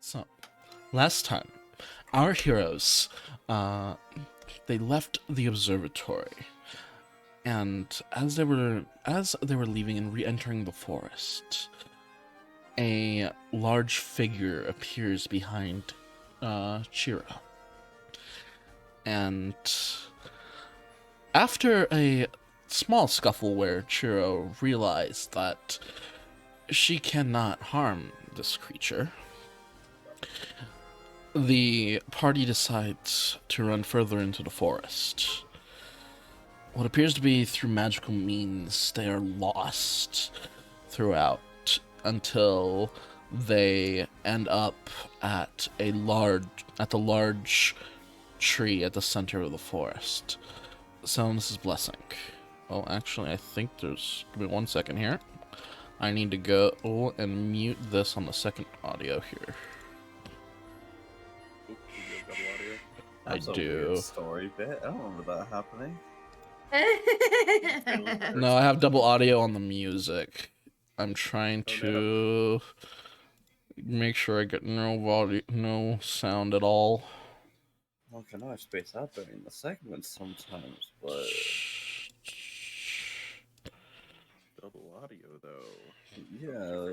So, last time, our heroes, they left the observatory, and as they were leaving and re-entering the forest, a large figure appears behind Chiro. And after a small scuffle where Chiro realized that she cannot harm this creature, the party decides to run further into the forest. What appears to be through magical means, they are lost throughout until they end up at the large tree at the center of the forest. Sounds' blessing. Oh, actually, I think there's... Give me 1 second here. I need to go and mute this on the second audio here. I That's a do. weird story bit. I don't remember that happening. No, I have double audio on the music. I'm trying to make sure I get no sound at all. Well, I know I space out during the segments sometimes, but double audio though. yeah,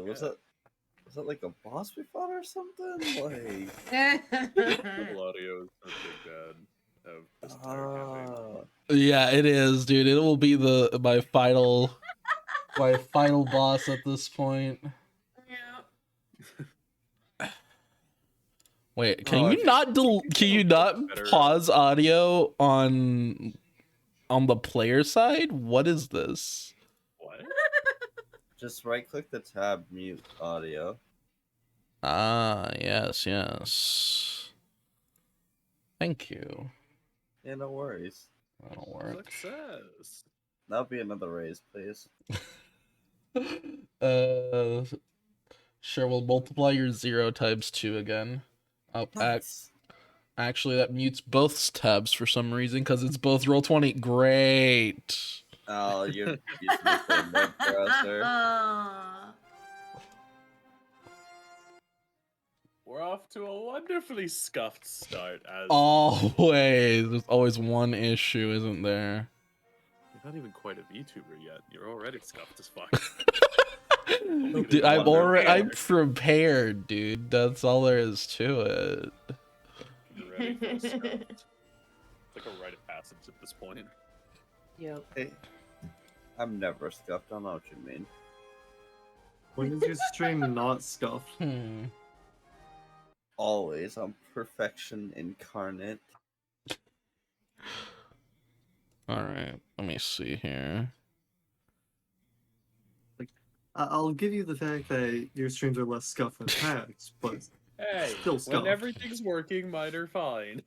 was that like a boss we fought or something? Like Double audio is a big bad of this entire campaign. Yeah, it is, dude. It will be my final boss at this point. Wait, can you not pause audio on the player side? What is this? What? just right click the tab, mute audio. Ah, yes. Thank you. Yeah, no worries. That'll work. Success. That'll be another raise, please. Sure, we'll multiply your 0 times 2 again. Oh, Nice. actually, that mutes both tabs for some reason, because it's both Roll20. Great! Oh, you're using the web browser. We're off to a wonderfully scuffed start as Always! There's always one issue, isn't there? you're not even quite a VTuber yet. You're already scuffed as fuck. Dude, I'm prepared, dude. That's all there is to it. You're ready for a scuffed. It's like a rite of passage at this point. Yep. Hey, I'm never scuffed. I don't know what you mean. When is your stream not scuffed? Always. I'm perfection incarnate. Alright, let me see here. I'll give you the fact that your streams are less scuffed than past, but Hey, still when scuffed. everything's working, mine are fine.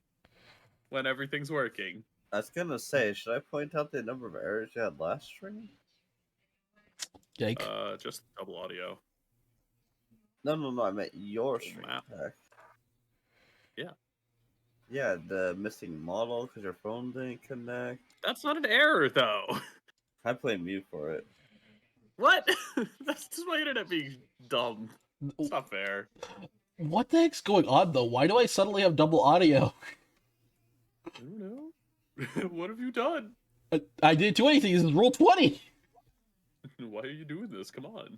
When everything's working. I was gonna say, should I point out the number of errors you had last stream? Yike. Just double audio. No, I meant your stream map. pack. Yeah. Yeah, the missing model because your phone didn't connect. That's not an error, though. I blame you for it. What? That's just my internet being dumb. It's not fair. What the heck's going on, though? Why do I suddenly have double audio? I don't know. What have you done? I didn't do anything. This is Roll20. Why are you doing this? Come on.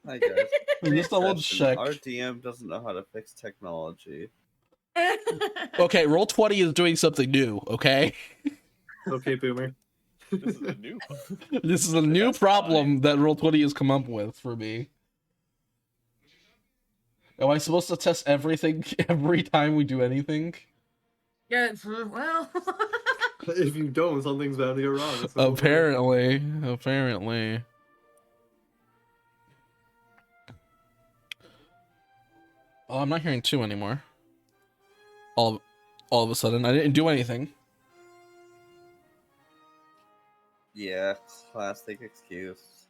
Hi guys. Just double Exception, check. Our DM doesn't know how to fix technology. Okay, Roll20 is doing something new, okay? Okay, Boomer. This is a new one. This is a new That's problem that Roll20 has come up with for me. Am I supposed to test everything every time we do anything? Yeah, well. If you don't, something's bound to go wrong. That's the whole point. Apparently. Oh, I'm not hearing 2 anymore. All of a sudden, I didn't do anything. Yeah, classic excuse.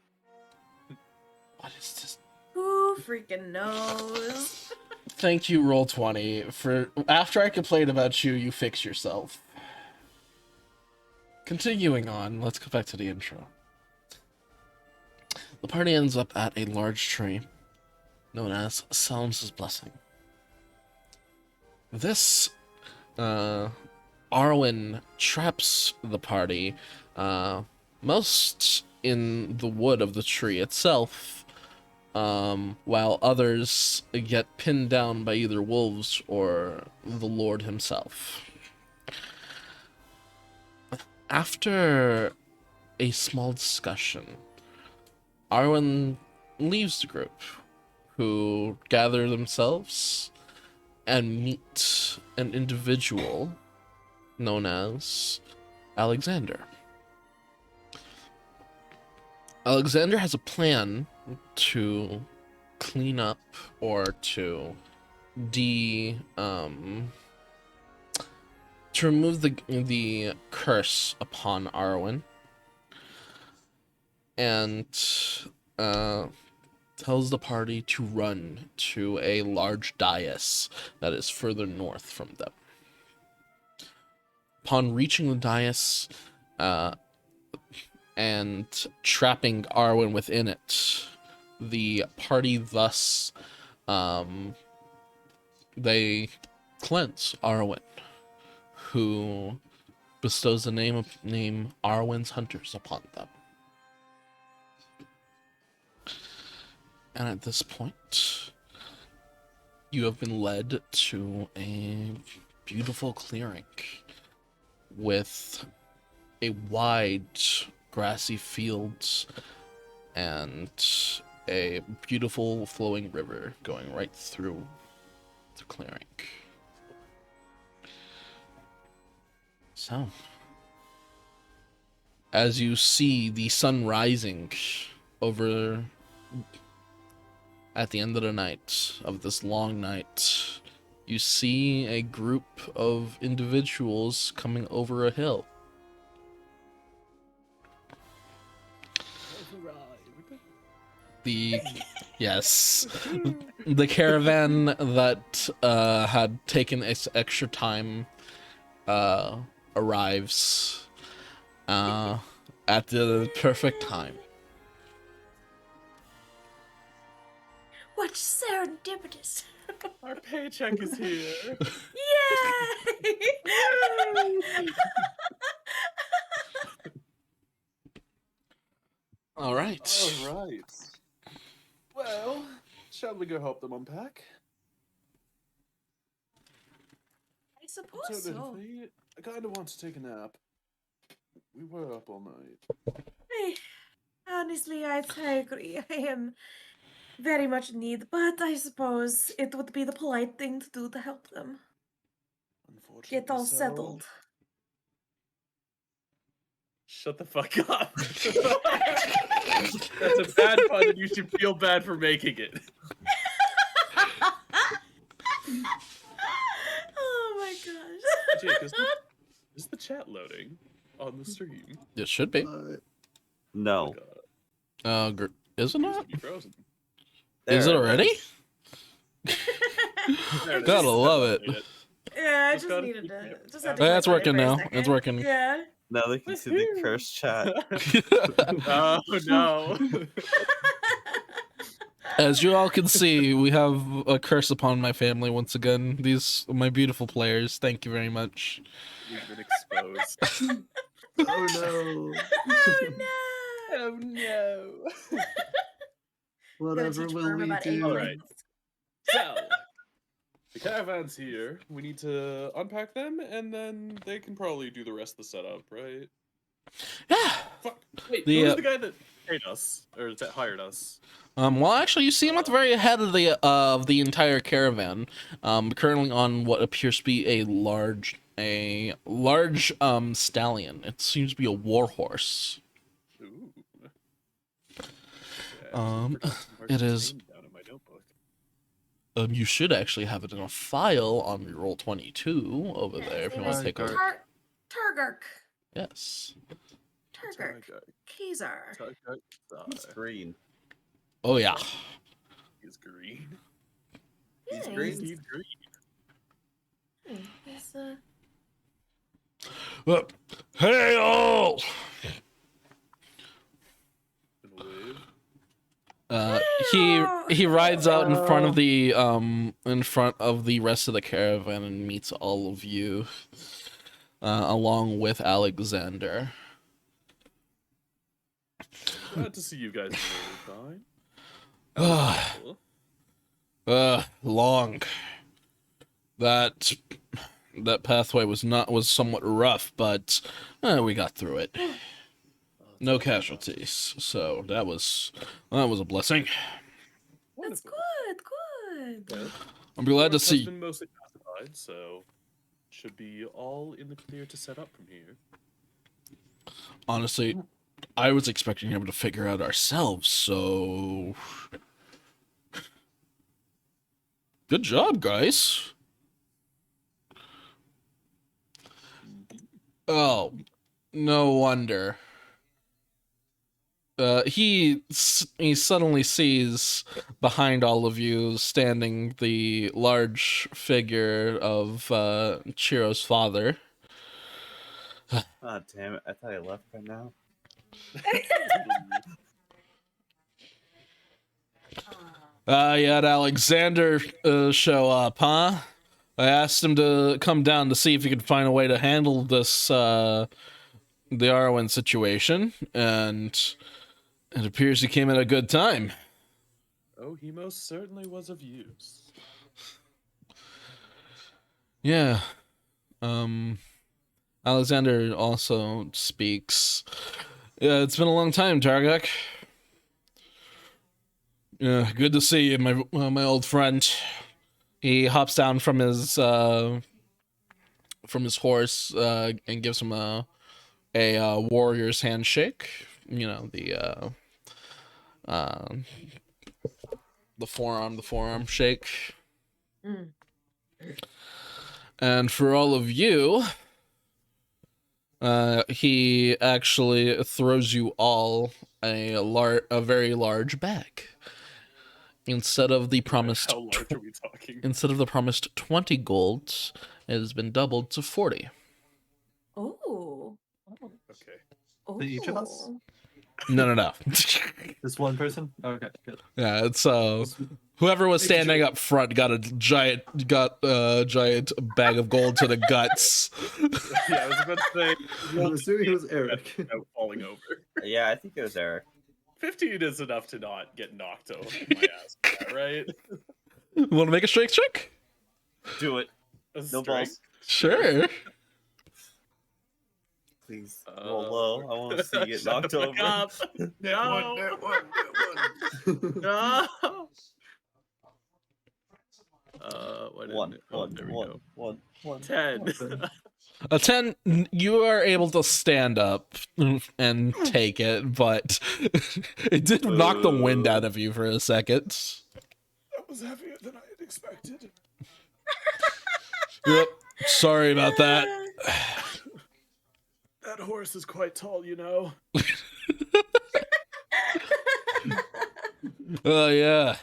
What is this? Who freaking knows? Thank you, Roll20, for after I complained about you, you fix yourself. Continuing on, let's go back to the intro. The party ends up at a large tree known as Sounds' Blessing. This Arwen traps the party, most in the wood of the tree itself, while others get pinned down by either wolves or the Lord himself. After a small discussion, Arwen leaves the group, who gather themselves and meet an individual known as Alexander. Alexander has a plan to clean up or to remove the curse upon Arwen, and tells the party to run to a large dais that is further north from them. Upon reaching the dais, and trapping Arwen within it, the party thus, they cleanse Arwen, who bestows the name Arwen's Hunters upon them. And at this point, you have been led to a beautiful clearing with a wide grassy fields and a beautiful flowing river going right through the clearing. So, as you see the sun rising over at the end of the night, of this long night, you see a group of individuals coming over a hill. Yes, the caravan that had taken its extra time arrives at the perfect time. What serendipitous. Our paycheck is here. Yay! All right. All right. Well, shall we go help them unpack? I suppose so. I kind of want to take a nap. We were up all night. Honestly, I agree. I am very much in need, but I suppose it would be the polite thing to do to help them. Unfortunately, Get all settled. Shut the fuck up. That's a bad pun, and you should feel bad for making it. Oh my gosh. Jake, is the chat loading on the stream? It should be. No. Is it not? Frozen. Is it already? Gotta love it. Yeah, I just needed to. Just had to That's click on working it for a now. second. It's working. Yeah. Now they can see the cursed chat. Oh no. As you all can see, we have a curse upon my family once again. These my beautiful players. Thank you very much. We've been exposed. Oh no. Oh no. Oh no. Whatever will we do? All right. So, the caravan's here. We need to unpack them, and then they can probably do the rest of the setup, right? Yeah. Fuck. Wait, The, who's the guy that paid us or that hired us? Well, actually, you see him at the very head of the entire caravan. Currently on what appears to be a large stallion. It seems to be a war horse. Ooh. It is. Down in my notebook. You should actually have it in a file on your Roll20 over there if you want to take a look. Targark. Yes. Targark. Khazar. It's green. Oh yeah. He's green. He's Yeah, green. He's green. He's Hey all! In a wave. Uh, he rides out in front of the rest of the caravan and meets all of you, along with Alexander. Glad to see you guys are fine. Long. That pathway was somewhat rough, but we got through it. No casualties, so that was a blessing. That's Wonderful. good. Well, I'm glad to Forest see. has been mostly pacified, so should be all in the clear to set up from here. Honestly, I was expecting him to figure out ourselves, so good job, guys. Oh, no wonder. He suddenly sees behind all of you standing the large figure of Chiro's father. Ah, damn it! I thought I left by now. You had Alexander show up, huh? I asked him to come down to see if he could find a way to handle this, the Arwen situation, and it appears he came at a good time. Oh, he most certainly was of use. Yeah. Alexander also speaks. Yeah, it's been a long time, Targak. Yeah, good to see you, my old friend. He hops down from his horse and gives him a warrior's handshake. You know, the forearm shake. Mm. And for all of you, he actually throws you all a very large bag. Instead of the promised How large are we talking? 20 golds, it has been doubled to 40. Oh. Okay. Oh. For each of us? No. This one person? Okay, good. Yeah, it's whoever was standing up front got a giant bag of gold to the guts. Yeah, I was about to say. I'm assuming it was Eric. Without falling over. Yeah, I think it was Eric. 15 is enough to not get knocked over my ass, right? Want to make a strength check? Do it. A No strength? balls. Sure. Please roll low. I want to see you get Shut knocked the fuck over. up. No. No. Why didn't One, it- oh, one, there we one, go. one. 10. A 10, you are able to stand up and take it, but it did knock the wind out of you for a second. That was heavier than I had expected. Yep. Sorry about that. That horse is quite tall, you know. Oh, yeah.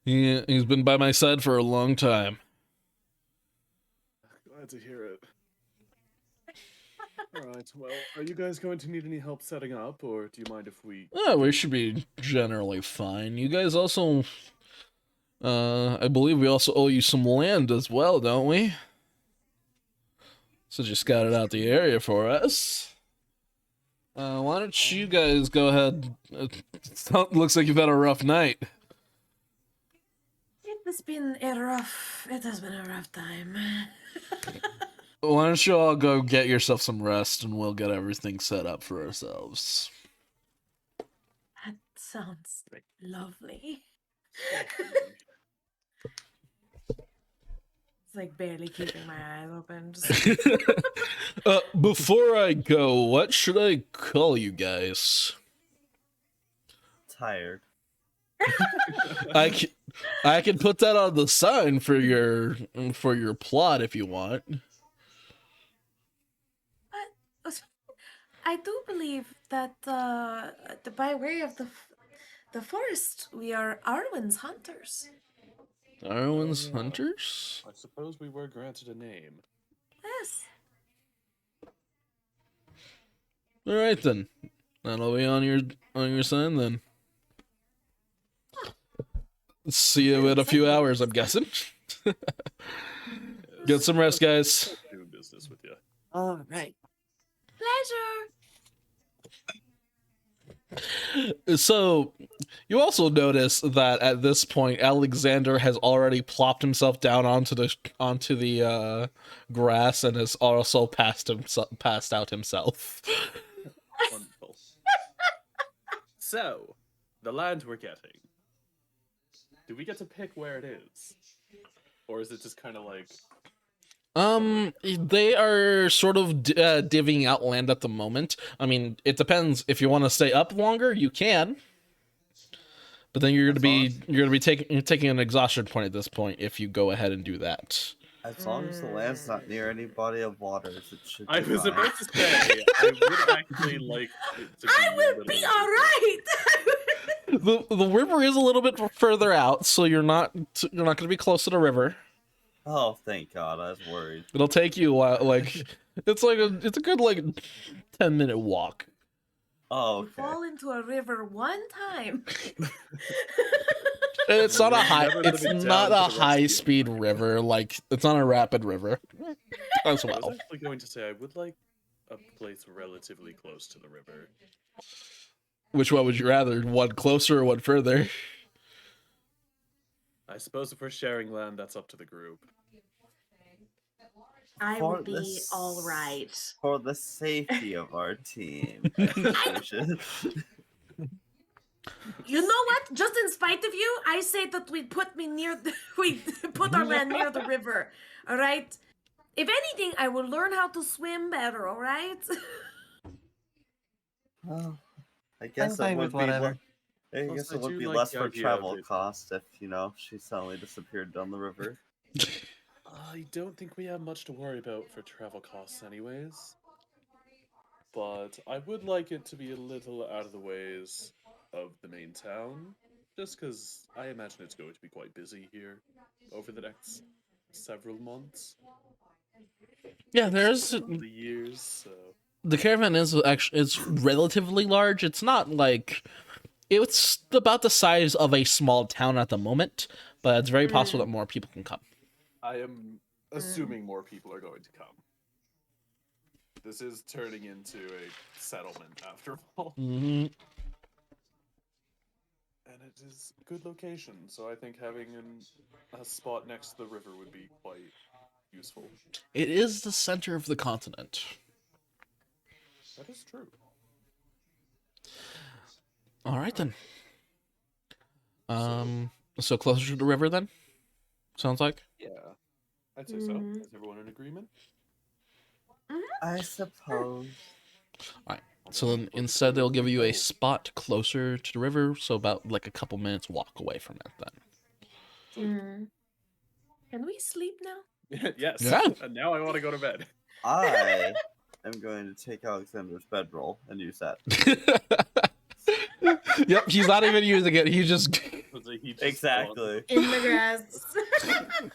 He's been by my side for a long time. Glad to hear it. Alright, well, are you guys going to need any help setting up, or do you mind if we... Oh, we should be generally fine. You guys also... I believe we also owe you some land as well, don't we? So just scouted out the area for us. Why don't you guys go ahead? Looks like you've had a rough night. It has been a rough time. Why don't you all go get yourself some rest and we'll get everything set up for ourselves. That sounds lovely. It's like barely keeping my eyes open. Just... Before I go, what should I call you guys? Tired. I can put that on the sign for your plot if you want. I do believe that by way of the forest, we are Arwen's hunters. Arwen's hunters? I suppose we were granted a name. Yes. All right then. That'll be on your sign then. See you in a few hours, I'm guessing. Get some rest, guys. Doing business with you. All right. Pleasure. So, you also notice that at this point, Alexander has already plopped himself down onto the grass and has also passed out himself. Wonderful. So, the land we're getting. Do we get to pick where it is? Or is it just kind of like... They are sort of divvying out land at the moment. I mean, it depends. If you want to stay up longer, you can. But then you're gonna be taking an exhaustion point at this point if you go ahead and do that. As long as the land's not near any body of waters, it should be I was fine. about to say, I would actually like it to be I will a be little- alright! The river is a little bit further out, so you're not going to be close to the river. Oh, thank God! I was worried. It'll take you a while. Like it's a good 10-minute walk. Oh, You okay. fall into a river one time. And it's not a high. Never It's living not down a to the high rescue. speed river. Like it's not a rapid river. As I well. was actually going to say I would like a place relatively close to the river. Which one would you rather? One closer or one further? I suppose if we're sharing land, that's up to the group. I For will be this- alright. For the safety of our team, I think we should. You know what? Just in spite of you, I say that we put our land near the river. Alright? If anything, I will learn how to swim better, alright? Well, I guess fine it would with be. whatever. I Plus, guess I it would do be like less the for idea of travel it. cost if she suddenly disappeared down the river. I don't think we have much to worry about for travel costs anyways. But I would like it to be a little out of the ways of the main town. Just because I imagine it's going to be quite busy here over the next several months. Yeah, there's The years, so... the caravan is actually it's relatively large. It's not like it's about the size of a small town at the moment, but it's very possible that more people can come. I am assuming more people are going to come. This is turning into a settlement after all. Hmm. And it is a good location, so I think having a spot next to the river would be quite useful. It is the center of the continent. That is true. All right then. So closer to the river then? Sounds like. Yeah, I'd say so. Is everyone in agreement? I suppose. So then instead they'll give you a spot closer to the river, so about like a couple minutes walk away from it then. Can we sleep now? Yes. Yeah. And now I want to go to bed. I am going to take Alexander's bedroll and use that. Yep, he's not even using it. He just Was a heap of Exactly. In the grass.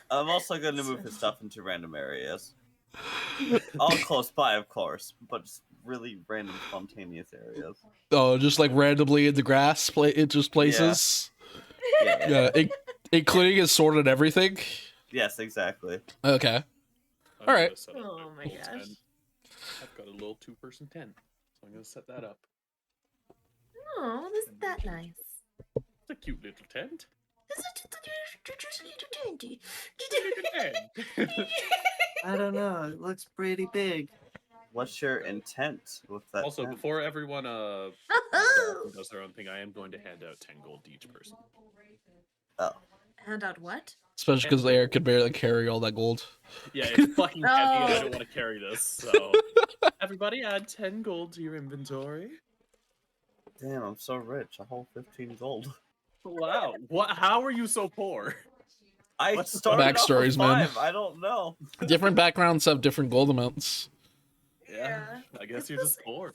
I'm also going to move his stuff into random areas. All close by, of course, but just really random, spontaneous areas. just like randomly in the grass, it just places. Yeah. Yeah, including his sword and everything. Yes, exactly. Okay. I'm Alright. gonna set up Oh a my little gosh. tent. I've got a little 2-person tent, so I'm gonna set that up. Oh, isn't that nice? It's a cute little tent. I don't know. It looks pretty big. What's your intent with that? Also, tent? before everyone does their own thing, I am going to hand out 10 gold to each person. Oh. Hand out what? Especially because Eric could barely carry all that gold. Yeah, it's fucking heavy and I Oh. don't want to carry this, so... Everybody add 10 gold to your inventory. Damn, I'm so rich. A whole 15 gold. Wow, what? How are you so poor? I What's the started off with backstories, man? 5. I don't know. Different backgrounds have different gold amounts. Yeah, I guess It's you're just this- poor.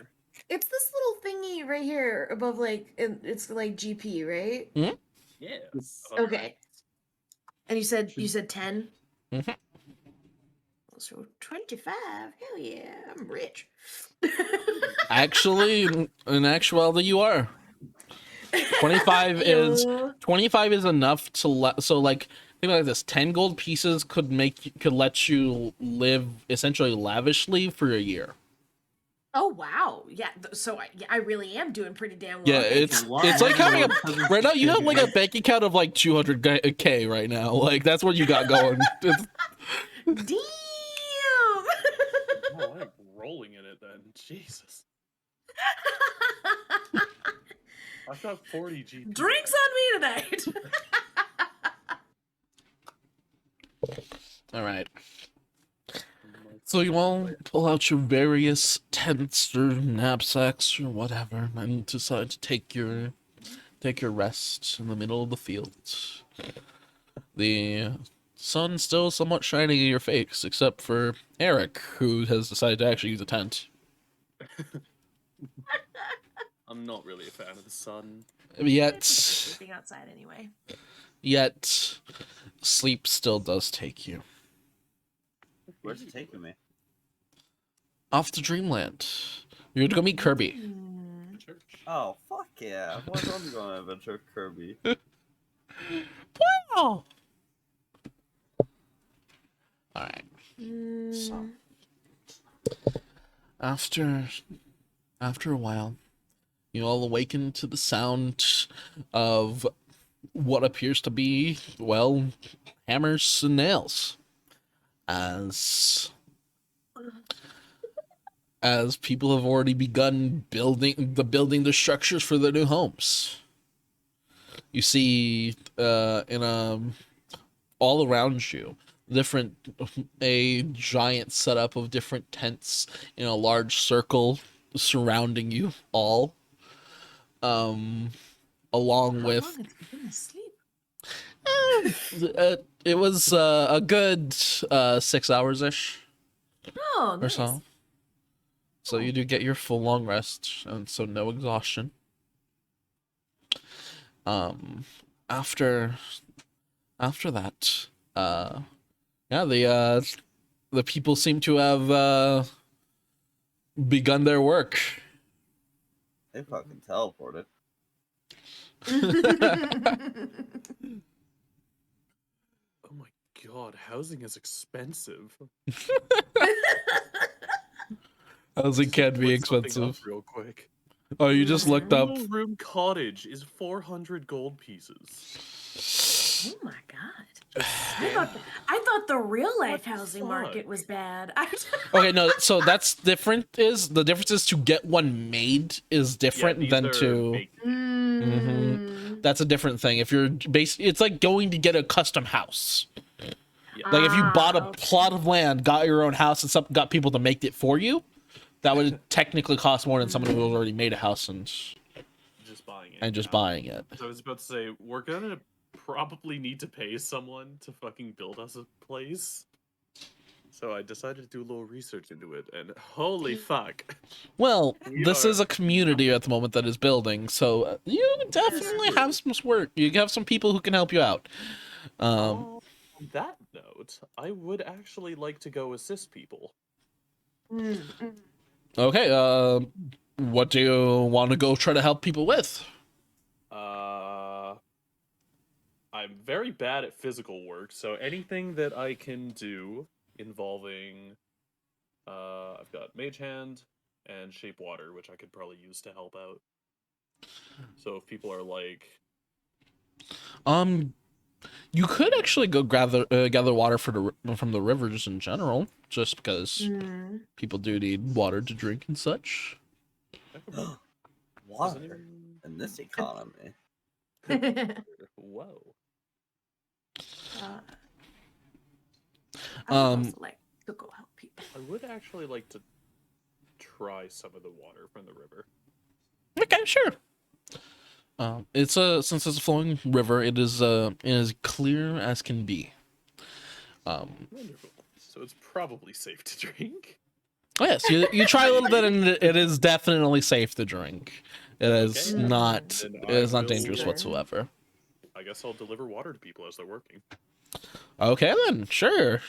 It's this little thingy right here above, like, it's like GP, right? Yes. Okay. And you said 10? Mhm. So 25. Hell yeah, I'm rich. Actually, in actuality, you are. 25 is Ew. 25 is enough to so like think like this. 10 gold pieces could let you live essentially lavishly for a year. Oh wow, yeah. So I really am doing pretty damn well. Yeah, Thank it's you. Wow. it's like having a Yeah. right now. You have like a bank account of like 200k right now. Like that's what you got going. It's- Damn. Oh, I'm rolling in it then. Jesus. I've got 40 GP. Drinks on me tonight. all right. So you all pull out your various tents or knapsacks or whatever, and decide to take your rest in the middle of the fields. The sun's still somewhat shining in your face, except for Eric, who has decided to actually use a tent. I'm not really a fan of the sun. Yet, Sleeping outside anyway. sleep still does take you. Where's it taking me? Off to Dreamland. You're gonna go meet Kirby. Church. Oh, fuck yeah. Why don't we go on an adventure with Kirby? Wow! Alright. So, after a while, you all awaken to the sound of what appears to be, well, hammers and nails. As people have already begun building the structures for their new homes. You see all around you a giant setup of different tents in a large circle surrounding you all, along How with long have you been asleep? it was a good 6 hours ish Oh, or nice. so. So you do get your full long rest, and so no exhaustion. After that, yeah, the people seem to have begun their work. They fucking teleported. Oh my god, housing is expensive. Housing can be Look something up expensive. real quick. Oh, you just looked up. Single room cottage is 400 gold pieces. Oh my god. I thought the real life What the housing market fuck? was bad. Okay, no, so that's different. The difference is to get one made is different these than are to. baked. Mm. That's a different thing. If you're it's like going to get a custom house. Yeah. Like if you bought a okay. plot of land, got your own house, and got people to make it for you, that would technically cost more than someone who already made a house and Just buying it. just now. buying it. So I was about to say, we're gonna probably need to pay someone to fucking build us a place. So I decided to do a little research into it, and holy fuck. Well, We this are- is a community at the moment that is building, so you definitely have some work. You have some people who can help you out. On that note, I would actually like to go assist people. Okay, what do you want to go try to help people with? I'm very bad at physical work, so anything that I can do involving, I've got Mage Hand and Shape Water, which I could probably use to help out. So if people are like, You could actually go gather water from the rivers in general, just because people do need water to drink and such. that could work. Water Doesn't in this economy. even- Whoa. I would also like to go help people. I would actually like to try some of the water from the river. Okay, sure. It's since it's a flowing river, it is as clear as can be. Wonderful. So it's probably safe to drink. Oh yes, you try a little bit, and it is definitely safe to drink. It is Okay. not Then it is I not dangerous will- whatsoever. I guess I'll deliver water to people as they're working. Okay then, sure.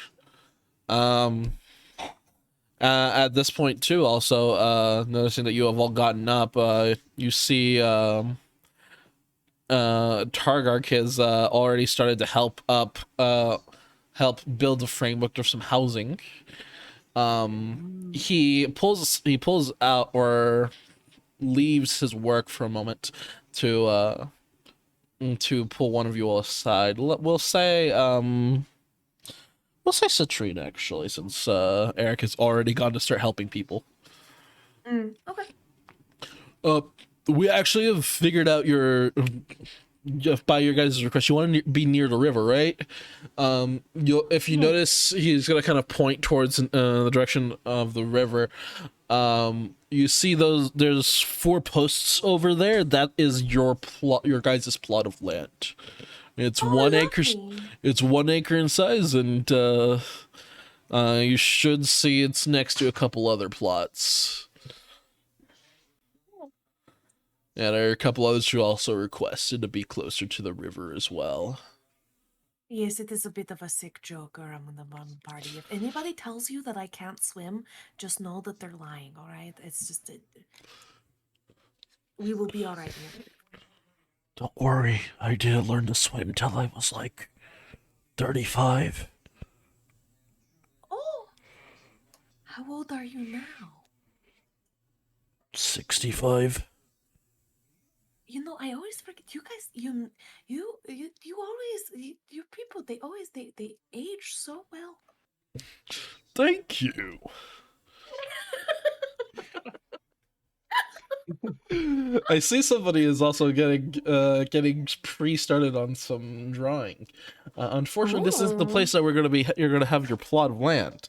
At this point, too, also noticing that you have all gotten up, you see Targark has already started to help build the framework of some housing. He pulls out or leaves his work for a moment to pull one of you all aside. We'll say Citrine, actually, since Eric has already gone to start helping people. Okay. We actually have figured out by your guys' request, you want to be near the river, right? If you notice, he's gonna kind of point towards the direction of the river. You see there's 4 posts over there. That is your guys' plot of land. It's 1 acre. Lovely. It's 1 acre in size, and you should see it's next to a couple other plots. Yeah, there are a couple others who also requested to be closer to the river as well. Yes, it is a bit of a sick joke around the party. If anybody tells you that I can't swim, just know that they're lying, all right? It's just... we will be all right here. Don't worry, I didn't learn to swim until I was like 35. Oh! How old are you now? 65. You know, I always forget. You guys, you always, your people, they age so well. Thank you. I see somebody is also getting pre-started on some drawing. Unfortunately, this isn't the place that you're gonna have your plot of land.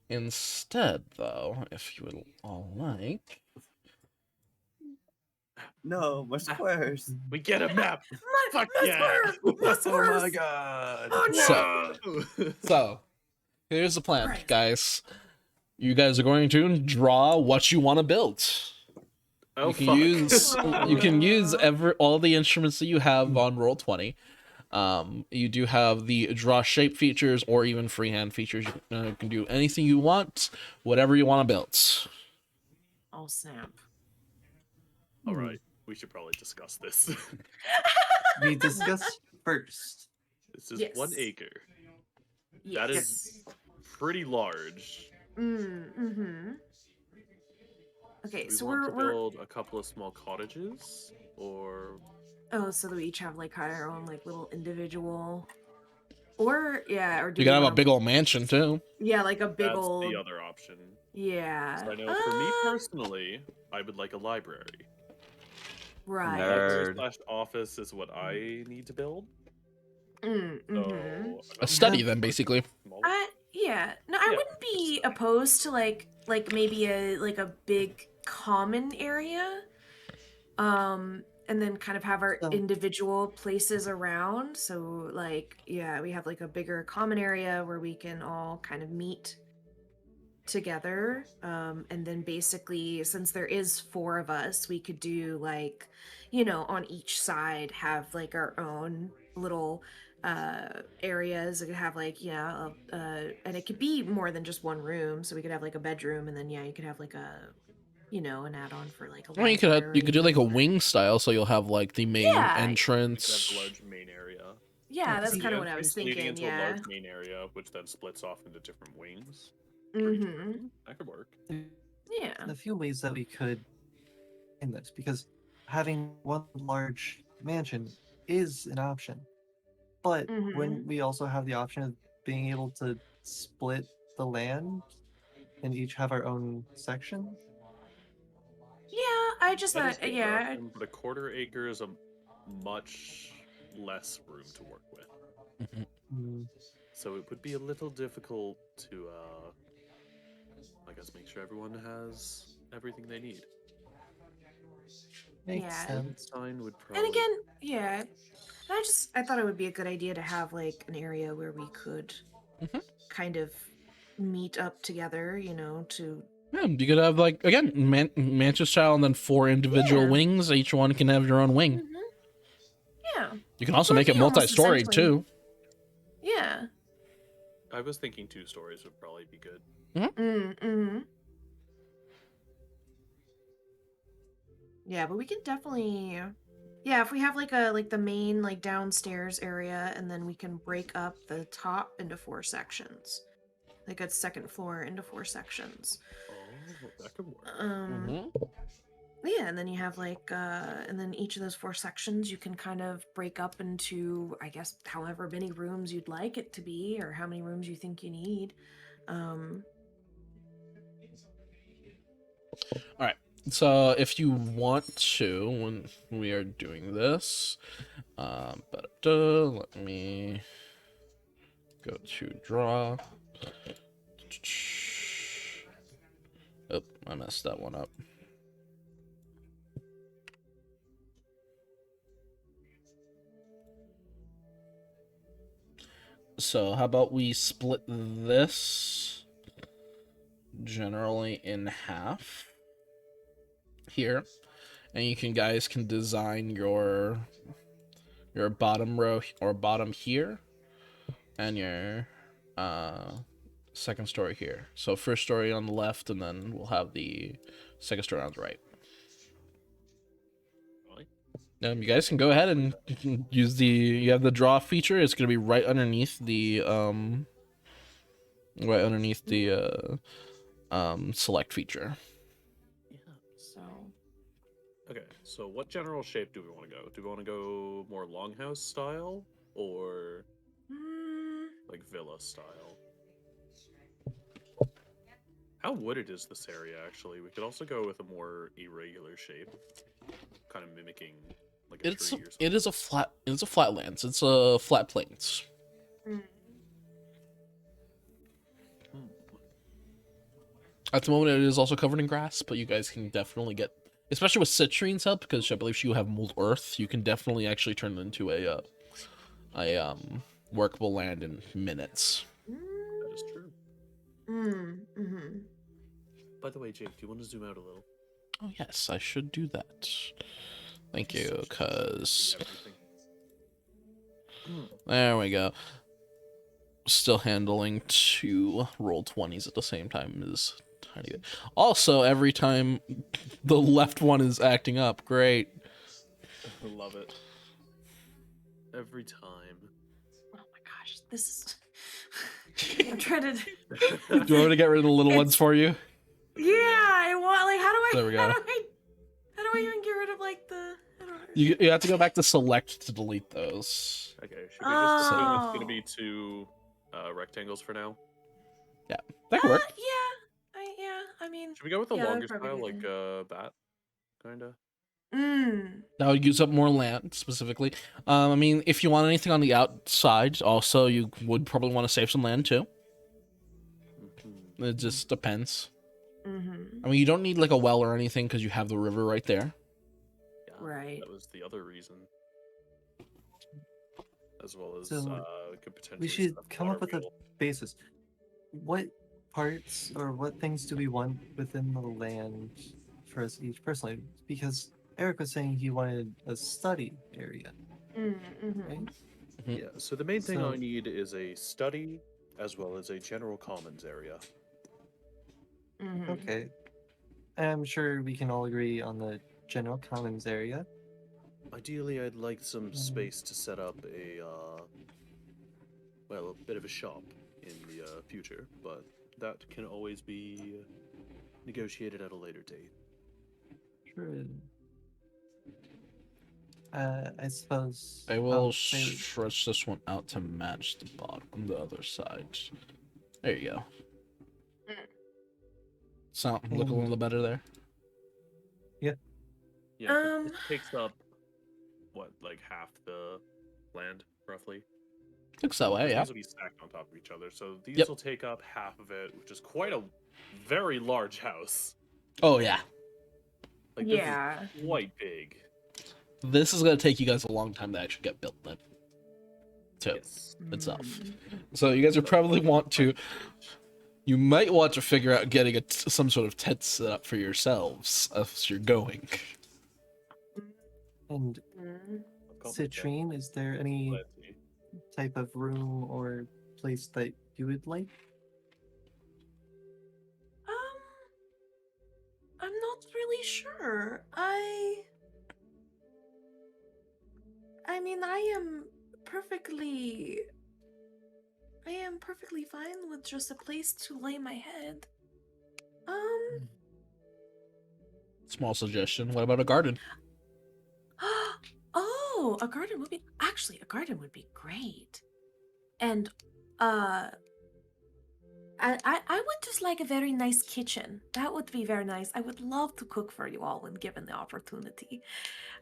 Instead, though, if you would all like. No, my squares. We get a map. Fuck yeah! Squares! Oh my god! Oh, no! So, here's the plan, Right. guys. You guys are going to draw what you want to build. Oh, You can use all the instruments that you have on Roll20. You do have the draw shape features or even freehand features. You can do anything you want, whatever you want to build. Oh, snap. All right, we should probably discuss this. We discussed first. This is Yes. 1 acre. Yes. That is pretty large. Mm-hmm. Okay, We so want to we're build a couple of small cottages, or oh, so that we each have like our own like little individual, or yeah, or do You can have a wanna- big old mansion too. yeah, like a big that's old the other option. yeah. So I know for me personally, I would like a library. Right. Nerd. Slash office is what I need to build. Mm-hmm. So A study, then, basically. Yeah. No, I Yeah. wouldn't be opposed to like maybe a big common area. And then kind of have our So- individual places around. So like, yeah, we have like a bigger common area where we can all kind of meet together. And then basically, since there is 4 of us, we could do like, on each side have like our own little areas. It could have like and it could be more than just one room, so we could have like a bedroom, and then you could have like an add-on for like a Well, you could do like a wing style, so you'll have like the main Yeah. We could entrance. have a large main area. yeah, that's See, kind of what I was Entrance leading thinking. into a Yeah. large main area, which then splits off into different wings. Mm-hmm. That could work. Yeah. A few ways that we could in this, because having one large mansion is an option. But when we also have the option of being able to split the land and each have our own section. Yeah, I just That is thought, the yeah. option, but a quarter acre is a much less room to work with. Mm, So it would be a little difficult to, I guess, make sure everyone has everything they need. makes Yeah. sense. Stein would probably. And again, yeah. I thought it would be a good idea to have like an area where we could Mhm. kind of meet up together, to Yeah, you could have like again mansion style, and then 4 individual Yeah. wings. Each one can have your own wing. Mhm. Yeah. You can also Or make it be almost multi-storied essentially- too. Yeah. I was thinking 2 stories would probably be good. Mm-hmm. Yeah, but we can definitely, yeah, if we have like the main like downstairs area, and then we can break up the top into 4 sections, like a second floor into 4 sections. Oh, that could work. Mm-hmm. Yeah, and then you have like and then each of those 4 sections you can kind of break up into, I guess, however many rooms you'd like it to be, or how many rooms you think you need. All right. So if you want to, when we are doing this, let me go to draw. Oh, I messed that one up. So how about we split this generally in half here, and you guys can design your bottom row or bottom here, and your second story here. So first story on the left, and then we'll have the second story on the right. You guys can go ahead and you can use you have the draw feature. It's gonna be right underneath the select feature. Yeah. So Okay, so what general shape do we want to go? Do we want to go more longhouse style or like villa style? How wooded is this area actually? We could also go with a more irregular shape, kind of mimicking like a tree or something. It is a flatlands. It's a flat plains. At the moment, it is also covered in grass, but you guys can definitely get, especially with Citrine's help, because I believe she will have mold earth. You can definitely actually turn it into a workable land in minutes. That is true. Mm-hmm. By the way, Jake, do you want to zoom out a little? Oh yes, I should do that. Thank you, cause there we go. Still handling 2 roll 20s at the same time is tiny bit. Also, every time the left one is acting up, great. I love it. Every time. Oh my gosh, this is. I'm trying to. Do you want me to get rid of the little ones for you? Yeah, I want. Like, how do I? There we go. How do I even get rid of like the? You have to go back to select to delete those. Okay, should we just assume it's gonna be 2 rectangles for now? Yeah, that could work. Yeah. I mean. Should we go with the Yeah, longer that'd probably style, be like bat, kinda? That would use up more land specifically. I mean, if you want anything on the outside, also you would probably want to save some land too. It just depends. I mean, you don't need like a well or anything because you have the river right there. Yeah, Right. That was the other reason. As well as So, could potentially. we should set up come up with a water basis. What parts or what things do we want within the land for us each personally? Because Eric was saying he wanted a study area. Right? Yeah, so the main thing So- I need is a study as well as a general commons area. Okay. I'm sure we can all agree on the general commons area. Ideally, I'd like some space to set up a bit of a shop in the future, but that can always be negotiated at a later date. Sure. I suppose I will I'll say- stretch this one out to match the bottom on the other side. There you go. Sound look a little better there. Yeah, 'cause this takes up what, like half the land, roughly. Looks that way, yeah. These will be stacked on top of each other, so these Yep. will take up half of it, which is quite a very large house. Oh yeah. Like, Yeah. this is quite big. This is gonna take you guys a long time to actually get built then. Too. Yes. Itself. So you guys would probably want to. You might want to figure out getting some sort of tent set up for yourselves as you're going. And Citrine, is there any Let's see. type of room or place that you would like? sure. I mean, I am perfectly fine with just a place to lay my head. Small suggestion. What about a garden? Oh, a garden would be great. And I would just like a very nice kitchen. That would be very nice. I would love to cook for you all when given the opportunity.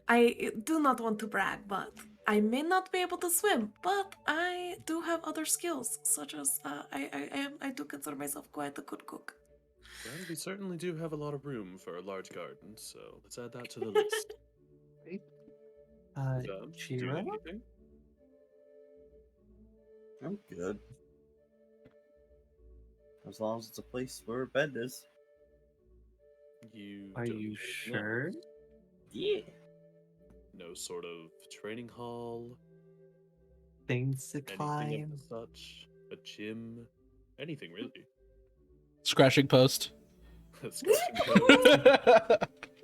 I do not want to brag, but I may not be able to swim, but I do have other skills, such as I do consider myself quite a good cook. Well, we certainly do have a lot of room for a large garden, so let's add that to the list. Doing Shira? anything? I'm good. As long as it's a place where a bed is. You Are don't you need anything sure? else? Yeah. No sort of training hall, Things to anything climb? of the such, a gym, anything really. Scratching post. Skeleton Cove.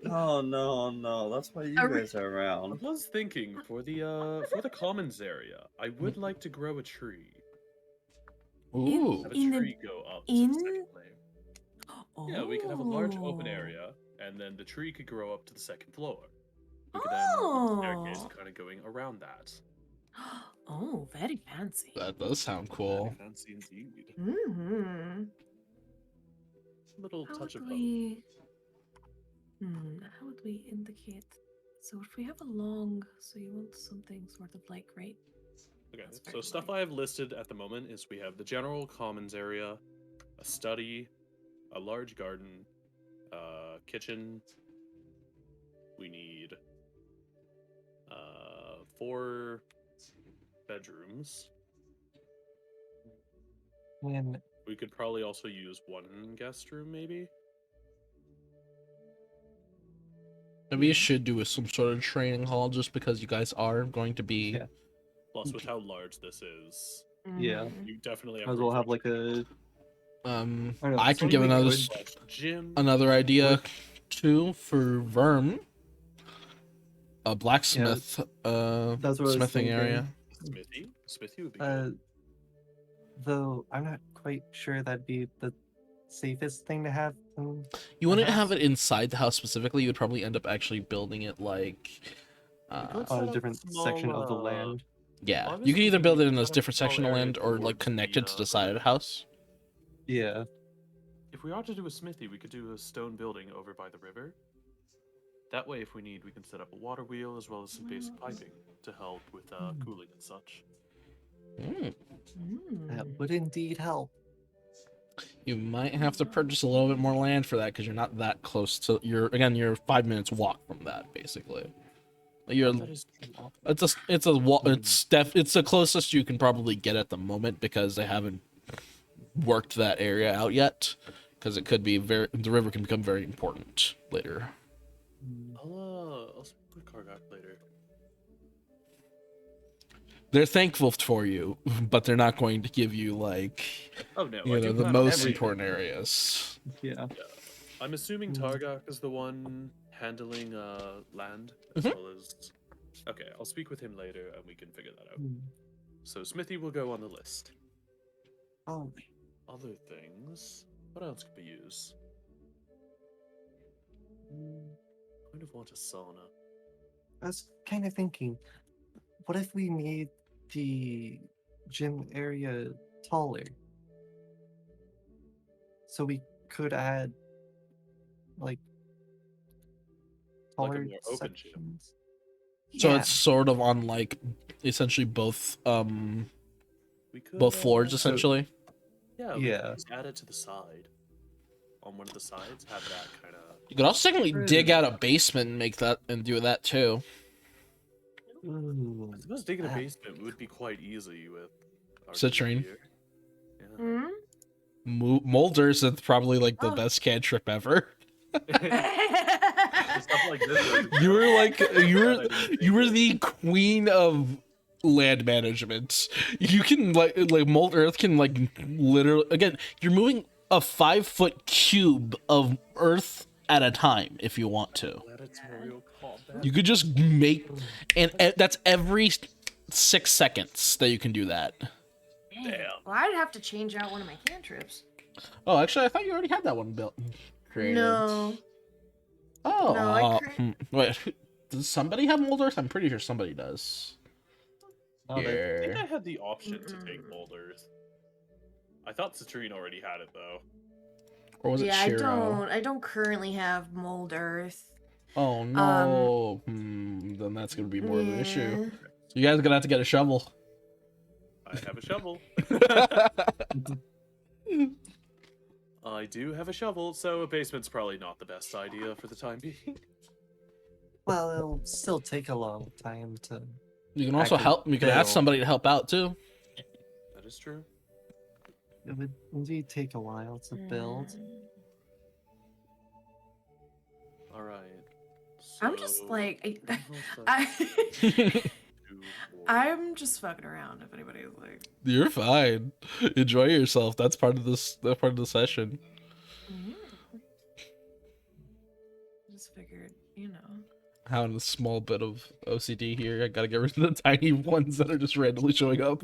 Oh no, that's why you Are we- guys are I around. was thinking for the commons area, I would like to grow a tree. Ooh. Have a In the- tree go up to in- the second layer. Yeah, we could have a large open Oh. area, and then the tree could grow up to the second floor. We could then have a staircase Oh. kind of going around that. Oh, very fancy. That does sound cool. Very fancy indeed. Mm-hmm. A little How touch would of both. we? How would we indicate? So if we have a long, so you want something sort of like right? Okay, That's so very stuff light. I have listed at the moment is we have the general commons area, a study, a large garden, kitchen. We need 4 bedrooms. And We could probably also use 1 guest room, maybe. Maybe you should do some sort of training hall just because you guys are going to be. Yeah. Plus, with how large this is, Yeah. Mhm. you definitely have. might as well have like a. I don't know, I can give something another good. Gym. another idea too for Verm. A blacksmith, That's what I was smithing thinking. area. Smithy would be Uh, good. though I'm not quite sure that'd be the safest thing to have. You wouldn't house? have it inside the house specifically. You would probably end up actually building it like, could on set a up different small, section of the land. yeah. You Honestly, could either we build it could in a set up different small section of area land or like towards connect the, it to the side of the house. Yeah. If we are to do a smithy, we could do a stone building over by the river. That way, if we need, we can set up a water wheel as well as some basic piping to help with cooling and such. Mm. That Mm. would indeed help. You might have to purchase a little bit more land for that because you're not that close to. You're 5 minutes walk from that basically. You're That is true. it's the closest you can probably get at the moment because they haven't worked that area out yet. Because it could be the river can become very important later. I'll speak with Kargak later. They're thankful for you, but they're not going to give you like Oh no, you I know do the plan on most everything. important areas. Yeah. I'm assuming Mm. Targak is the one handling land as Mhm. well as. Okay, I'll speak with him later and we can figure that out. Hmm. So Smithy will go on the list. Oh, Other things. What else could we use? Kind of want a sauna. I was kind of thinking, what if we made the gym area taller? So we could add like Like a taller more open gym. sections. So Yeah. it's sort of on like essentially both We could both floors so- essentially. Yeah, we Yeah. could just add it to the side. On one of the sides, have that kind of. You could also technically True. dig out a basement and make that and do that too. Ooh, I suppose digging a that- basement would be quite easy with. our Citrine. gear. Yeah. Mm? Molders is probably like the Oh. best cantrip ever. Stuff like this would- You were like you were Yeah. the queen of land management. You can like Mold Earth can like literally again. You're moving a 5-foot cube of earth at a time if you want to. Gladiatorial combat. You could just make, and that's every 6 seconds that you can do that. Dang. Well, I'd have to change out one of my cantrips. Oh, actually, I thought you already had that one built. Created. No. Oh, No, I wait. Does somebody have Mold Earth? I'm pretty sure somebody does. Oh, they- I think I Here. had the option to take Mold Earth. I thought Citrine already had it though. Or was it Yeah, Shiro? I don't currently have mold earth. Oh no. Then that's gonna be more of an issue. Yeah. You guys are gonna have to get a shovel. I have a shovel. I do have a shovel, so a basement's probably not the best idea for the time being. Well, it'll still take a long time to. You can also Actually, help. You can ask build. somebody to help out too. That is true. It would indeed take a while to build. All right. I'm just so- like Two, four. I'm just fucking around. If anybody's like, You're fine. Enjoy yourself. That's part of this. That's part of the session. just figured, you know. Having a small bit of OCD here. I gotta get rid of the tiny ones that are just randomly showing up.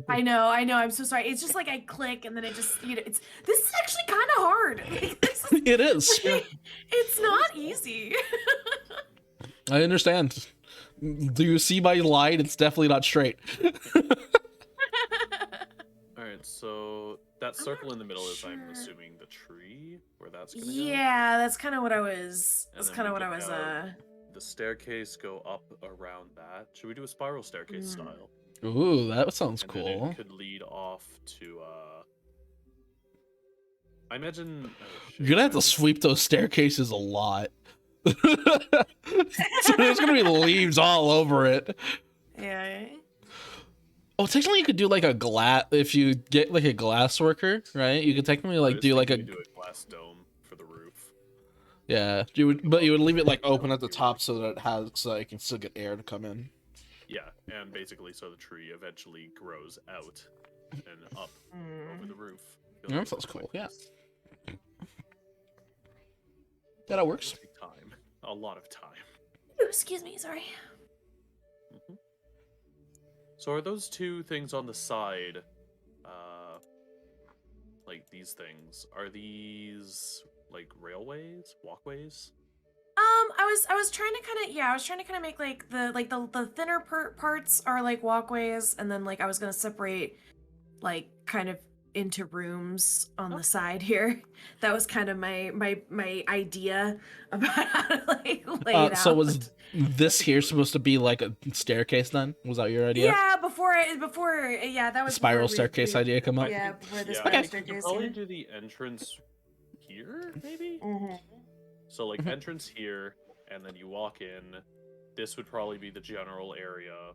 I know. I'm so sorry. It's just like I click and then it just, you know, this is actually kind of hard. Like, this is, It is. it's not easy. I understand. Do you see my line? It's definitely not straight. All right, so that circle in the middle is, I'm sure. assuming, the tree where that's gonna go. Yeah, that's kind of what I was. And That's then kind of we what I could was. have The staircase go up around that. Should we do a spiral staircase Mm. style? Ooh, that sounds And then cool. it could lead off to I imagine You're gonna have to sweep those staircases a lot. So there's gonna be leaves all over it. Yeah. Oh, technically you could do like a glass if you get like a glass worker, right? You could technically like do like a do a glass dome for the roof. yeah. You would, but you would leave it like open at the top so that it has so that it can still get air to come in. Yeah, and basically so the tree eventually grows out and up over the roof. Feels Yeah, like that sounds it's cool, quite yeah. nice. Yeah, that works. It'll take time. A lot of time. Ooh, excuse me. Sorry. Mhm. So are those two things on the side, like these things, are these like railways, walkways? I was trying to kind of make like the thinner parts are like walkways, and then like I was gonna separate like kind of into rooms on the side here. That was kind of my idea about how to like lay it out. So was this here supposed to be like a staircase then? Was that your idea? Yeah, before yeah, that The was spiral before staircase idea come up? Yeah, before the Yeah, spiral I think we could staircase. probably Yeah. do the entrance here, maybe? Mhm. So like Mhm. entrance here, and then you walk in. This would probably be the general area,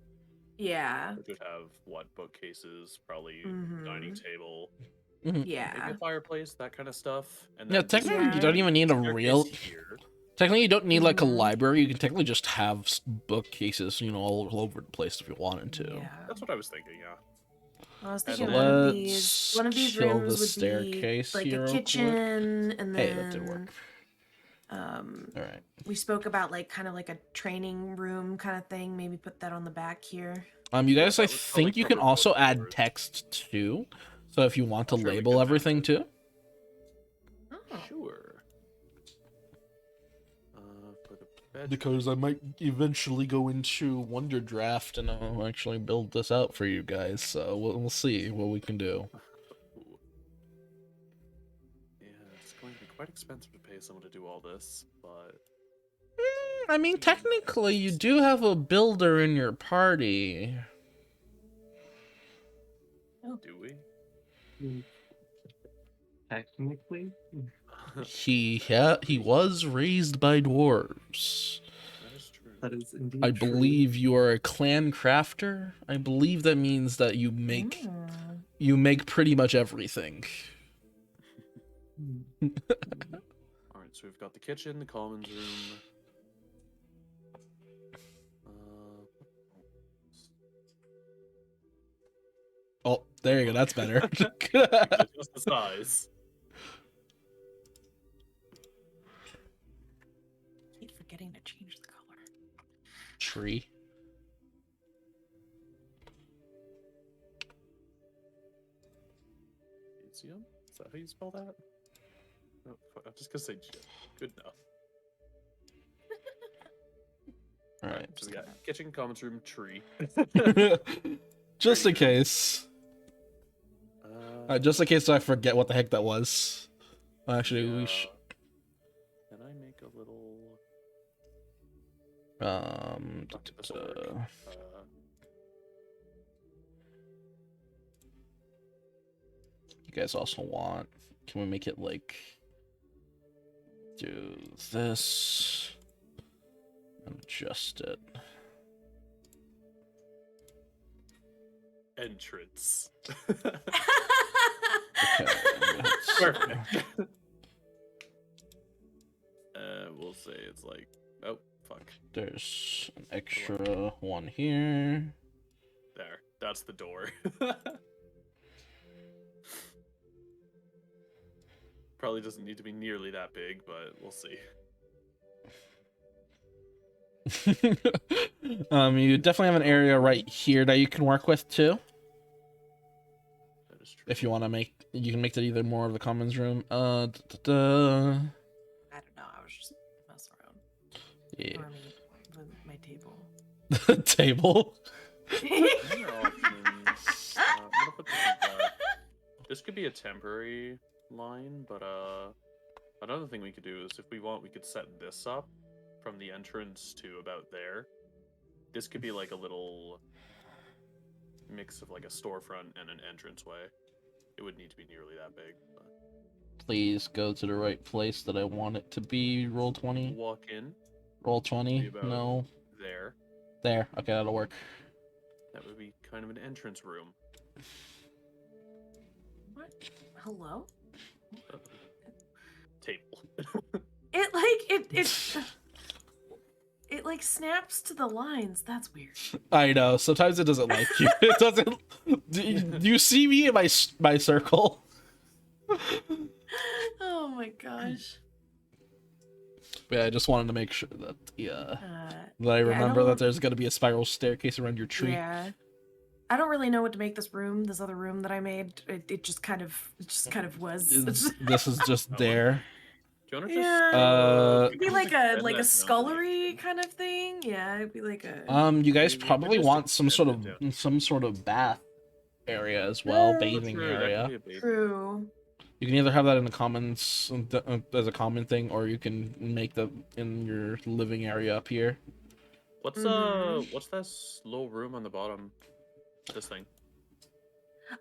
Yeah. which would have what, bookcases, probably Mhm. dining table, Yeah. maybe a fireplace, that kind of stuff. And Yeah, then this technically would you don't be even need a staircase real. here. Technically, you don't need like a Mhm. library. You can technically just have bookcases, you know, all over the place if you wanted to. Yeah. That's what I was thinking. Yeah. I was So thinking let's one of these kill the rooms would staircase be like here a real quick. kitchen, and Hey, then that did work. All right. we spoke about like kind of like a training room kind of thing. Maybe put that on the back here. You guys, I that would probably think you can cover also both add floors. text too. So if you want to I'm sure we label could everything manage too. Oh. Sure. For the bed. Because I might eventually go into Wonder Draft and I'll actually build this out for you guys. So we'll see what we can do. Ooh. Yeah, it's going to be quite expensive to pay someone to do all this, but I mean, technically, you do have a builder in your party. do we? Technically, He was raised by dwarves. That is true. that is indeed. I true. believe you are a clan crafter. I believe that means that you make pretty much everything. Hmm. All right, so we've got the kitchen, the commons room. Oh, there you go. That's better. Just the size. tree. Museum? Is that how you spell that? No, I'm just gonna say gym. Good enough. All right. So we got kitchen, commons room, tree. Just in case. Just in case I forget what the heck that was. Actually, we should. Can I make a little? You guys also want? Can we make it like? Do this and adjust it. Entrance. Okay, Perfect. We'll say it's like, oh fuck. There's an extra one here. There, that's the door. Probably doesn't need to be nearly that big, but we'll see. You definitely have an area right here that you can work with too. That is true. If you want to make, you can make that either more of the commons room. I don't know. I was just messing around. Yeah. Or my table. Table. Other options, I'm gonna put this in black. This could be a temporary line, but another thing we could do is if we want, we could set this up from the entrance to about there. This could be like a little mix of like a storefront and an entranceway. It would need to be nearly that big. But... Please go to the right place that I want it to be. Roll 20. Walk in. Roll 20. Be about No. There. There. Okay, that'll work. That would be kind of an entrance room. What? Hello? Table. It like snaps to the lines. That's weird. I know. Sometimes it doesn't like you. It doesn't. Do you see me in my circle? Oh my gosh. Yeah, I just wanted to make sure that that I I remember that don't- there's gonna be a spiral staircase around your tree. Yeah. I don't really know what to make this room. This other room that I made, it just kind of was. This is just there. Do you want to just? Yeah. It'd be we like could a bend like a that down scullery kind of thing. Yeah, it'd be like a. You guys We could probably just want some sort of extend bath area as well, Oh, bathing True, that could area. be a big- True. You can either have that in the commons as a common thing, or you can make that in your living area up here. What's Mhm. what's this little room on the bottom? This thing.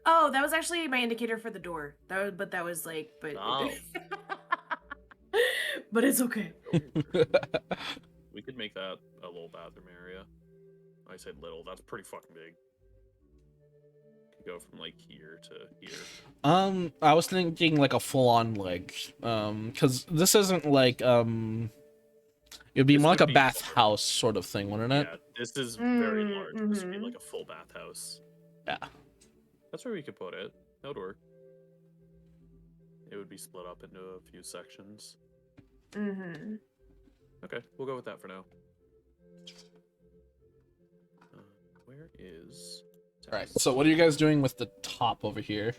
Oh, that was actually my indicator for the door. That was like, but. Oh. But it's okay. We could make that a little bathroom area. I said little. That's pretty fucking big. Could go from like here to here. I was thinking like a full-on because this isn't like it'd be This more like would a be- bathhouse sort of thing, wouldn't it? Yeah, this is very Mm, large. This would be mhm. like a full bathhouse. Yeah. That's where we could put it. That would work. It would be split up into a few sections. Mm-hmm. Okay, we'll go with that for now. Where is? Right. So what are you guys doing with the top over here?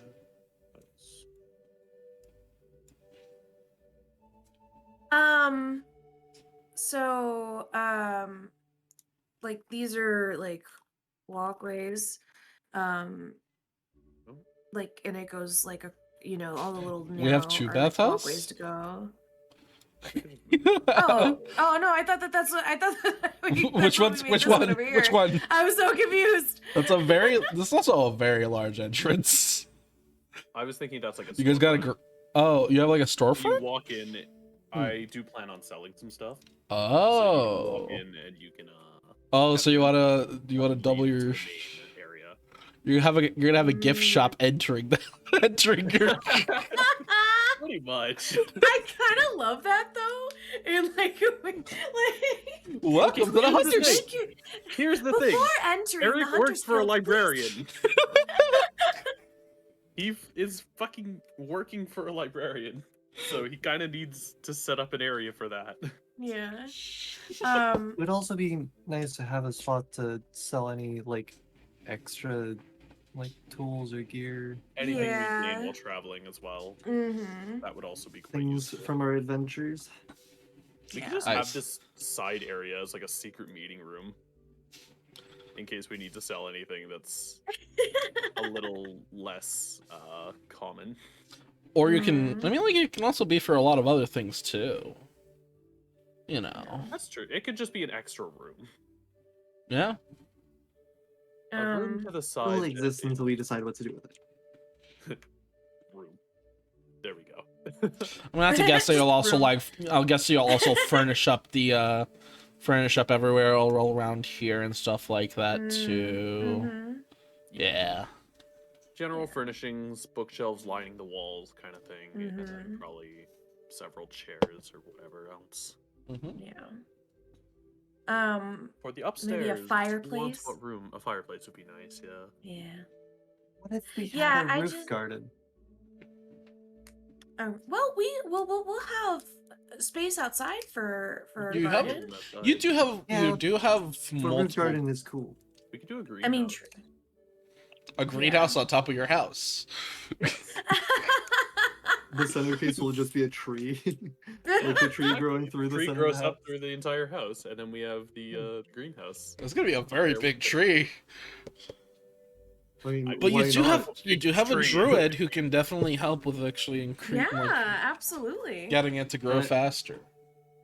So, like these are like walkways, like, and it goes like all the little We have narrow two are, like, bathhouse? walkways to go. Oh, Oh no! I thought that's what I thought. Which one's which one? Which one? I was so confused. That's a very. This is also a very large entrance. I was thinking that's like a. You guys got a. storefront. Oh, you have like a You storefront? walk in. I do plan on selling some stuff. So you can Oh. walk in and you can. Oh, so you wanna double lead to your? the main area. You're gonna have a gift shop entering the entering your. Pretty much. I kind of love that though, and like, Welcome to the Here's the hunters. thing. Here's the thing. before entering, Eric the works Hunters for a Guild, librarian. He is fucking working for a librarian, so he kind of needs to set up an area for that. Yeah. Um, It would also be nice to have a spot to sell any like extra like tools or gear, Anything we Yeah. gain while traveling as well. mm-hmm. That would also be quite things useful. from our adventures. We could Yeah. just I have s- this side area as like a secret meeting room. In case we need to sell anything that's a little less common. Or you can, Mhm. I mean, like, it can also be for a lot of other things too. You know. That's true. It could just be an extra room. Yeah. A room to Um, the It side. will that exist is- until we decide what to do with it. room. There we go. I'm gonna have to guess that you'll also Room. like. I'll guess you'll also furnish up the furnish up everywhere all around here and stuff like that too. mhm. Yeah. General furnishings, bookshelves lining the walls, kind of thing, and then Mhm. probably several chairs or whatever else. Mm-hmm. Yeah. For the upstairs, Maybe a who wants fireplace? what room? A fireplace would be nice. Yeah. Yeah. What if we Yeah, had a I roof just- garden? Well, we'll have space outside for a You have- garden. You do have Yeah. you do have The roof multiple garden is cool. We could do a greenhouse. I mean, true. a greenhouse on top of your house. The centerpiece will just be a tree, like a tree growing through the tree center grows of the up house. through the entire house, and then we have the greenhouse. It's gonna be a very There we big go. tree. I mean, But why you do not? have a Tree. druid who can definitely help with actually Yeah, like, absolutely. getting it to grow Right. faster.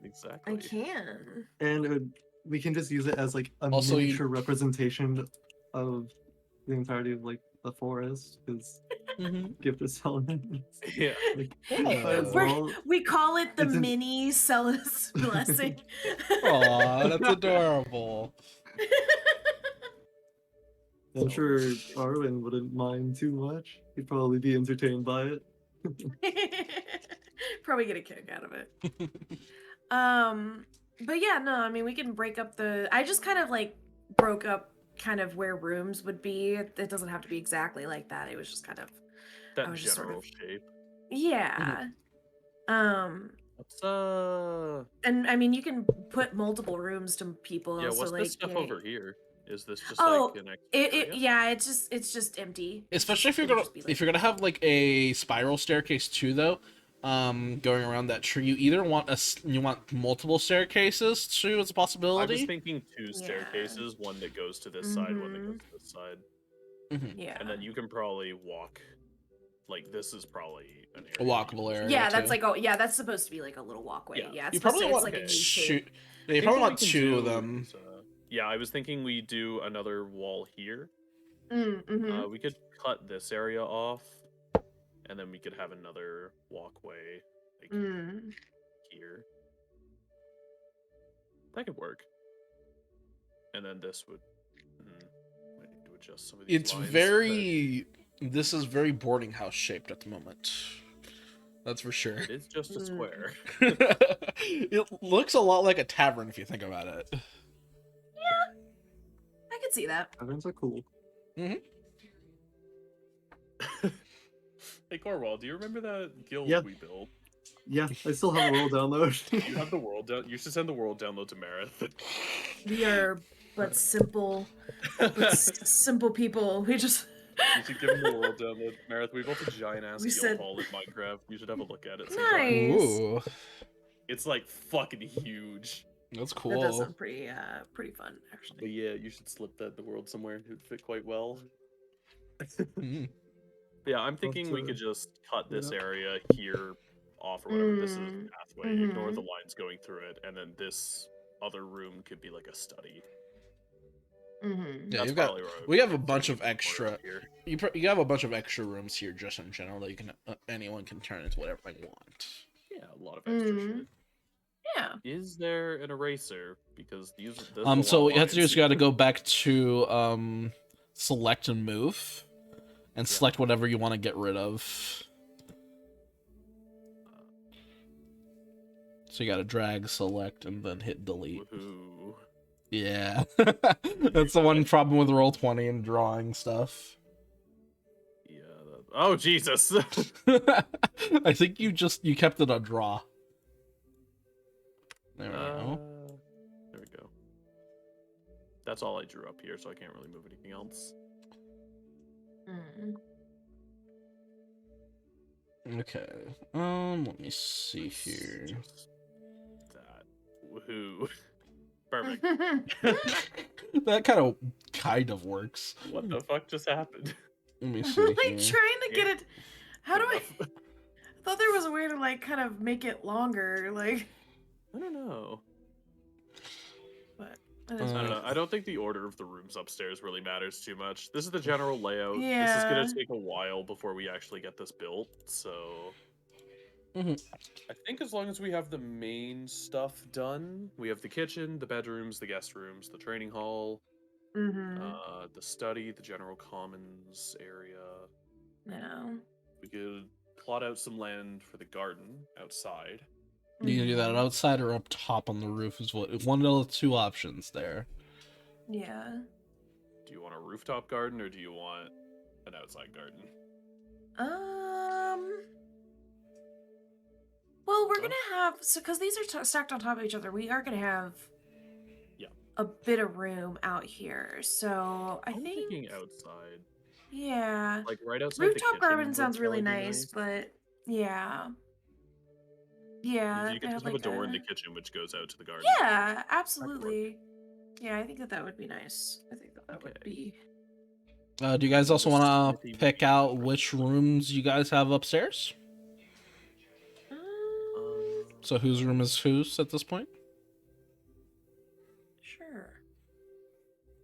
Exactly. I can. And we can just use it as like a Also, you- miniature representation of the entirety of like the forest, because gift is elements. Yeah. Like, Yeah. might as We're- well. We call it the It's an- mini Celis blessing. Aw, that's adorable. I'm sure Arwen wouldn't mind too much. He'd probably be entertained by it. Probably get a kick out of it. But yeah, no, I mean we can break up the I just kind of like broke up kind of where rooms would be. It doesn't have to be exactly like that. It was just kind of That was just sort general of- shape. yeah. What's And I mean you can put multiple rooms to people. yeah, so what's like this stuff yeah, over here? Is this just Oh, like an extra It area? yeah, it's just empty. Especially if you're It'll gonna just be, like- if you're gonna have like a spiral staircase too, though, going around that tree, you either want you want multiple staircases too as a I was possibility. thinking two Yeah. staircases, one that goes to this side, one that Mhm. goes to this side. Yeah. And then you can probably walk. Like this is probably an area. A walkable area. Yeah, too. that's like that's supposed to be like a little walkway. Yeah. Yeah, it's You supposed probably to, want it's like a okay. U-shape. two. Yeah, you probably want two of them. Yeah, I was thinking we do another wall here. Mm-hmm. We could cut this area off, and then we could have another walkway like Mm. here. That could work. And then this would. I need to adjust some of these. It's lines, very. This is very boarding house shaped at the moment. That's for sure. but It's just a square. It looks a lot like a tavern if you think about it. I could see that. Taverns are cool. Hey Corwall, do you remember that guild Yeah. we built? Yeah, I still have a world download. You have the world down. You should send the world download to Marith. We are but simple people. We just You should give him the world download. Marith, we built a giant ass We guild said- hall in Minecraft. You should have a look at it sometime. Nice. Ooh, It's like fucking huge. that's that does cool. sound pretty fun But actually. yeah, you should slip that in the world somewhere. It would fit quite well. Mhm. But yeah, I'm thinking we to- could just cut this yeah. area here off or whatever. This is Mm, the pathway. Ignore mhm. the lines going through it, and then this other room could be like a study. Mm-hmm. Yeah, That's you've got. probably where I would We have put a it, bunch so of we can extra. put it here. You have a bunch of extra rooms here just in general that you can anyone can turn into whatever they want. Yeah, a lot of extra Mhm. shit. Yeah. Is there an eraser? Because these. So what you have to do is you got to go back to select and move, and select whatever you want to get rid of. So you got to drag, select, and then hit delete. Woohoo. Yeah, that's the one problem with Roll20 and drawing stuff. Yeah. Oh Jesus. I think you kept it a draw. There we go. That's all I drew up here, so I can't really move anything else. Mm. Okay. Let me see here. Just that. Woohoo. Perfect. That kind of works. What the fuck just happened? Let me I'm see like here. trying to get it. How do I? I thought there was a way to like kind of make it longer, like. I don't know. But I don't know. I don't think the order of the rooms upstairs really matters too much. This is the general layout. Yeah. This is gonna take a while before we actually get this built, so I think as long as we have the main stuff done, we have the kitchen, the bedrooms, the guest rooms, the training hall, the study, the general commons area. No. We could plot out some land for the garden outside. You can do that outside or up top on the roof is what one of the two options there. Yeah. Do you want a rooftop garden or do you want an outside garden? Well, we're gonna have because these are stacked on top of each other. We are gonna have a bit of room out here. So I'm thinking outside. Yeah. Like right outside Rooftop the garden kitchen sounds would really probably be nice, but yeah. You could just have a door in the kitchen which goes out to the garden. Yeah, absolutely. Yeah, I think that would be nice. I think that would be. Do you guys also want to pick out which rooms you guys have upstairs? So whose room is whose at this point? Sure.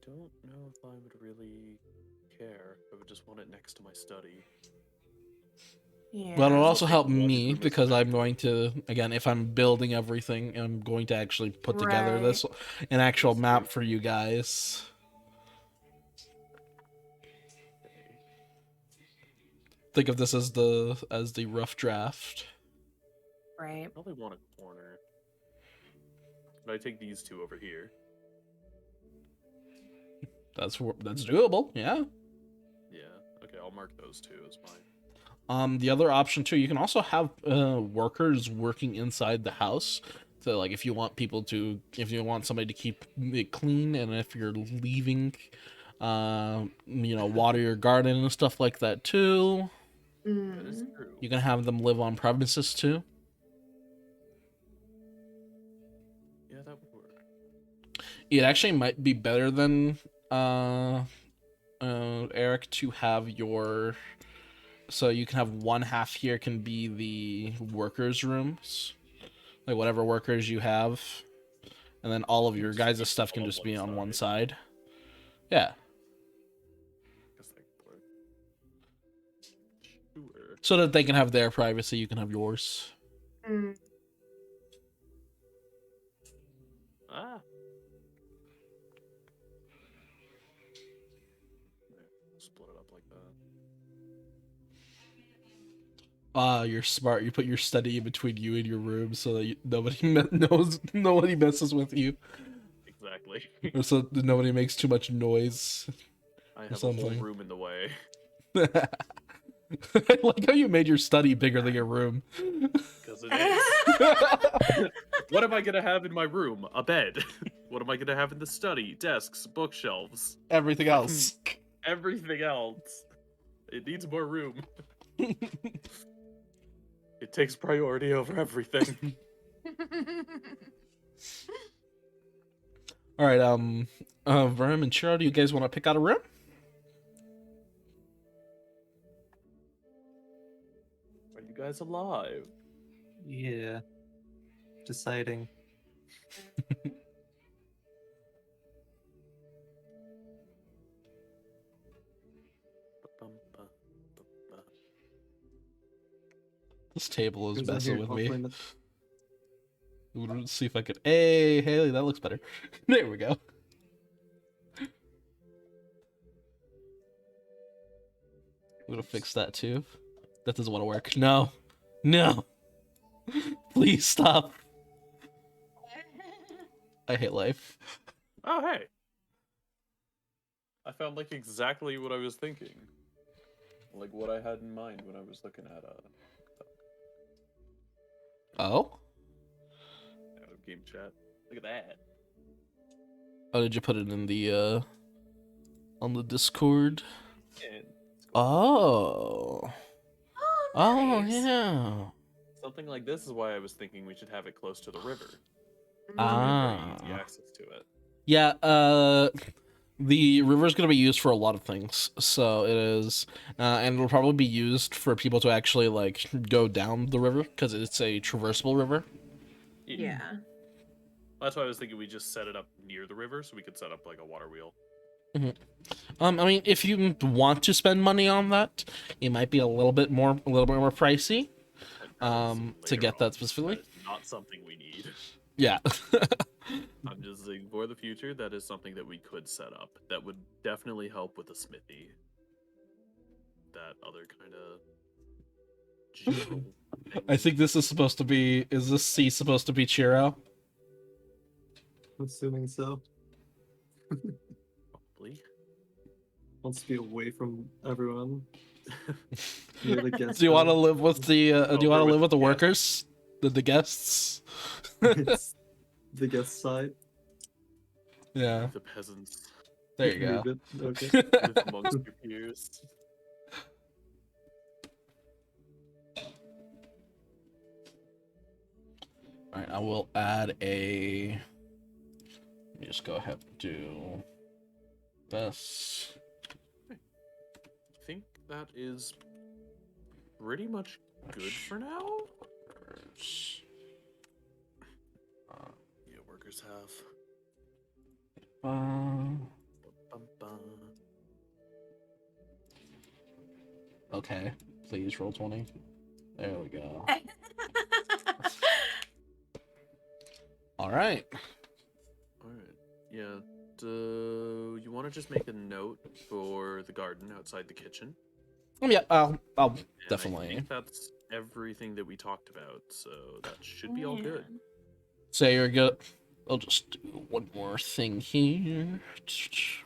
Don't know if I would really care. I would just want it next to my study. Yeah. But it'll also help me because I'm going to, again, if I'm building everything, I'm going to actually put together an actual map for you guys. Think of this as the rough draft. Right. I probably want a corner. But I take these two over here. That's doable, yeah. Yeah. Okay, I'll mark those two as mine. The other option too, you can also have workers working inside the house. So like if you want somebody to keep it clean, and if you're leaving, water your garden and stuff like that too. That is true. You can have them live on premises too. Yeah, that would work. It actually might be better than Eric to have your. So you can have one half here can be the workers' rooms, like whatever workers you have, and then all of your guys' stuff can just be on one side. Yeah. Sure. So that they can have their privacy, you can have yours. Ah. Split it up like that. You're smart. You put your study in between you and your room so that nobody messes with you. Exactly. Or so that nobody makes too much noise. I have a whole room in the way. I like how you made your study bigger than your room. Because it is. What am I gonna have in my room? A bed. What am I gonna have in the study? Desks, bookshelves. Everything else. Everything else. It needs more room. It takes priority over everything. All right, Verm and Chiro, do you guys want to pick out a room? Are you guys alive? Yeah. Deciding. This table is messing with me. Hopefully Let's see if I could. Hey, Haley, that looks better. There we go. I'm gonna fix that too. That doesn't want to work. No. No. Please stop. I hate life. Oh, hey. I found like exactly what I was thinking. Like what I had in mind when I was looking at Oh? game chat. Look at that. Oh, did you put it in the on the Discord? And Oh. Oh nice. yeah. something like this is why I was thinking we should have it close to the river. Mm. Ah. Very easy access to it. Yeah, the river's gonna be used for a lot of things, so it is, and will probably be used for people to actually like go down the river because it's a traversable river. Yeah. That's why I was thinking we just set it up near the river so we could set up like a water wheel. I mean, if you want to spend money on that, it might be a little bit more pricey. To Later get on, that specifically. that is not something we need. Yeah. I'm just saying for the future, that is something that we could set up. That would definitely help with the smithy. That other kind of general thing. I think this is supposed to be. Is this C supposed to be Chiro? Assuming so. Probably. Wants to be away from everyone. Near the guest Do you want to home. live with the? Do you want to Over live with with the the workers, the guests? It's the guest side. Yeah. The peasants There you go. Move it. Okay. live amongst your peers. All right, I will add a. Let me just go ahead and do this. I think that is pretty much good for now. Yeah, workers have. Bum, bum. Okay, please roll 20. There we go. All right. All right. Yeah. Do you want to just make a note for the garden outside the kitchen? Yeah, I'll And I definitely. think that's everything that we talked about, so that should be all good. say you're good. I'll just do one more thing here.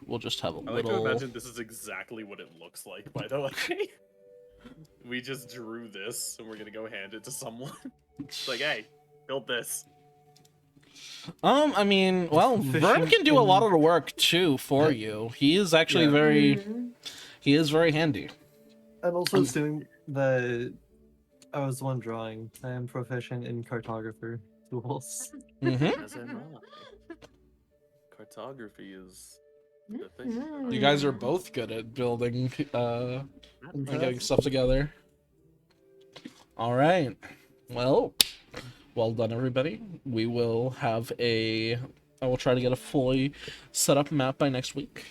We'll just have a I like to little. imagine this is exactly what it looks like, by the way. We just drew this, and we're gonna go hand it to someone. It's like, hey, build this. I mean, well, Vern can do a lot of the work too for you. He is actually Yeah. very. Mhm. He is very handy. I'm also assuming that I was the one drawing. I am proficient in cartographer tools. Mm-hmm. As am I. Cartography is the thing. Mhm. You guys are both good at building, and getting Fantastic. stuff together. All right. Well done, everybody. We will have a. I will try to get a fully set up map by next week.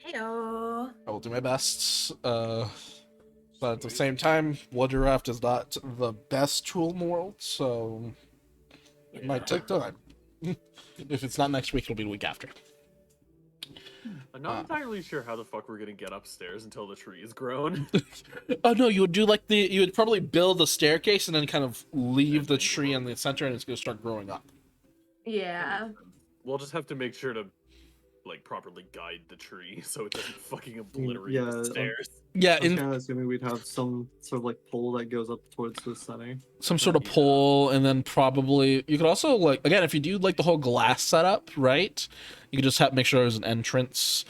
Heyo. I will do my best. But at the same time, Woodcraft is not the best tool in the world, so it might take time. If it's not next week, it'll be the week after. I'm not entirely sure how the fuck we're gonna get upstairs until the tree is grown. Oh no, you would do like you would probably build a staircase and then kind of leave the tree in the center, and it's gonna start growing up. Yeah. We'll just have to make sure to like properly guide the tree so it doesn't fucking obliterate yeah, the stairs. Yeah, I was in kind of assuming we'd have some sort of like pole that goes up towards the center. some sort of Yeah. pole, and then probably you could also like again if you do like the whole glass setup, right? You could just have make sure there's an entrance.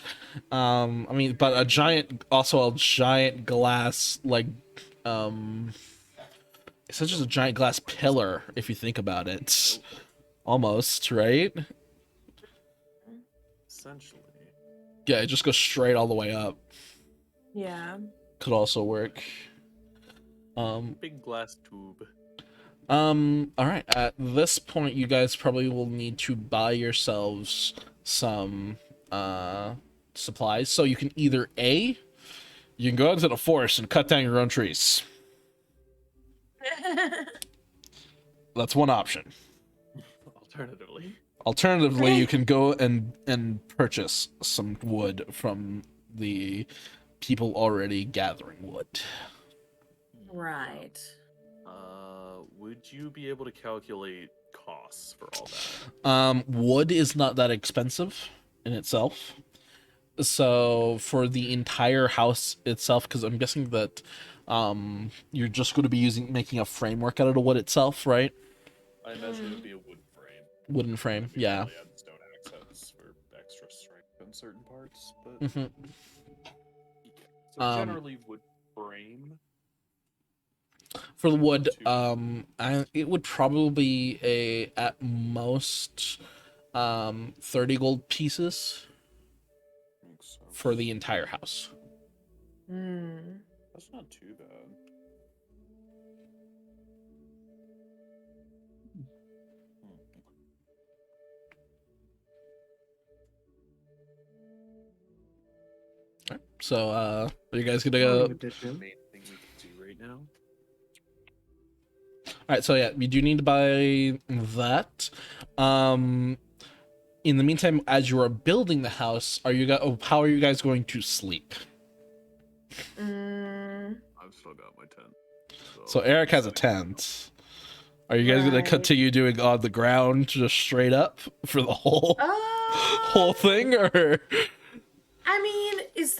I mean, but a giant glass like it's just a giant glass pillar if you think about it, almost right. Essentially. Yeah, it just goes straight all the way up. Yeah. Could also work. Big glass tube. All right. At this point, you guys probably will need to buy yourselves some supplies. So you can either you can go into the forest and cut down your own trees. That's one option. Alternatively. Alternatively, you can go and purchase some wood from the people already gathering wood. Right. Would you be able to calculate costs for all that? Wood is not that expensive in itself. So for the entire house itself, because I'm guessing that you're just going to be making a framework out of the wood itself, right? I imagine it would be a wood frame. Wooden frame, yeah. Probably add stone accents for around certain parts, but Mhm. yeah. So generally wood frame. For the wood, Two. it would probably be at most 30 gold pieces Makes sense. for the entire house. Hmm. That's not too bad. So, are you guys gonna Building go? The edition. main thing we can do right now. All right, so yeah, you do need to buy that. In the meantime, as you are building the house, how are you guys going to sleep? I've still got my tent. So Eric has a tent. Are you guys gonna Right. continue doing on the ground just straight up for the whole whole thing, or? Is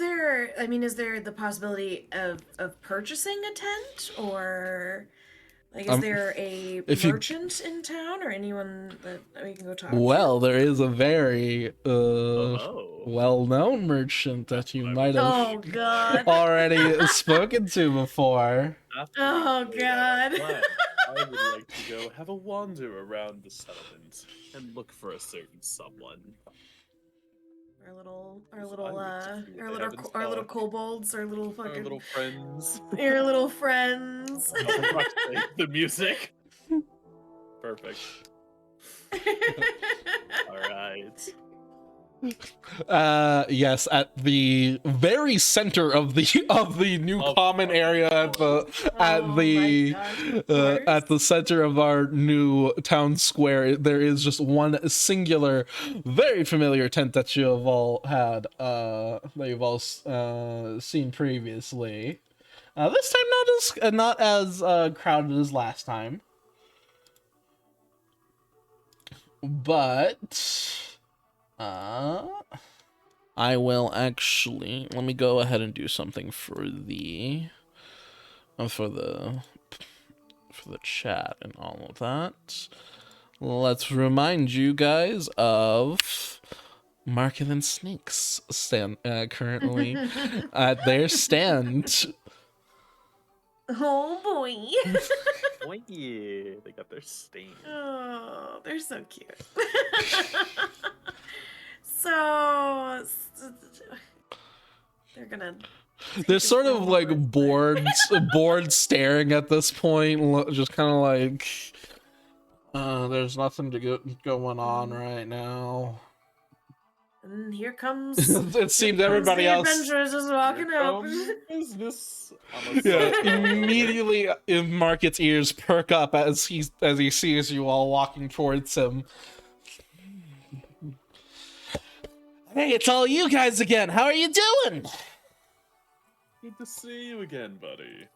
there the possibility of purchasing a tent, or like is there a if you- merchant in town or anyone that we can go talk Well, there is a very Oh. well-known merchant that you might to? have Oh God. already spoken to before. Oh, God. I would like to go have a wander around the settlement and look for a certain someone. Our little I would to see what they have in our little stock. kobolds, our little Our fucking little friends. your little friends. Oh, fuck's sake, the music. Perfect. All right. Yes, at the very center of the new Of common area at the at the center of our new town square, there is just one singular, very familiar tent that you have all had, that you've all seen previously. This time not as crowded as last time, but I will actually, let me go ahead and do something for the chat and all of that. Let's remind you guys of Market and Snakes currently at their stand. Oh boy. Oh yeah, they got their stain. Oh, they're so cute. So they're gonna. They're sort of like bored staring at this point, just kind of like, there's nothing going on right now. And here comes. It seems everybody else. Adventurers just walking up. Business. Yeah, immediately Market's ears perk up as he sees you all walking towards him. Hey, it's all you guys again. How are you doing? Good to see you again, buddy.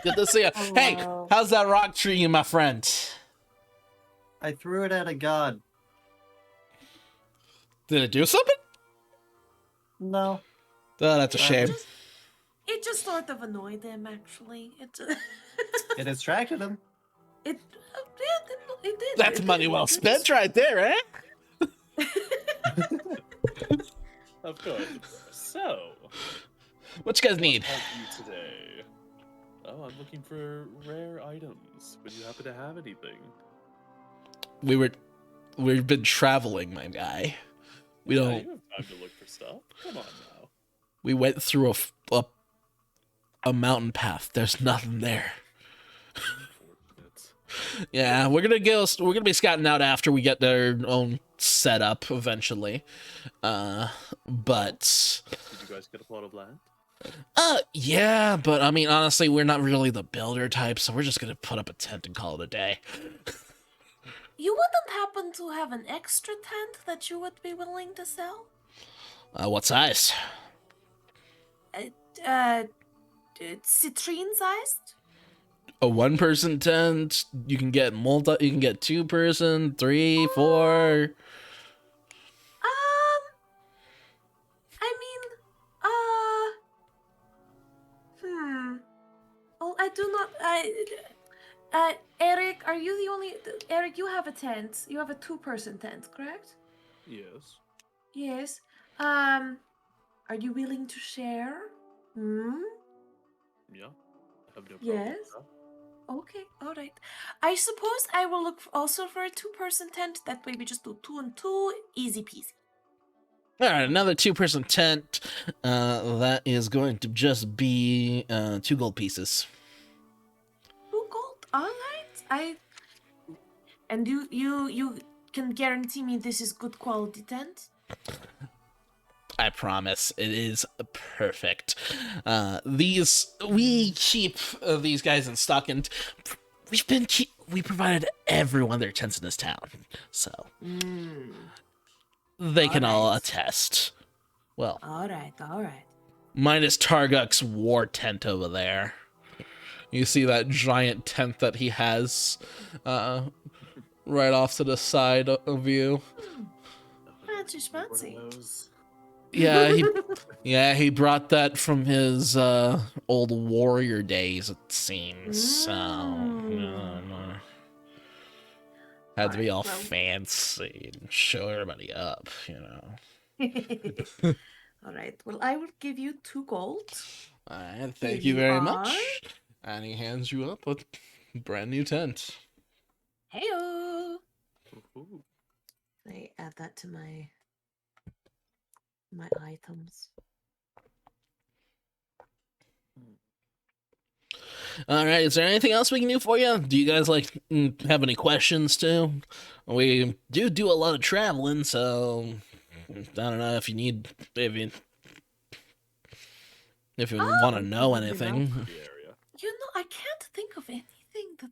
Good to see you. Oh, Hey, wow. how's that rock treating you, my friend? I threw it at a god. Did it do something? No. Oh, that's a shame. It just sort of annoyed them, actually. It distracted him. It did. That's money well spent right there, eh? Of course. So, What you guys need? help you today? Oh, I'm looking for rare items. Would you happen to have anything? We've been traveling, my guy. We Yeah, don't. You have time to look for stuff. Come on now. We went through a mountain path. There's nothing there. Unfortunate. Yeah, we're gonna be scouting out after we get their own setup eventually. But Did you guys get a plot of land? yeah, but I mean honestly, we're not really the builder type, so we're just gonna put up a tent and call it a day. You wouldn't happen to have an extra tent that you would be willing to sell? What size? Citrine sized? A 1-person tent. You can get You can get 2-person, 3, 4. Oh, I do not. Eric, are you the only? Eric, you have a tent. You have a 2-person tent, correct? Yes. Yes. Are you willing to share? Hmm? Yeah. I have no problem Yes. with Okay, all right. I suppose I will look also for a 2-person tent. That way we just do 2 and 2, easy peasy. All right, another 2-person tent. That is going to just be 2 gold pieces. 2 gold. All right. And you can guarantee me this is good quality tent? I promise, it is perfect. We keep these guys in stock, and we provided everyone their tents in this town, so they can all attest. Well, All right. minus Targuk's war tent over there. You see that giant tent that he has, right off to the side of you. Fancy that. schmancy. One of those. Yeah, he brought that from his old warrior days, it seems. So had to be all fancy and show everybody up, you know. All right. Well, I will give you 2 gold. Alright, thank Here you you very are. much. And he hands you up a brand new tent. Heyo. Ooh. I add that to my items. All right, is there anything else we can do for you? Do you guys have any questions too? We do a lot of traveling, so I don't know if you want to know anything. The area. You know, I can't think of anything that.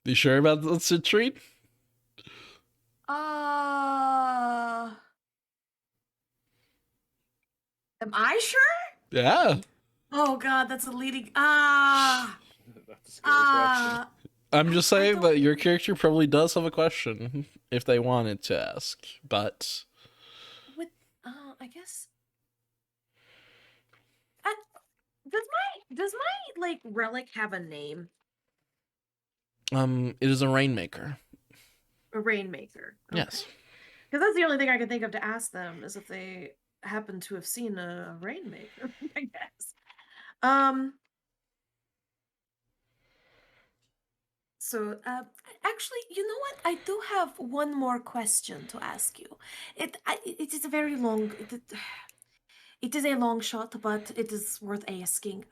You sure about this retreat? Am I sure? Yeah. Oh God, that's a leading. That's a scary question. I'm just saying don't- that your character probably does have a question if they wanted to ask, but With I guess. Does my like relic have a name? it is a rainmaker. A rainmaker. Yes. Because that's the only thing I can think of to ask them is if they happen to have seen a rainmaker. I guess. So, actually, you know what? I do have one more question to ask you. It is a very long. It is a long shot, but it is worth asking.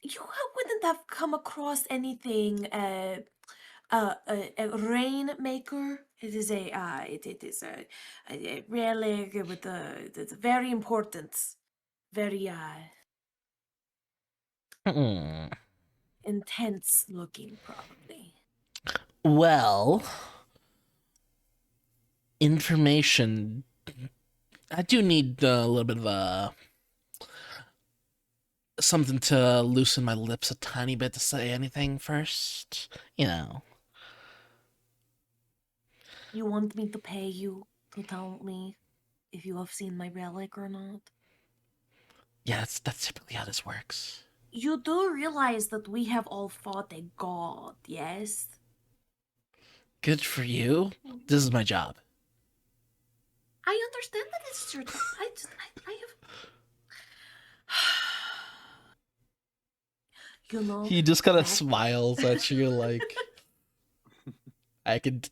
You wouldn't have come across anything. A rainmaker. It is it is a relic with it's very important, very intense looking, probably. Well, information. I do need a little bit of something to loosen my lips a tiny bit to say anything first. You know. You want me to pay you to tell me if you have seen my relic or not? Yeah, that's typically how this works. You do realize that we have all fought a god, yes? Good for you. This is my job. I understand that it's your job. I have. You know. He just kind of that- smiles at you like, I could,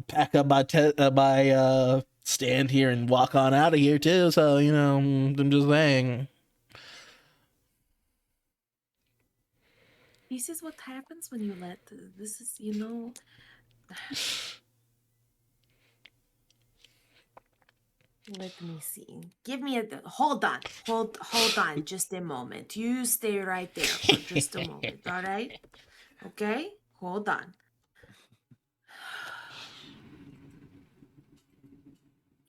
pack up my stand here and walk on out of here too. So, I'm just saying. This is what happens when you let. This is, Let me see. Give me a. Hold on. Hold on. Just a moment. You stay right there for just a moment. All right. Okay. Hold on.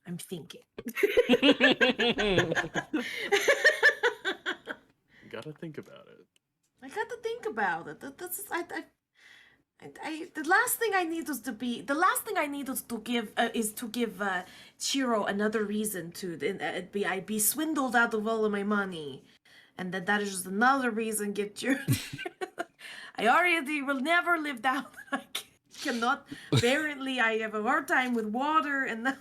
I'm thinking. Gotta think about it. I got to think about it. The last thing I need is to give Chiro another reason to be swindled out of all of my money, and that is just another reason get you. I already will never live down. cannot. Apparently, I have a hard time with water, and now.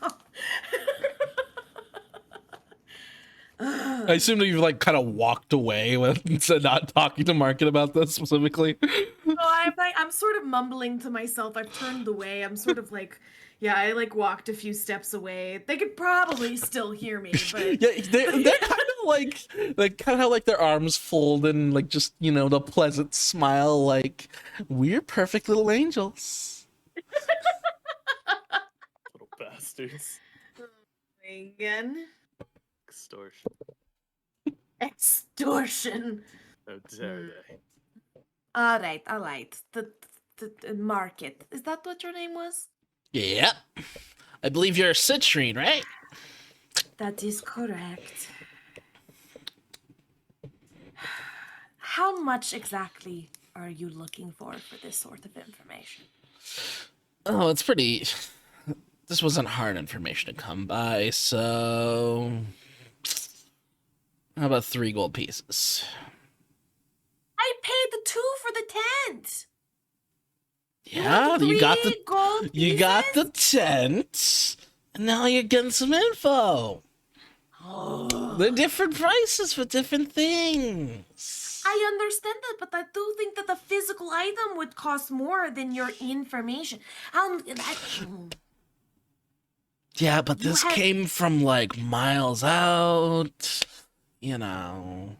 I assume that you've like kind of walked away with not talking to Market about this specifically. So I'm sort of mumbling to myself. I've turned away. I'm sort of like, yeah, I like walked a few steps away. They could probably still hear me, but Yeah, they're kind of like kind of have like their arms folded and like just the pleasant smile, like we're perfect little angels. Little bastards. again, Extortion. extortion. How dare they? All right. The market. Is that what your name was? Yeah, I believe you're a citrine, right? That is correct. How much exactly are you looking for this sort of information? Oh, it's pretty. This wasn't hard information to come by, so how about 3 gold pieces? I paid the 2 for the tent. Yeah, you got the 3 gold you got the pieces? tent, and now you're getting some info. They're different prices for different things. I understand that, but I do think that the physical item would cost more than your information. Yeah, but You this had- came from like miles out. You know,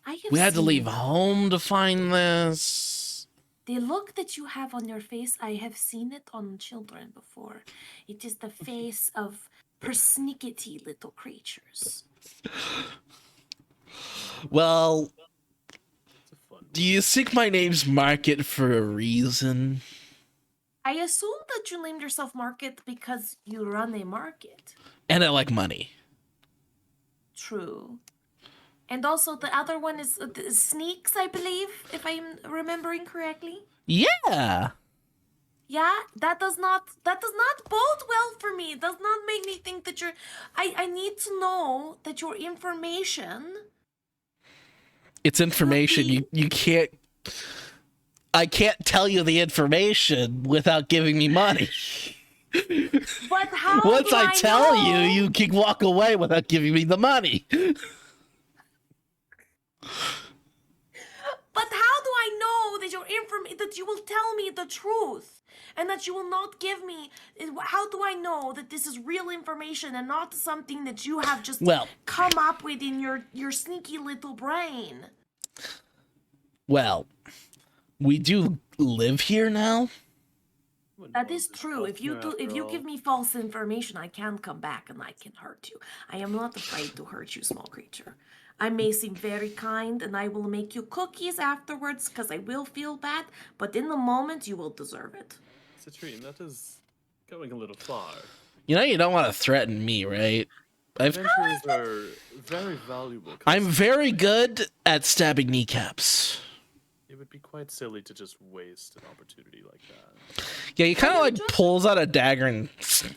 I have we had to seen leave home to find this. the look that you have on your face. I have seen it on children before. It is the face of persnickety little creatures. Well, It's a fun do you think my name's Market for a reason? I assume that you named yourself Market because you run a market. And I like money. True. And also the other one is Sneaks, I believe, if I'm remembering correctly. Yeah. Yeah, that does not bode well for me. It does not make me think that you're I need to know that your information. It's information. You can't. I can't tell you the information without giving me money. But how Once do I tell know? you can walk away without giving me the money. But how do I know that that you will tell me the truth and that you will not give me? How do I know that this is real information and not something that you have just come up with in your sneaky little brain? Well, we do live here now. That is true. If you give me false information, I can come back and I can hurt you. I am not afraid to hurt you, small creature. I may seem very kind and I will make you cookies afterwards because I will feel bad, but in the moment you will deserve it. Citrine, that is going a little far. You know you don't want to threaten me, right? Adventurers are very valuable. I'm very good at stabbing kneecaps. It would be quite silly to just waste an opportunity like that. Yeah, he kind of like pulls out a dagger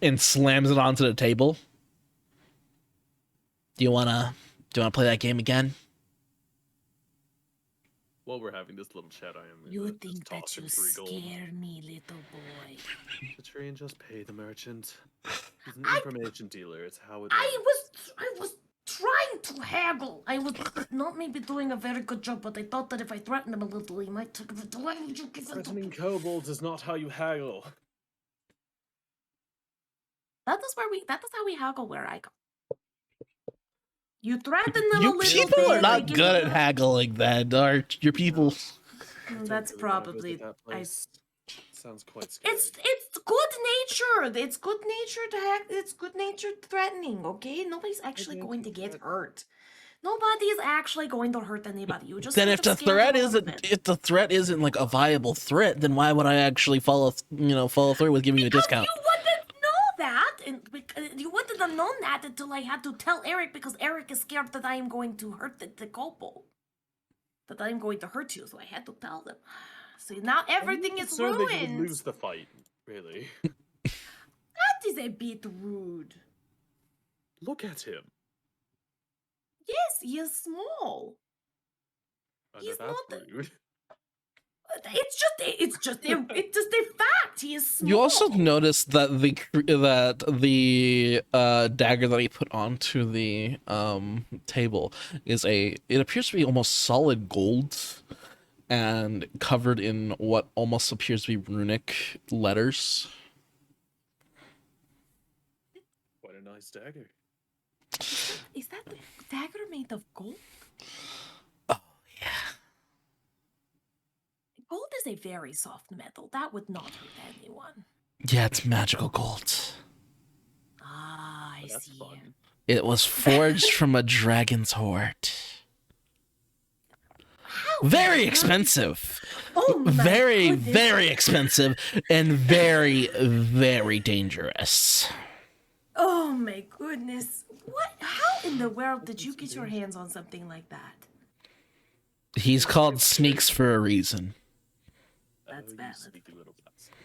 and slams it onto the table. Do you wanna play that game again? While we're having this little chat, I am. You gonna think just that toss you him 3 gold. scare me, little boy. Citrine, just pay the merchant. He's an information dealer. It's how it. I was trying to haggle. I was not maybe doing a very good job, but I thought that if I threatened him a little, he might take it. Why would you give it? Threatening kobolds is not how you haggle. That is how we haggle where I go. You threaten them a You little people bit. are they not give good you at haggling, then, are your people? That's probably. That place sounds quite scary. It's good natured. It's good natured to hack. It's good natured threatening. Okay, nobody's actually going to get hurt. Nobody is actually going to hurt anybody. You just Then have if to the scare threat them a little isn't bit. if the threat isn't like a viable threat, then why would I actually follow through with giving you a discount? You wouldn't know that, and you wouldn't have known that until I had to tell Eric because Eric is scared that I am going to hurt the kobold. That I am going to hurt you, so I had to tell them. See, now everything is concerned that you would ruined. lose the fight. Really. That is a bit rude. Look at him. Yes, he is small. I know He's that's not rude. It's just a fact. He is small. You also notice that the dagger that he put onto the table is it appears to be almost solid gold and covered in what almost appears to be runic letters. Quite a nice dagger. Is that the dagger made of gold? Oh yeah. Gold is a very soft metal. That would not hurt anyone. Yeah, it's magical gold. Ah, I That's see. fun. It was forged from a dragon's heart. How Very on expensive. Oh my Very, goodness. very expensive and very, very dangerous. Oh my goodness. What? How in the world did you get your hands on something like that? He's called Sneaks for a reason. That's you valid. sneaky little bastard.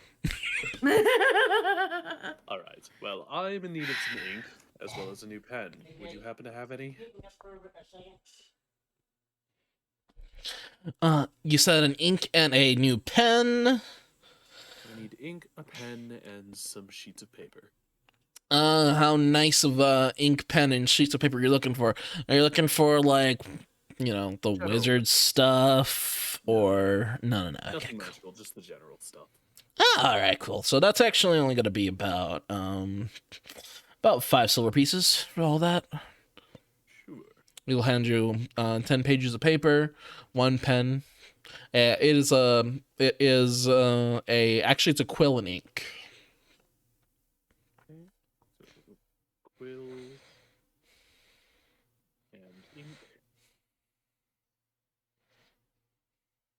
All right. Well, I'm in need of some ink as well as a new pen. Would you happen to have any? You said an ink and a new pen. I need ink, a pen, and some sheets of paper. How nice of ink, pen, and sheets of paper you're looking for? Are you looking for like, the General. wizard stuff, or no? Okay, Nothing cool. magical, just the general stuff. All right, cool. So that's actually only going to be about 5 silver pieces for all that. Sure. We'll hand you 10 pages of paper, 1 pen. Actually it's a quill and ink. So, quill and ink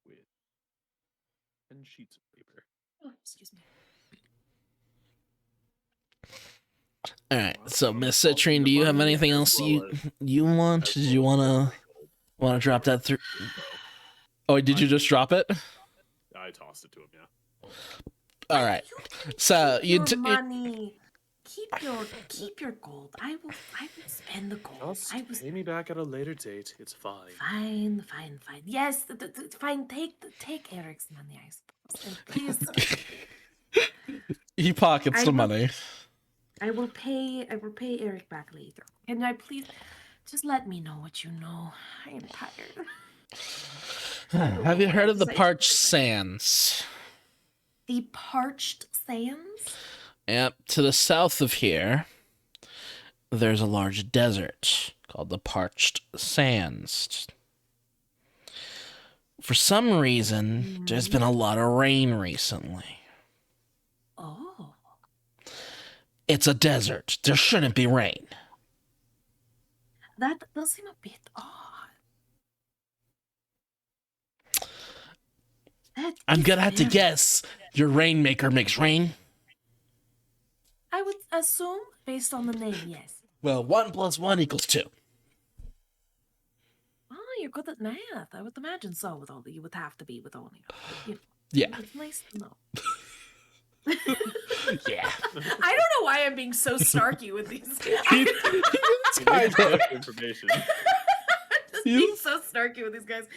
with 10 sheets of paper. Oh, excuse me. All right. So Miss Citrine, do you have anything else you want? Did you want to drop that through? Oh, did you just drop it? I tossed it to him, yeah. All right. So you Your money. Keep your gold. I will spend the gold. Just I will pay me back at a later date. It's fine. Fine. Yes, fine. Take Eric's money, I suppose. And please, he pockets the money. I will pay Eric back later. Can I please just let me know what you know? I am tired. Have you heard of the Parched Sands? The Parched Sands? Yep. To the south of here, there's a large desert called the Parched Sands. For some reason, there's been a lot of rain recently. Oh. It's a desert. There shouldn't be rain. That does seem a bit odd. I'm gonna have to guess your rainmaker makes rain. I would assume, based on the name, yes. Well, 1 + 1 = 2. Oh, you're good at math. I would imagine so. With all you would have to be with only. Yeah. It's nice to know. Yeah. I don't know why I'm being so snarky with these. It's kind of, Information. Just being so snarky with these guys.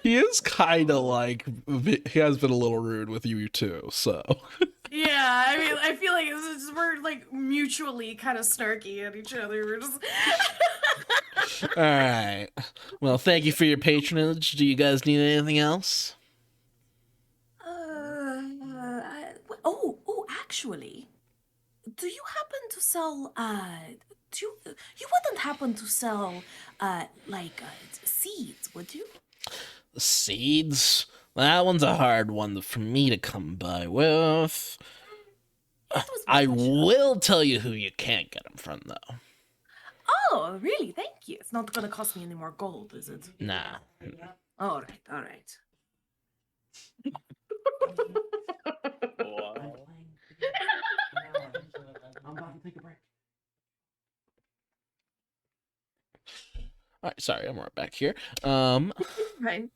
he is kind of like, he has been a little rude with you too, so. Yeah, I mean, I feel like we're like mutually kind of snarky at each other. We're just. All right. Well, thank you for your patronage. Do you guys need anything else? Actually, do you happen to sell? You wouldn't happen to sell seeds, would you? Seeds? That one's a hard one for me to come by with. I will tell you who you can't get them from, though. Oh, really? Thank you. It's not going to cost me any more gold, is it? Nah. All right. Wow. I'm about to take a break. All right, sorry, I'm right back here. Right.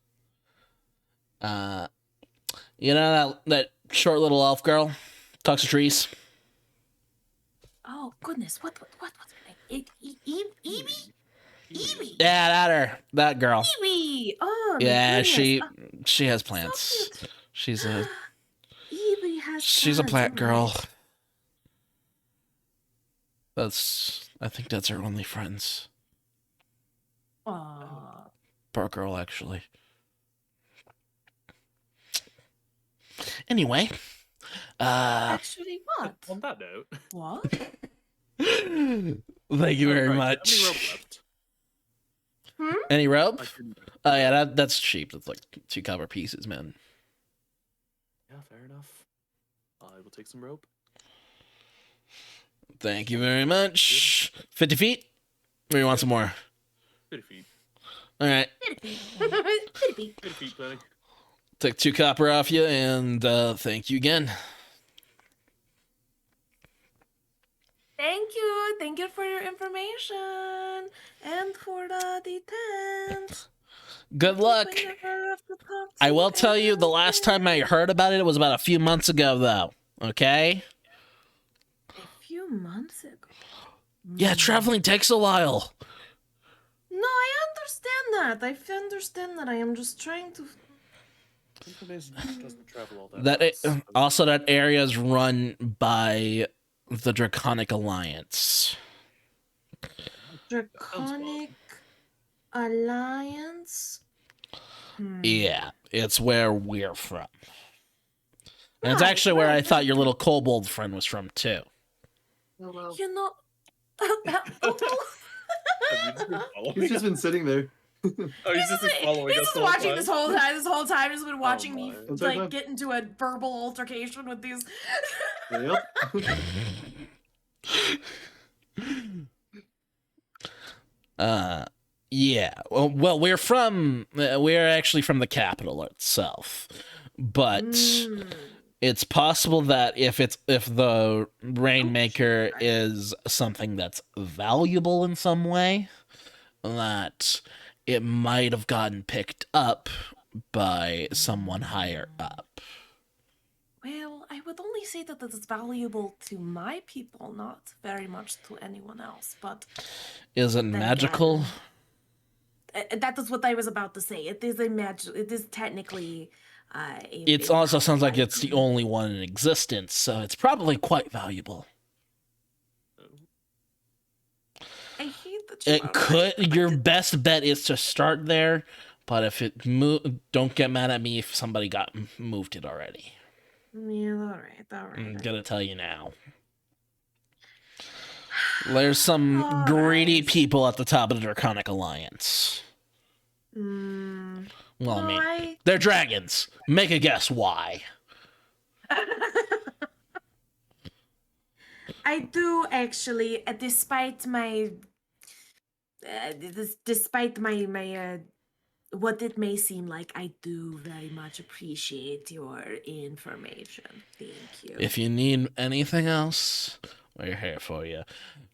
You know that short little elf girl talks to trees? Oh goodness, what her name? Evie? Evie. Yeah, that girl. Evie. Oh, my Yeah, goodness. she has So plants. cute. She's a Evie has she's a plants, plant girl. alright. I think that's her only friends. Aw. Poor girl, actually. Anyway, Actually, what? On that note, What? thank you very alright, much. how many rope left? Any rope? I couldn't- Oh yeah, that's cheap. That's like 2 copper pieces, man. Yeah, fair enough. I will take some rope. Thank you very much. 50 feet? Or you want some more? 50 feet. All right, 50. 50 feet, buddy. take 2 copper off you, and thank you again. Thank you for your information and for the tent. Good luck. We never have to talk I to will tell you, the last time I again. heard about it was about a few months ago, though. Okay? A few months ago. Yeah, traveling takes a while. No, I understand that. I understand that. I am just trying to. Information doesn't travel all that That fast. also, that area is run by the Draconic Alliance. Draconic Alliance? Yeah, it's where we're from. And it's Right, actually where I right. thought your little kobold friend was from, too. Hello. You know. Have you just been following He's just been sitting there. Oh, he's just been following He's us just the whole watching time? this whole time. This whole time, he's been watching me my. It's okay. like get into a verbal altercation with these. Yep. Yeah. Well, we're actually from the capital itself. But it's possible that if the Rainmaker is something that's valuable in some way, that it might have gotten picked up by someone higher up. Well, I would only say that it is valuable to my people, not very much to anyone else. But Is it magical? that is what I was about to say. It is a magic. It is technically. It also sounds like it's the only one in existence, so it's probably quite valuable. I hate that you It are could. right. Your best bet is to start there, but if it don't get mad at me if somebody moved it already. Yeah, all right. I'm gonna tell you now. There's some All greedy right. people at the top of the Draconic Alliance. Mm, Well, I no, mean, they're dragons. Make a guess why. I do actually, despite my, despite my, what it may seem like, I do very much appreciate your information. Thank you. If you need anything else, we're here for you.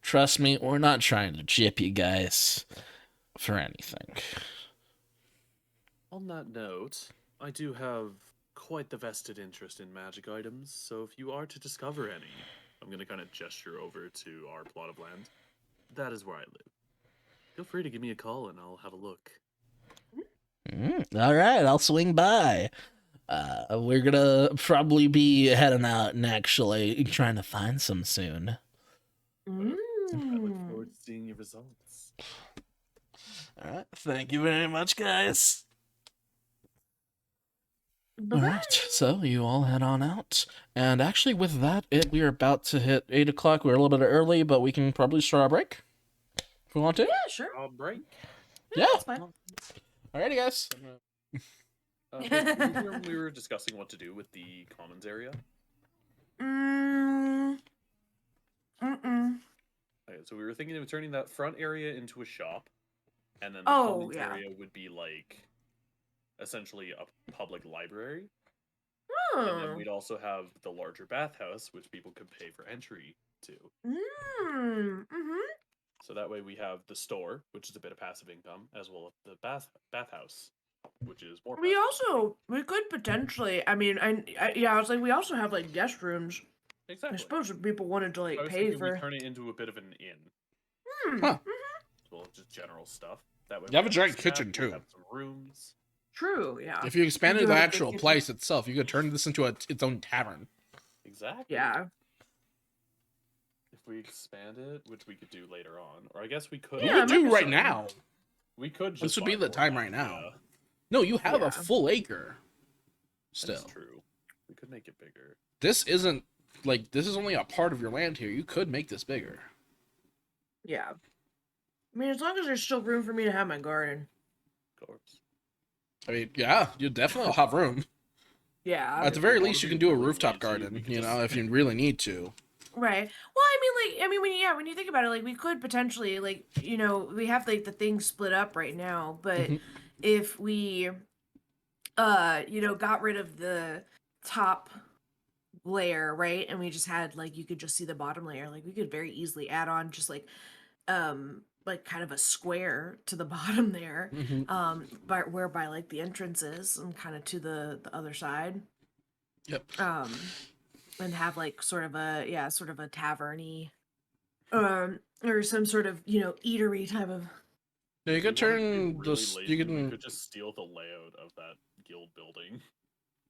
Trust me, we're not trying to chip you guys for anything. On that note, I do have quite the vested interest in magic items, so if you are to discover any, I'm going to kind of gesture over to our plot of land. That is where I live. Feel free to give me a call and I'll have a look. All right, I'll swing by. We're gonna probably be heading out and actually trying to find some soon. I look Mm. forward to seeing your results. All right, thank you very much, guys. All Bye-bye. right, so you all head on out, and actually, with that, we are about to hit 8 o'clock. We're a little bit early, but we can probably start our break if we want to. Yeah, sure. I'll break. Yeah. That's fine. Alrighty, guys. We were discussing what to do with the commons area. Mm. Okay, so we were thinking of turning that front area into a shop, and then the Oh, commons yeah. area would be like essentially a public library. And then Oh. we'd also have the larger bathhouse, which people could pay for entry to. Mm-hmm. So that way we have the store, which is a bit of passive income, as well as the bathhouse, which is more. We passive income. we could potentially. I mean, yeah, I was like, we also have like guest rooms. Exactly. I suppose if people wanted to like I was pay thinking we for. turn it into a bit of an inn. Hmm. Huh. well, just general stuff. That way You have we a giant staff, kitchen, we too. have some rooms. True. Yeah. If you expanded do the have a big actual kitchen. place itself, you could turn this into its own tavern. Exactly. Yeah. If we expand it, which we could do later on, or I guess we could. You Yeah, could it might do be right something. now. We could. Just This would buy be the more time land, right now. yeah. No, you have Yeah. a full acre. Still, That's true. We could make it bigger. this isn't like this is only a part of your land here. You could make this bigger. Yeah. I mean, as long as there's still room for me to have my garden. Of course. I mean, yeah, you definitely have room. Yeah. At the very If we least, you wanna can do a really rooftop need to, garden. we could You just- know, if you really need to. Right. Well, I mean, when you think about it, like we could potentially, like, you know, we have like the thing split up right now, but Mhm. if we, you know, got rid of the top layer, right, and we just had like you could just see the bottom layer, like we could very easily add on just like kind of a square to the bottom there, but whereby like the entrance is and kind of to the other side. Yep. And have like sort of a taverny or some sort of, you know, eatery type of Yeah, you If could we wanted to turn be really this. lazy, You We can. could just steal the layout of that guild building.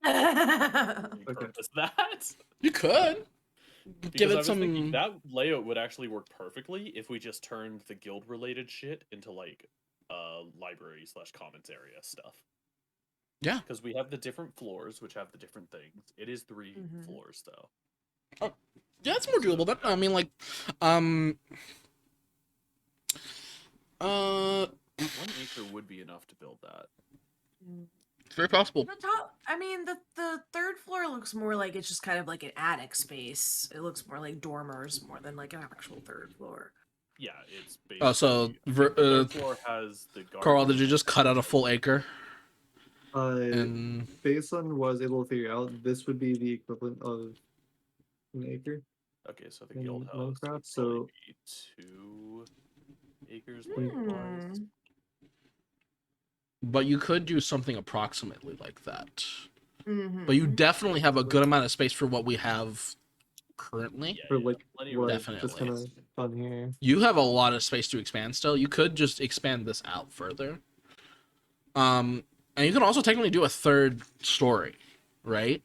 Okay. Repurpose that. You could give Because I it was thinking some. that layout would actually work perfectly if we just turned the guild related shit into like library / commons area stuff. Yeah. Because we have the different floors which have the different things. It is 3 Mhm. floors though. Yeah, it's more doable. But I mean, like, 1 acre would be enough to build that. it's very possible. the top. I mean, the third floor looks more like it's just kind of like an attic space. It looks more like dormers more than like an actual third floor. Yeah, it's basically. Oh, so the third floor has the garden. Carl, did you just cut out a full acre? And Based on what I was able to figure out, this would be the equivalent of an acre. Okay, so the in guild house Minecraft, would so- probably be 2 acres lengthwise. but you could do something approximately like that. Mm-hmm. But you definitely have a good amount of space for what we have currently. Yeah, For yeah, like plenty of what room. just Definitely. kind of fun here. You have a lot of space to expand still. You could just expand this out further. And you can also technically do a third story, right?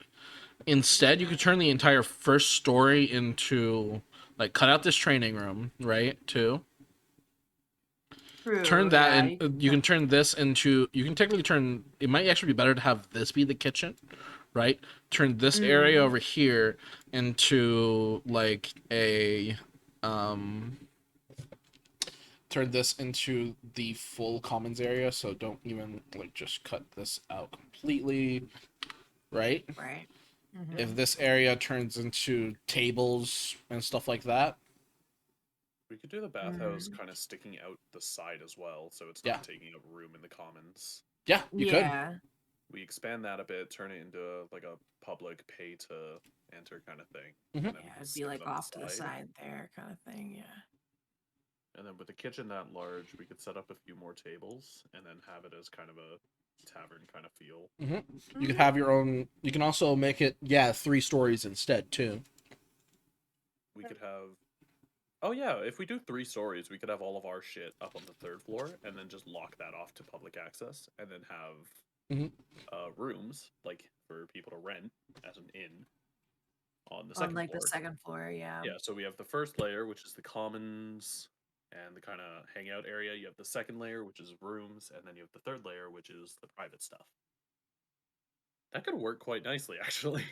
Instead, you could turn the entire first story into like cut out this training room, right? Too. Turn that and you can turn this into you can technically turn it might actually be better to have this be the kitchen, right? Turn this area over here into like a turn this into the full commons area, so don't even like just cut this out completely, right? Right. If this area turns into tables and stuff like that, We could do the bathhouse kind of sticking out the side as well, so it's not Yeah. taking up room in the commons. yeah, you could. Yeah. We expand that a bit, turn it into like a public pay to enter kind of thing. Mhm. and then Yeah, it'd stick be it like on off to the side there, kind of thing. Yeah. And then with the kitchen that large, we could set up a few more tables and then have it as kind of a tavern kind of feel. You could have your own. You can also make it 3 stories instead too. We could have. Oh yeah, if we do 3 stories, we could have all of our shit up on the 3rd floor and then just lock that off to public access, and then have Mhm. Rooms like for people to rent as an inn on the On 2nd like floor. the second floor. Yeah. Yeah, so we have the first layer, which is the commons and the kind of hangout area. You have the second layer, which is rooms, and then you have the third layer, which is the private stuff. That could work quite nicely, actually.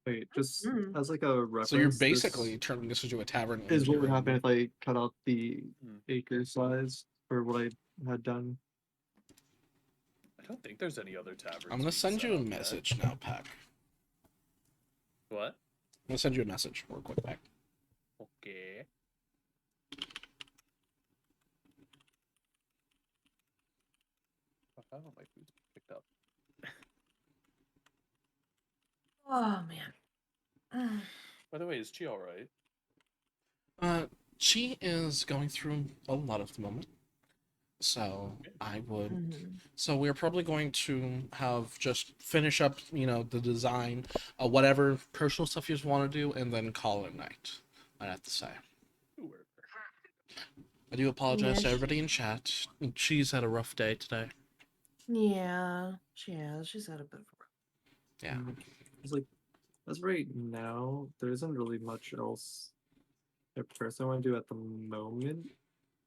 Wait, just Mm. as like a reference. So you're this basically turning this into a tavern. is what would and- happen if I cut out the Hmm. acre size for what I had done. I don't think there's any other taverns. I'm gonna we've send set you a up yet. message now, Pack. What? I'm gonna send you a message real quick, Pack. Okay. Oh, my food's picked up. Oh man. By the way, is Chi alright? She is going through a lot at the moment. So I would. Mhm. So we're probably going to have just finish up, the design, whatever personal stuff you just want to do, and then call it a night. I have to say. Sure. I do apologize to Yes. everybody in chat. She's had a rough day today. Yeah, she has. She's had a bit of a Yeah. It's like, as of right now, there isn't really much else I personally want to do at the moment.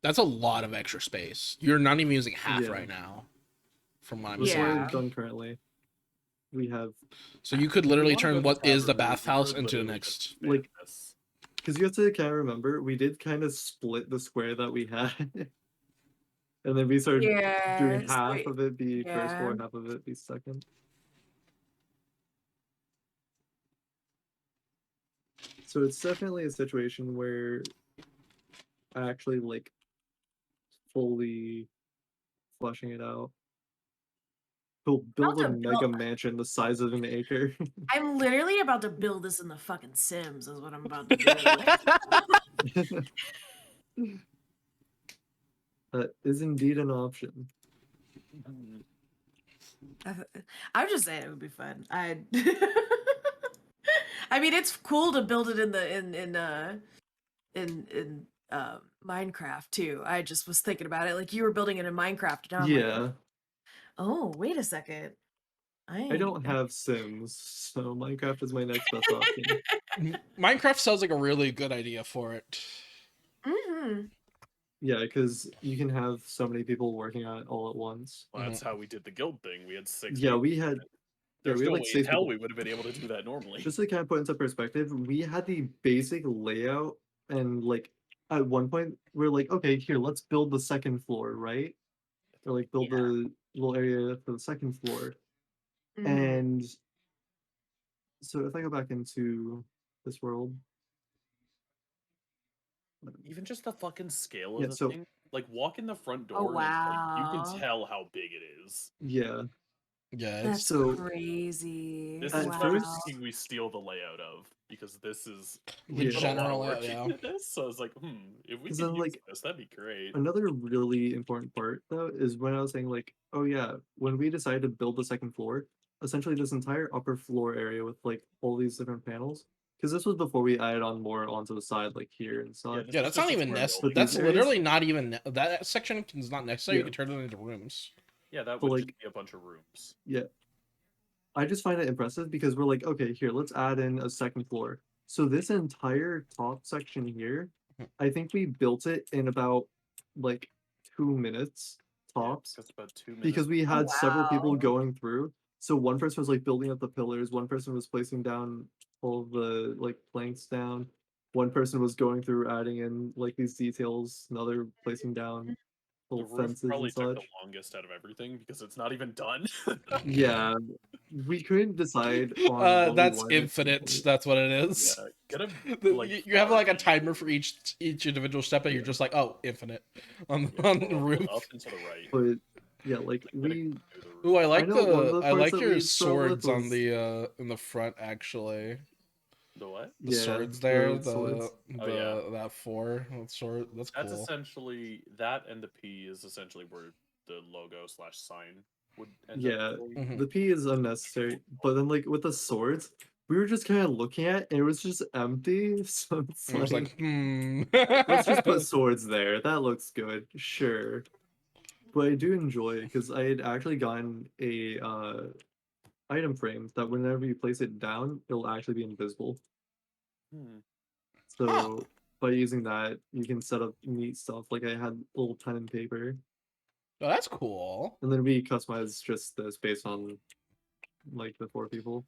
That's a lot of extra space. You're not even using half Yeah. right now, from what I'm That's what seeing. I've done currently. We have So you could If we literally wanna go turn to what is the tavern, we bathhouse could into the literally just next. expand like this. because you have to kind of remember we did kind of split the square that we had, and then we started doing Yeah, so half of it be first floor, yeah. half of it be second. So it's definitely a situation where I actually like fully fleshing it out. He'll build a to mega build- mansion the size of an acre. I'm literally about to build this in the fucking Sims, is what I'm about to do. That is indeed an option. I'm just saying it would be fun. I mean, it's cool to build it in the in Minecraft too. I just was thinking about it, like you were building it in Minecraft, and I'm like, Yeah, oh, wait a second. I don't have Sims, so Minecraft is my next best option. Minecraft sounds like a really good idea for it. Mm-hmm. Yeah, because you can have so many people working on it all at once. Well, that's how we did the guild thing. We had 6 Yeah, people. we had. There's we had no like way in 6 hell people. we would have been able to do that normally. Just to kind of put into perspective, we had the basic layout, and like at one point we're like, okay, here, let's build the second floor, right? Or like build the little area for the second floor. Mhm. And so if I go back into this world, Even just the fucking scale of Yeah, the so- thing. Like walk in the front Oh, door and it's like you wow. can tell how big it is. yeah, Yeah, That's it's So, crazy. This At is wow. what I was first- thinking we steal the layout of, because this is the Yeah. put a lot of general work yeah. into this. So I was like, if we 'Cause could then, use like, this, that'd be great. another really important part though is when I was saying like, oh yeah, when we decided to build the second floor, essentially this entire upper floor area with like all these different panels, because this was before we added on more onto the side, like here and such. this Yeah, is that's just not a even square necessary. building. But That's these areas- literally not even that section is not necessary. You Yeah. can turn it into rooms. Yeah, that But, would like- just be a bunch of rooms. Yeah. I just find it impressive because we're like, okay, here, let's add in a second floor. So this entire top section here, I think we built it in about like 2 minutes tops. Just about 2 minutes. Because we had several people wow. going through. So one person was like building up the pillars, one person was placing down all the like planks down, one person was going through adding in like these details, another placing down the little roof fences probably and took such. the longest out of everything because it's not even done. Yeah, we couldn't decide on what we That's wanted at some infinite. point. That's what it is. Yeah, get a You have like a large- timer for each individual step, and you're Yeah. just like, oh, infinite on Yeah, on the go roof. up and to the right. But yeah, like Like, gotta we go through the roof. Ooh, I like know one of the the I parts like that your we struggled with swords on was- the in the front actually. The what? The yeah, swords there, the swords. Oh, yeah. that four sword. That's That's cool. essentially that, and the P is essentially where the logo / sign would end Yeah. up. Mhm. The P is unnecessary, but then like with the swords, we were just kind of looking at it, and it was just empty. So it's And I was like, like, let's just put swords there. That looks good, sure. But I do enjoy it because I had actually gotten a item frame that whenever you place it down, it'll actually be invisible. Hmm. So by using that, you can set up neat stuff. Like I had little pen and paper, Oh, that's cool. and then we customized just this based on like the 4 people.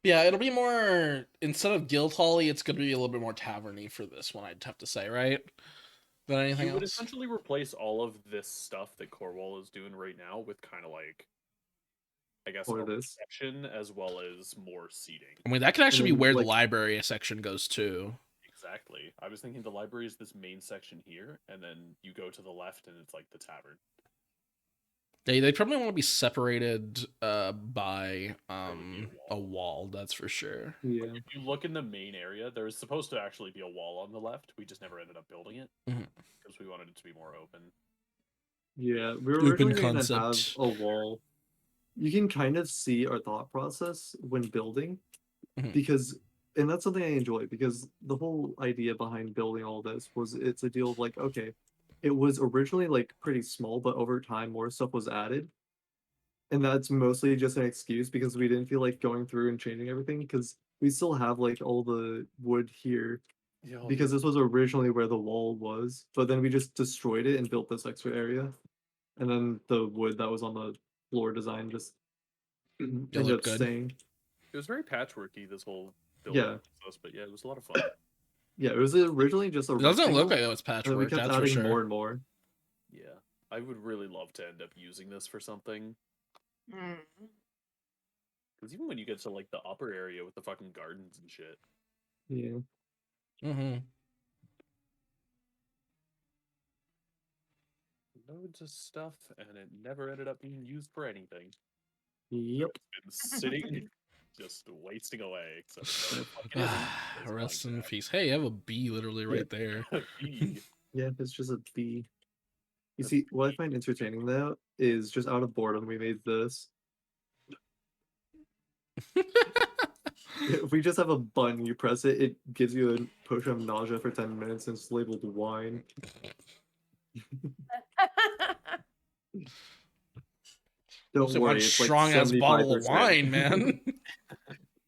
Yeah, it'll be more instead of guild hall-y, it's gonna be a little bit more taverny for this one. I'd have to say, right? Than anything You would else. essentially replace all of this stuff that Corwall is doing right now with kind of like, I guess, Or a this. reception as well as more seating. I mean, that could actually be then, where the like- library section goes too. Exactly. I was thinking the library is this main section here, and then you go to the left, and it's like the tavern. They probably want to be separated by Probably a wall. That's for sure. Yeah. If you look in the main area, there is supposed to actually be a wall on the left. We just never ended up building it Mhm. because we wanted it to be more open. Yeah, we were Open originally going to have concept. a wall. You can kind of see our thought process when building, Mhm. because, and that's something I enjoy because the whole idea behind building all this was it's a deal of like, okay, it was originally like pretty small, but over time more stuff was added. And that's mostly just an excuse because we didn't feel like going through and changing everything because we still have like all the wood here Yeah, because this was originally where the wall was, but then we just destroyed it and built this extra area. And then the wood that was on the floor design just ended look up good. staying. it was very patchworky, this whole Yeah. process, but yeah, it was a lot of fun. Yeah, it was originally just a It doesn't look rectangle, like it was and then we patchwork, kept that's for adding sure. more and more. Yeah, I would really love to end up using this for something. Mm. Because even when you get to like the upper area with the fucking gardens and shit, Yeah. Mm-hmm. loads of stuff, and it never ended up being used for anything. Yep. It's been sitting, just wasting away. Except no, it fucking isn't. It's Rest in Minecraft. peace. Hey, I have a bee literally right there. Bee. Yeah, it's just a bee. You see, what I find entertaining though is just out of boredom we made this. If we just have a button, you press it, it gives you a potion of nausea for 10 minutes and it's labeled wine. Don't Also, worry, one it's like strong ass bottle of 75%. wine, man.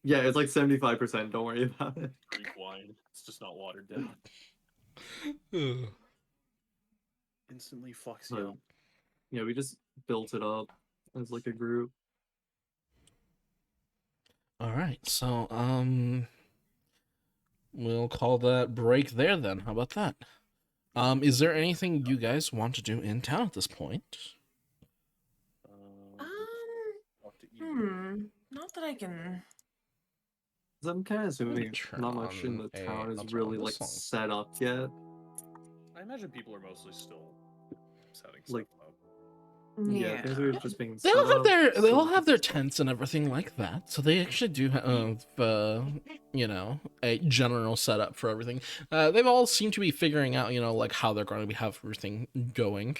Yeah, it's like 75%, don't worry about it. Greek wine. It's just not watered down. Ugh. Instantly fucks So, you up. yeah, we just built it up as like a group. All right, so we'll call that break there then. How about that? Is there anything you guys want to do in town at this point? Talk to Ethan. Not that I can. 'Cause I'm kind of assuming turn not much in on the a- town I'll is turn really on like this song. set up yet. I imagine people are mostly still setting Like, stuff up. Yeah, things are just being They set all have up, their they so all we have can their just- tents and everything like that. So they actually do have you know, a general setup for everything. They've all seemed to be figuring out, you know, like how they're going to have everything going.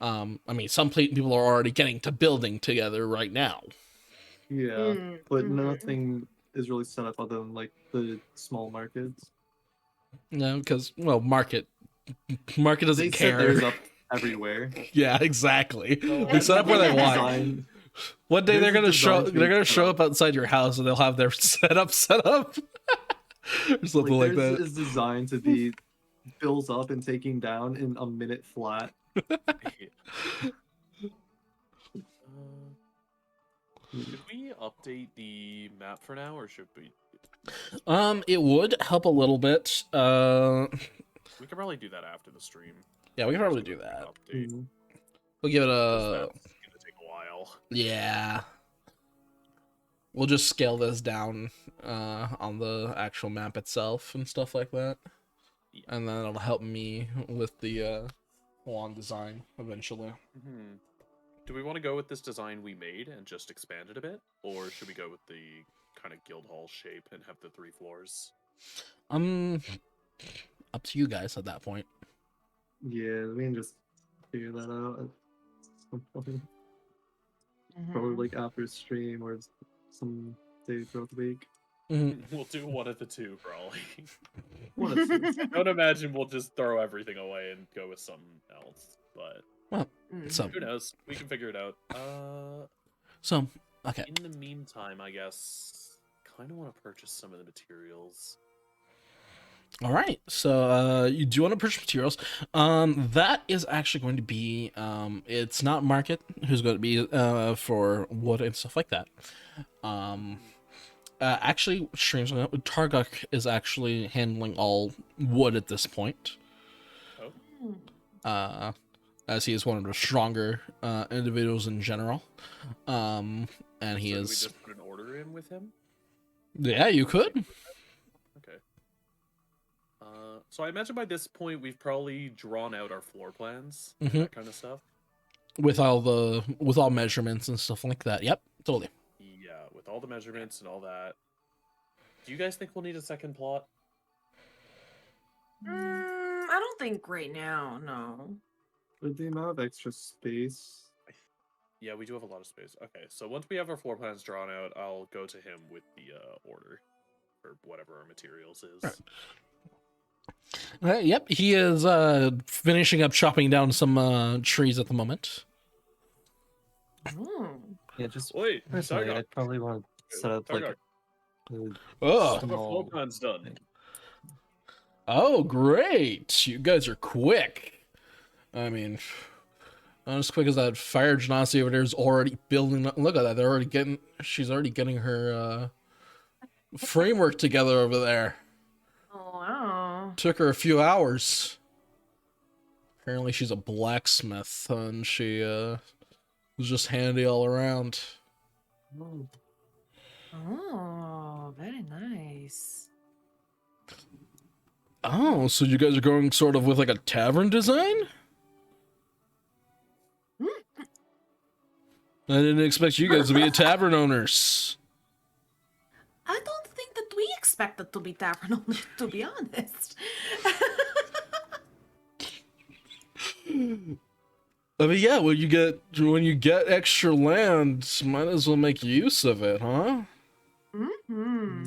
I mean, some people are already getting to building together right now. Yeah, but Mhm. nothing is really set up other than like the small markets. No, because well, market doesn't They care. set theirs up everywhere. Yeah, exactly. No, They set up where they want. Design- One day There's they're a gonna show design to be set show up. up outside your house and they'll have their set up or something like theirs that. is designed to be built up and taken down in a minute flat. Should we update the map for now, or should we? It would help a little bit. We could probably do that after the stream. Yeah, we can probably do that. Update. Mhm. We'll give it 'Cause a that's gonna take a while. yeah. We'll just scale this down on the actual map itself and stuff like that. Yeah. And then it'll help me with the wand design eventually. Hmm. Do we want to go with this design we made and just expand it a bit, or should we go with the kind of guild hall shape and have the 3 floors? Up to you guys at that point. Yeah, we can just figure that out at some point. Mhm. Probably like after stream or some day throughout the week. We'll do one of the two, probably. One of the two. Don't imagine we'll just throw everything away and go with something else, but So who knows? We can figure it out. so okay. In the meantime, I guess kind of want to purchase some of the materials. All right, so you do want to purchase materials. That is actually going to be it's not Market who's going to be for wood and stuff like that. Actually, strangely enough, Targuk is actually handling all wood at this point. Oh, As he is one of the stronger individuals in general. And he so do we is just put an order in with him? yeah, you could. Okay. So I imagine by this point we've probably drawn out our floor plans and Mhm. that kind of stuff. With all measurements and stuff like that. Yep, totally. Yeah, with all the measurements and all that. Do you guys think we'll need a second plot? I don't think right now. No. With the amount of extra space. Yeah, we do have a lot of space. Okay, so once we have our floor plans drawn out, I'll go to him with the order for whatever our materials is. Right. Yep, he is finishing up chopping down some trees at the moment. Yeah, just Wait, personally, Targar. I'd probably want to set up like Targar. a Oh, Our floor small. plan's done. oh, great! You guys are quick. I mean, not as quick as that fire genasi over there is already building. Look at that; they're already getting. She's already getting her framework together over there. Oh wow. Took her a few hours. Apparently, she's a blacksmith, and she was just handy all around. Oh, very nice. Oh, so you guys are going sort of with like a tavern design? I didn't expect you guys to be tavern owners. I don't think that we expected to be tavern owners, to be honest. I mean, yeah, when you get extra land, might as well make use of it, huh? Mm-hmm.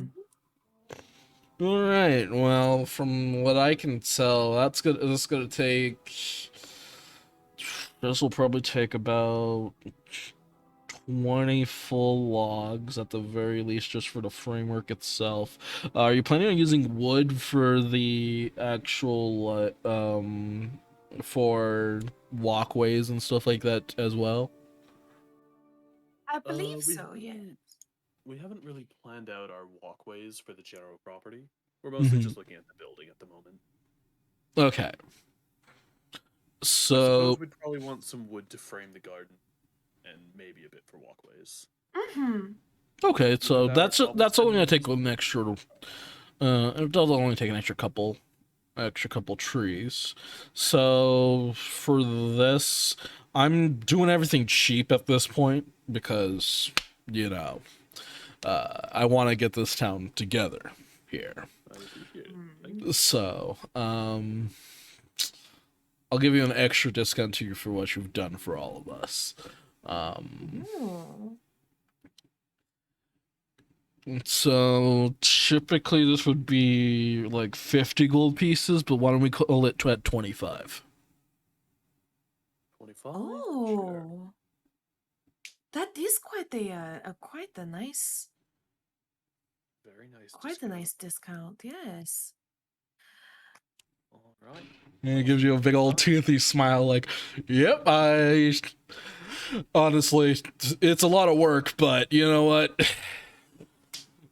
All right. Well, from what I can tell, that's good. This gonna take. This will probably take about 20 full logs at the very least, just for the framework itself. Are you planning on using wood for the actual for walkways and stuff like that as well? I believe we so, yeah. We haven't really planned out our walkways for the general property. We're mostly just looking at the building at the moment. Okay. I So suppose we'd probably want some wood to frame the garden, and maybe a bit for walkways. Mm-hmm. okay, so Without our that's only gonna cobblestone take an extra. It does only take an extra couple trees. So for this, I'm doing everything cheap at this point because you know I want to get this town together here. I appreciate it. Thank you. So I'll give you an extra discount to you for what you've done for all of us. Oh. So typically this would be like 50 gold pieces, but why don't we call it at 25? 25? Oh. Sure. That is quite a nice Very nice. quite a nice discount, yes. All right. And it gives you a big old toothy smile like, yep, honestly, it's a lot of work, but you know what?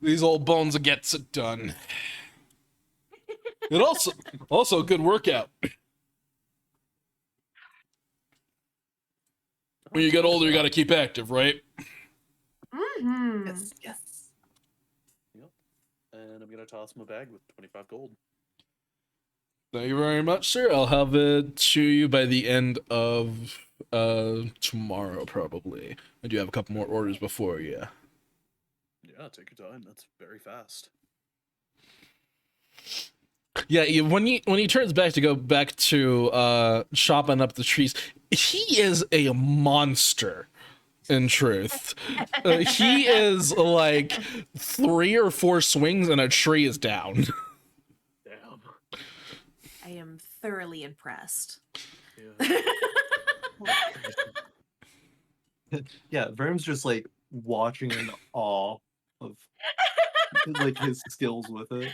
These old bones gets it done. It also a good workout. When you get older, you got to keep active, right? Mm-hmm. Yes. Yep. And I'm gonna toss him a bag with 25 gold. Thank you very much, sir. I'll have it to you by the end of tomorrow, probably. I do have a couple more orders before you. Yeah, take your time. That's very fast. Yeah, when he turns back to go back to chopping up the trees, he is a monster. In truth, he is like 3 or 4 swings and a tree is down. Damn. I am thoroughly impressed. Yeah. Yeah, Verm's just like watching in awe of like his skills with it.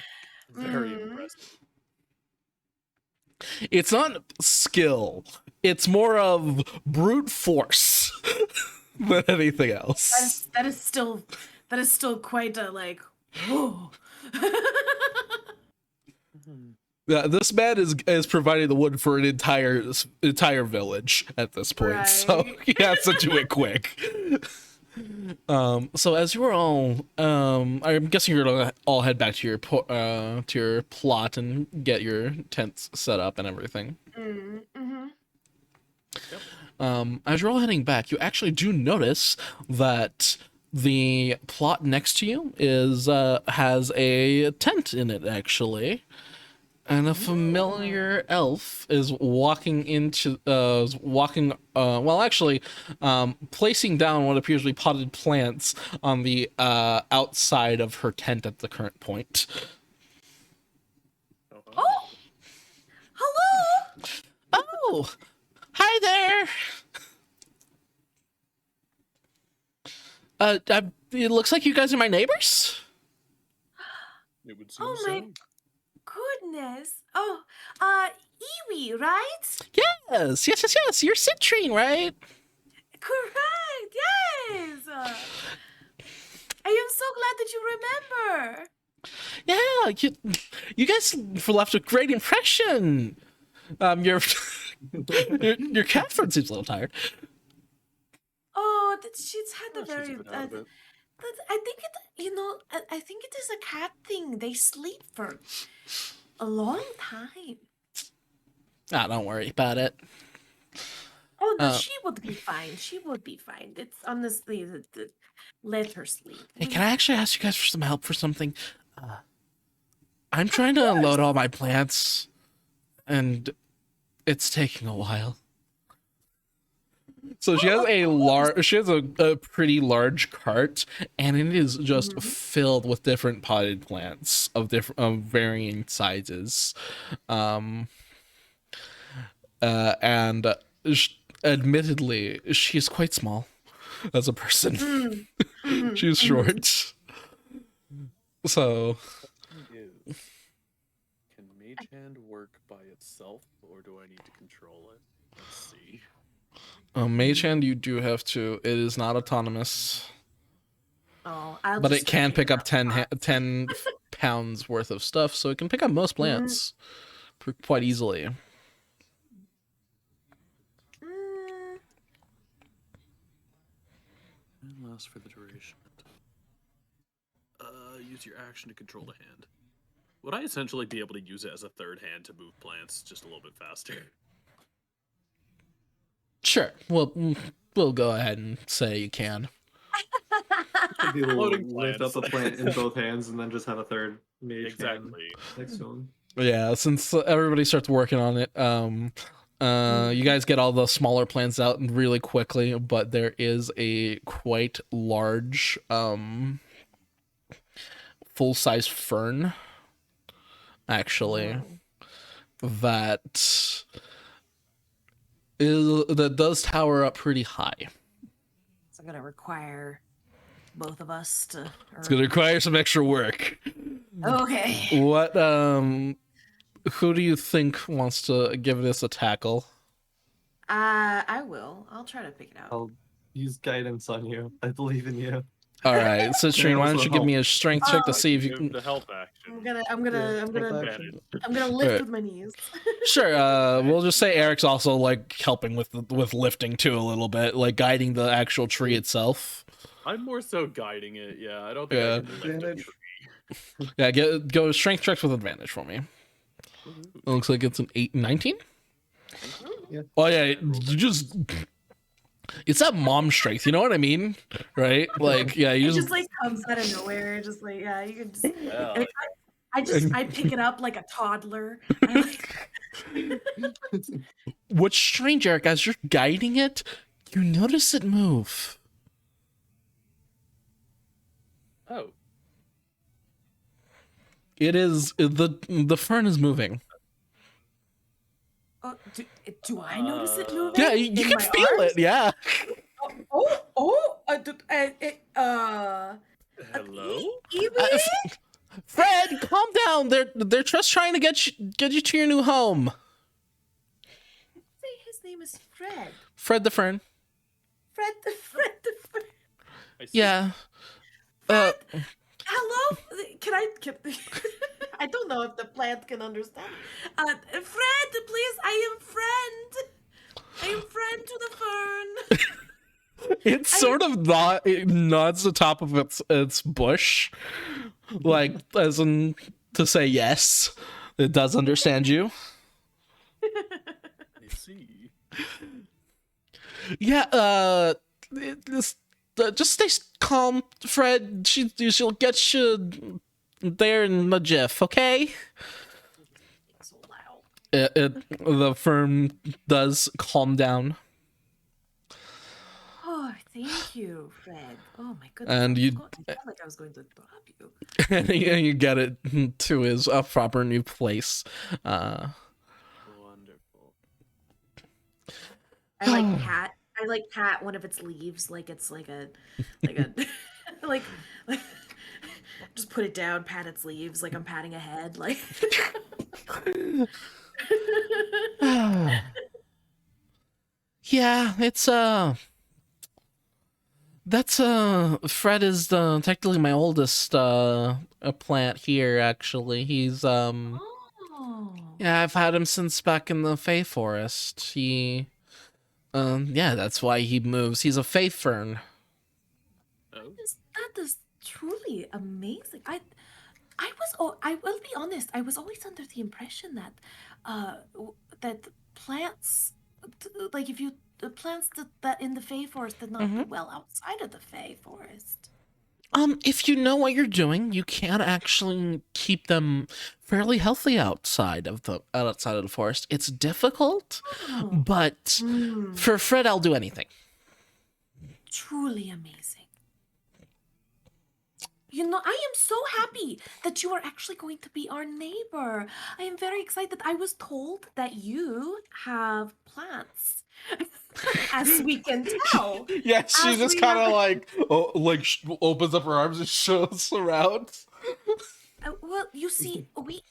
Very Mm. impressive. It's not skill; it's more of brute force than anything else. That is still quite a like whoa. Yeah, this man is providing the wood for an entire village at this point, so Right. he has to do it quick. So as you were all, I'm guessing you're gonna all head back to your plot and get your tents set up and everything. Mm-hmm. As you're all heading back, you actually do notice that the plot next to you has a tent in it actually. And a familiar elf is placing down what appears to be potted plants on the outside of her tent at the current point. Uh-huh. Oh, Oh, hi there. It looks like you guys are my neighbors. It would seem Oh my so. goodness. Oh, Iwi, right? Yes. You're Citrine, right? Correct. Yes. I am so glad that you remember. Yeah, you guys left a great impression. Your your cat friend seems a little tired. Oh, she's had Oh, a she's very. been out of it. But I think I think it is a cat thing. They sleep for a long time. Ah, don't worry about it. Oh no, she would be fine. She would be fine. It's honestly let her sleep. Hey, can I actually ask you guys for some help for something? I'm trying to unload all my plants, and it's taking a while. So she has a pretty large cart, and it is just filled with different potted plants of varying sizes, and admittedly, she's quite small as a person. She's short, so. Can Mage Hand work by itself, or do I need to control it? Let's see. Mage Hand, you do have to. It is not autonomous, Oh, I'll but just it can start pick up picking 10 pounds worth of stuff, so it can pick up most plants quite easily. And last for the duration. Use your action to control the hand. Would I essentially be able to use it as a third hand to move plants just a little bit faster? Sure, we'll go ahead and say you can. Could be able to Floating lift up a plants. plant in both hands and then just have a third mage hand Exactly. next to him. Yeah, since everybody starts working on it, you guys get all the smaller plants out really quickly, but there is a quite large, full-size fern, actually, that does tower up pretty high. It's gonna require both of us to. It's gonna require some extra work. Okay. What, who do you think wants to give this a tackle? I will. I'll try to pick it out. I'll use guidance on you. I believe in you. All right, Citrine, why don't also you give me a strength check to see if you Give can. the help action. I'm gonna Advantage. lift Right. with my knees. Sure. We'll just say Eric's also like helping with lifting too a little bit, like guiding the actual tree itself. I'm more so guiding it. Yeah, I don't think Yeah. I can lift a Advantage. tree. Yeah, go strength checks with advantage for me. It looks like it's an 19. Yeah. Oh yeah, you just. It's that mom strength, you know what I mean, right? Like, yeah, you It just like comes out of nowhere. Just like yeah, you can just. Yeah. I pick it up like a toddler. What's strange, Eric, as you're guiding it, you notice it move. Oh, It is the fern is moving. Oh, do I notice it moving? Yeah, you in can my feel arms? it. Yeah. hello? Iwi? Fred, calm down. They're just trying to get you to your new home. Say his name is Fred. Fred the Fern. Fred the Fred. I see. Yeah. Hello? Can I don't know if the plant can understand. Fred, please, I am friend. I am friend to the fern. It's sort of it nods the top of its bush, like as in to say yes, it does understand you. I see. Yeah. Just stay calm, Fred. She'll get you there in a jiff, okay? So loud. The fern does calm down, Oh, thank you, Fred. Oh my goodness. and I you felt like I was going to drop you. and you get it to his proper new place. Wonderful. I like pat one of its leaves like it's like a like like just put it down, pat its leaves like I'm patting a head like Yeah, it's that's Fred is technically my oldest plant here actually. He's Oh. yeah, I've had him since back in the Fey Forest. Yeah, that's why he moves. He's a Fey Fern. Oh, That is truly amazing. I will be honest. I was always under the impression that, that plants, like if you the plants that in the Fey Forest did not do well outside of the Fey Forest. If you know what you're doing, you can actually keep them fairly healthy outside of the forest. It's difficult, Oh, but for Fred, I'll do anything. truly amazing. You know, I am so happy that you are actually going to be our neighbor. I am very excited. I was told that you have plants, as we can tell. Yeah, she As just we kind of have- opens up her arms and shows around. Well, you see, we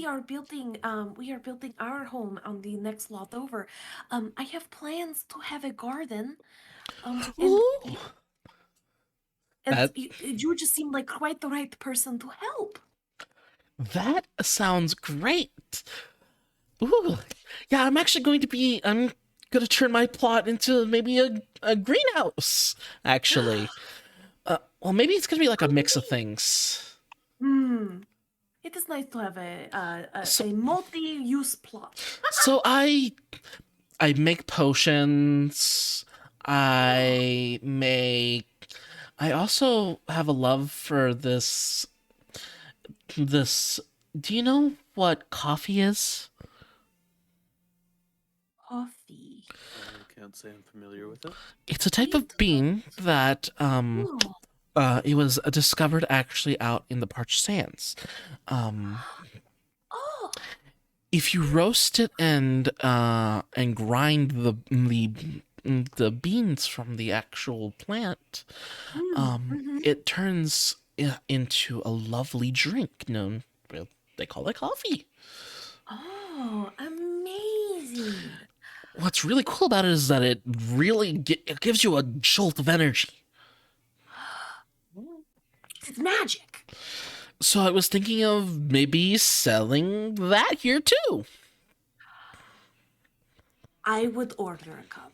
are building our home on the next lot over. I have plans to have a garden. And Ooh. That- you just seem like quite the right person to help. That sounds great. Ooh, yeah, I'm gonna turn my plot into maybe a greenhouse. Actually, well, maybe it's gonna be like a mix of things. It is nice to have a So- multi-use plot. So I make potions. I also have a love for this. Do you know what coffee is? Coffee. I can't say I'm familiar with it. It's a type of bean that Oh, it was discovered actually out in the parched sands. oh, If you roast it and grind the beans from the actual plant, it turns into a lovely drink known. Well, they call it coffee. oh, amazing. What's really cool about it is that it really it gives you a jolt of energy. It's magic. So I was thinking of maybe selling that here too. I would order a cup.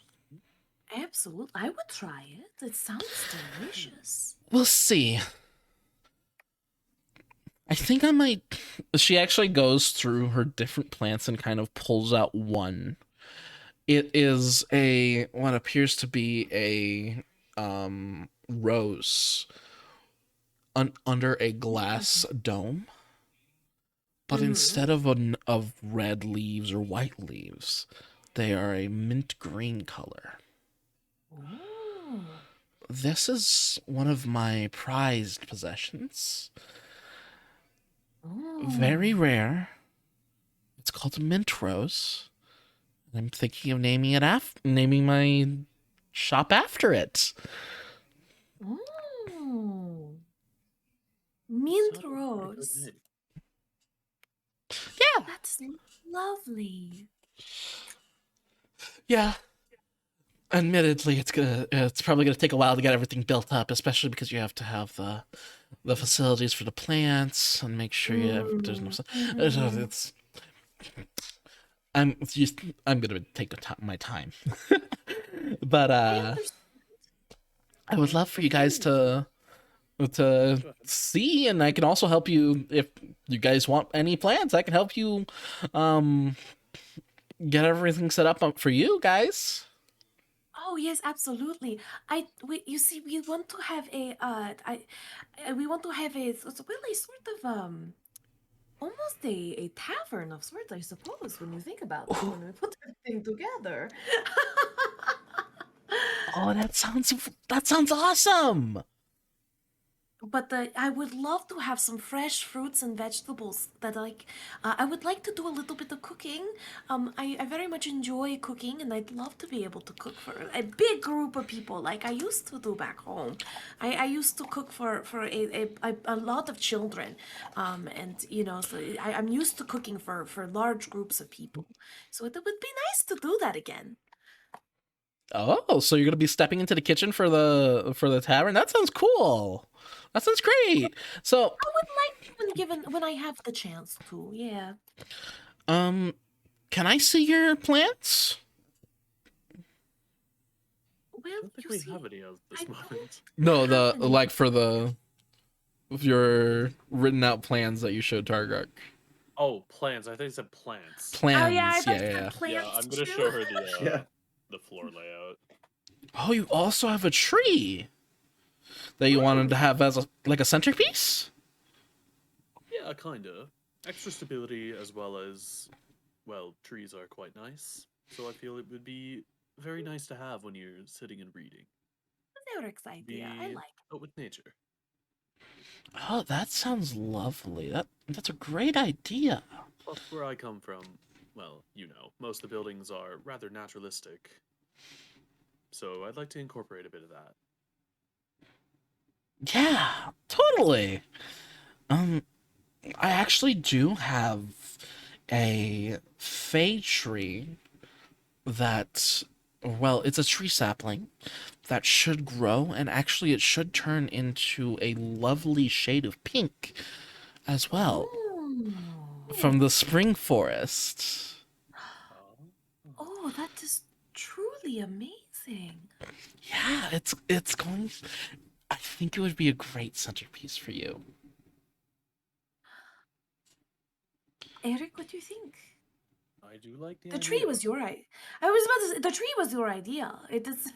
Absolutely. I would try it. It sounds delicious. We'll see. I think I might. She actually goes through her different plants and kind of pulls out one. It is what appears to be a rose under a glass dome. But instead of red leaves or white leaves, they are a mint green color. Oh. This is one of my prized possessions. Oh. Very rare. It's called a mint rose. I'm thinking of naming my shop after it. Oh. Mint Sounds like a good rose. name. Yeah. That's lovely. Yeah. Admittedly, it's probably gonna take a while to get everything built up, especially because you have to have the facilities for the plants and make sure there's no. It's. I'm gonna take my time, but I would love for you guys to see, and I can also help you if you guys want any plans. I can help you get everything set up for you guys. Oh yes, absolutely. You see, we want to have a we want to have a really sort of almost a tavern of sorts, I suppose, when you think about it, when we put everything together. Oh, that sounds awesome. I would love to have some fresh fruits and vegetables that I would like to do a little bit of cooking. I very much enjoy cooking, and I'd love to be able to cook for a big group of people like I used to do back home. I used to cook for a lot of children, and so I'm used to cooking for large groups of people. So it would be nice to do that again. Oh, so you're gonna be stepping into the kitchen for the tavern? That sounds cool. That sounds great. So, I would like when I have the chance to. Yeah. can I see your plants? I Well, don't think you we see, have any of this I moment. No, the Happening. like for your written out plans that you showed Targark. Oh, plans. I think it said plants. Plans, Oh yeah, I thought you yeah. said plants Yeah, I'm gonna too. show her the Yeah. the floor layout. Oh, you also have a tree that you wanted to have as a centerpiece? Yeah, kinda. Extra stability as well as, well, trees are quite nice. So I feel it would be very nice to have when you're sitting and reading. Eric's idea. I Be like. out with nature. Oh, that sounds lovely. That's a great idea. Plus, where I come from, well, most of the buildings are rather naturalistic. So I'd like to incorporate a bit of that. Yeah, totally. I actually do have a fay tree that, well, it's a tree sapling that should grow, and actually it should turn into a lovely shade of pink as well from the spring forest. Oh, that is truly amazing. Yeah, it's going. I think it would be a great centerpiece for you. Eric, what do you think? I do like the The idea. tree was your idea. I was about to say, the tree was your idea. It is.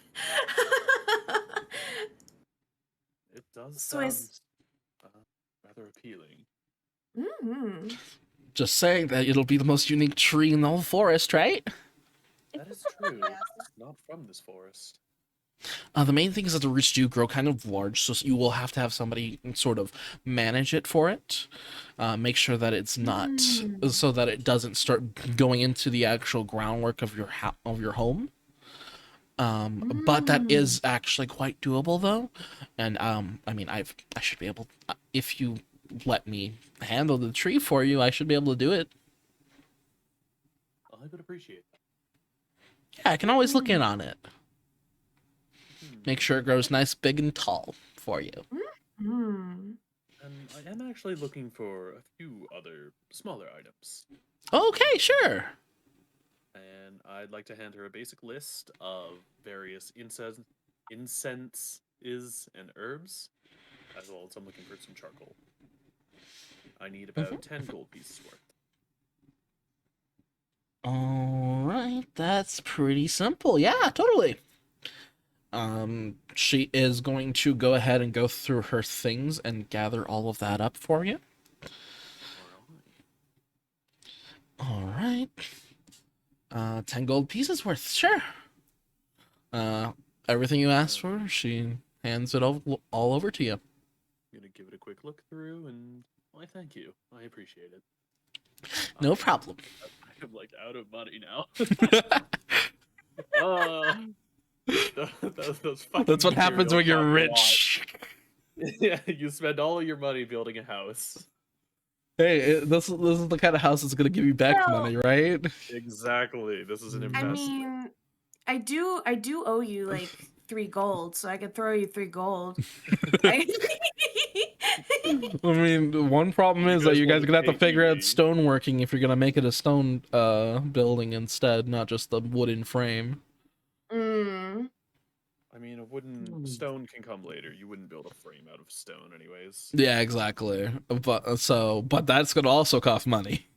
It does So sound is- rather appealing. Mm-hmm. Just saying that it'll be the most unique tree in the whole forest, right? That is true. It's not from this forest. The main thing is that the roots do grow kind of large, so you will have to have somebody sort of manage it for it. Make sure that it's not, so that it doesn't start going into the actual groundwork of your home. But that is actually quite doable, though. And I mean, I should be able, if you let me handle the tree for you, I should be able to do it. I would appreciate that. Yeah, I can always look in on it. Make sure it grows nice, big, and tall for you. Mm. And I am actually looking for a few other smaller items. Okay, sure. And I'd like to hand her a basic list of various incenses and herbs, as well as I'm looking for some charcoal. I need about 10 gold pieces worth. Alright, that's pretty simple. Yeah, totally. She is going to go ahead and go through her things and gather all of that up for you. Alright. 10 gold pieces worth, sure. Everything you asked for, she hands it all over to you. I'm gonna give it a quick look through, and why, thank you. I appreciate it. No problem. I'm like out of money now. Those fucking That's what happens when you're materials rich. cost a lot. Yeah, you spend all your money building a house. Hey, this is the kind of house that's gonna give you back Well- money, right? Exactly. This is an I investment. mean, I do owe you like 3 gold, so I could throw you 3 gold. I mean, the one problem You is that guys you guys are wanna gonna have to pay figure out me. stoneworking if you're gonna make it a stone building instead, not just the wooden frame. Mm. I mean, a wooden stone can come later. You wouldn't build a frame out of stone, anyways. Yeah, exactly. But that's gonna also cost money.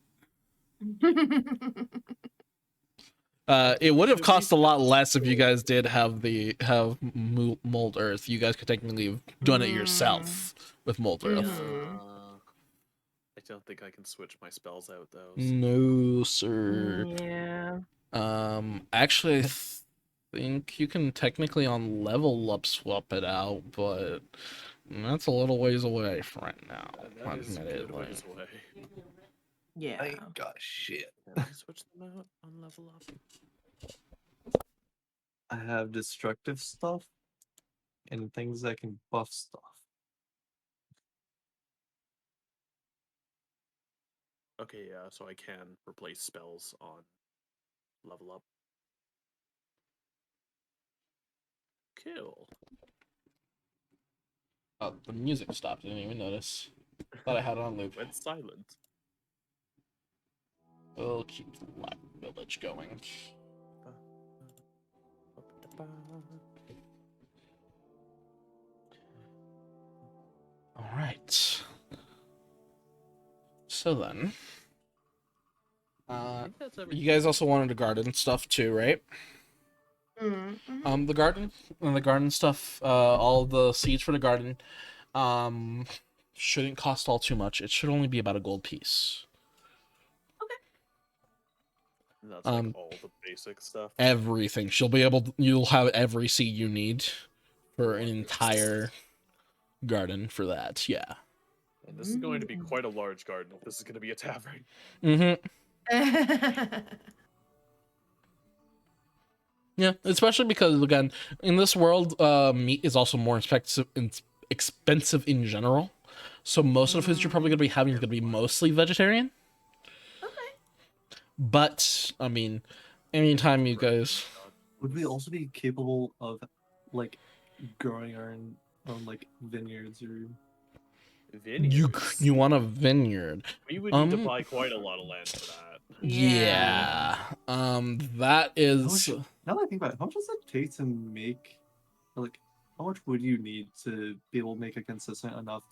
It would have Should cost we- a lot less if you guys did have mold earth. You guys could technically have done it yourself with mold earth. I don't think I can switch my spells out though. No, sir. Yeah. Actually, I think you can technically on level up swap it out, but And that's a little ways away for right now. That is a good Admittedly. ways away. Yeah. I ain't got shit. Can we switch them out on level up? I have destructive stuff and things that can buff stuff. Okay, yeah, so I can replace spells on level up. Cool. Oh, the music stopped. I didn't even notice. Thought I had it on loop. Went silent. We'll keep the Black Village going. All right. So then, I think that's everything. you guys also wanted to garden stuff too, right? Mm-hmm. The garden stuff, all the seeds for the garden, shouldn't cost all too much. It should only be about a gold piece. And that's like all the basic stuff. Everything. You'll have every seed you need for an entire garden for that. Yeah. And this is going to be quite a large garden. If this is going to be a tavern. Mm-hmm. Yeah, especially because again, in this world, meat is also more expensive in general. So most of the foods you're probably gonna be having is gonna be mostly vegetarian. Okay. But I mean, anytime you guys, Would we also be capable of like growing our own like vineyards or Vineyards. you want a vineyard? We would need to buy quite a lot of land for that. Yeah. That is. now that I think about it, how much does it take to make like how much would you need to be able to make a consistent enough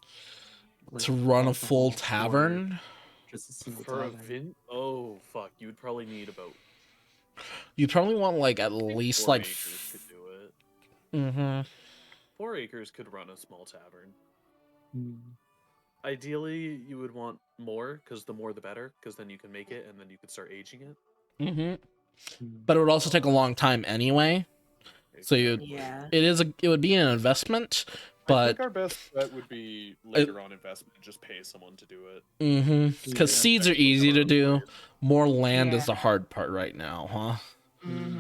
To run a full alcohol for tavern? just a single For a tavern? oh fuck, you would probably need about You'd probably want like at least 4 like. acres could do it. Mm-hmm. 4 acres could run a small tavern. Hmm. Ideally, you would want more, because the more the better, because then you can make it and then you can start aging it. Mm-hmm. Hmm. But it would also take a long time anyway. So Yeah. it would be an investment, I but think our best bet would be later on investment and just pay someone to do it. because Yeah. seeds are easy to do. More land is the Yeah. hard part right now, huh?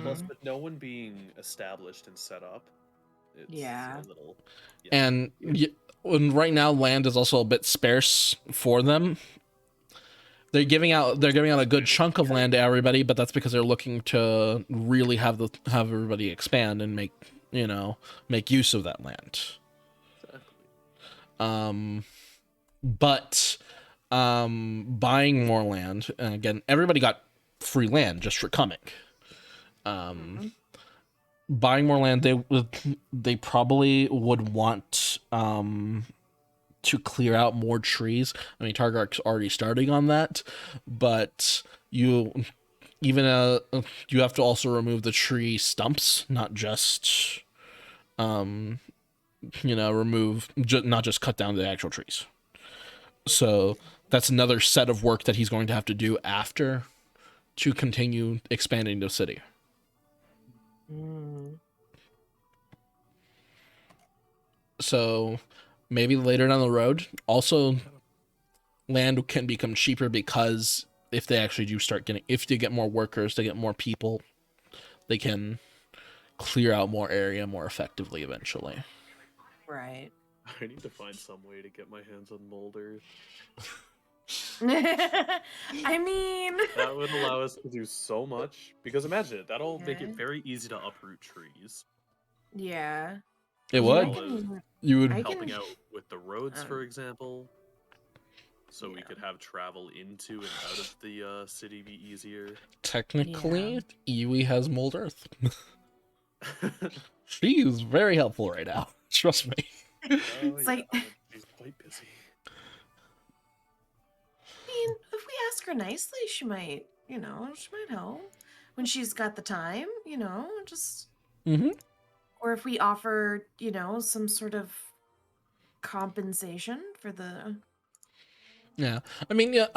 Plus, Mhm. with no one being established and set up, it's Yeah. a little. And right now, land is also a bit sparse for them. They're giving out a good chunk of land to everybody, but that's because they're looking to really have everybody expand and make use of that land. Exactly. But buying more land, and again, everybody got free land just for coming. Buying more land, they probably would want to clear out more trees. I mean, Targark's already starting on that, but you have to also remove the tree stumps, not just not just cut down the actual trees. So that's another set of work that he's going to have to do after to continue expanding the city. So maybe later down the road, also land can become cheaper because if they actually do if they get more workers, they get more people, they can clear out more area more effectively eventually. Right. I need to find some way to get my hands on Molder. I mean, That would allow us to do so much. Because imagine it, that'll make Yeah. it very easy to uproot trees. yeah. It I would. can- You would. I Helping can- out with the roads, um, for example. So we yeah. could have travel into and out of the city be easier. Technically, Iwi has mold earth. She is very helpful right now. Trust me. It's like- but she's quite busy. I mean, if we ask her nicely, she might help when she's got the time, just. Mm-hmm. Or if we offer, some sort of compensation for the. Yeah, I mean, yeah.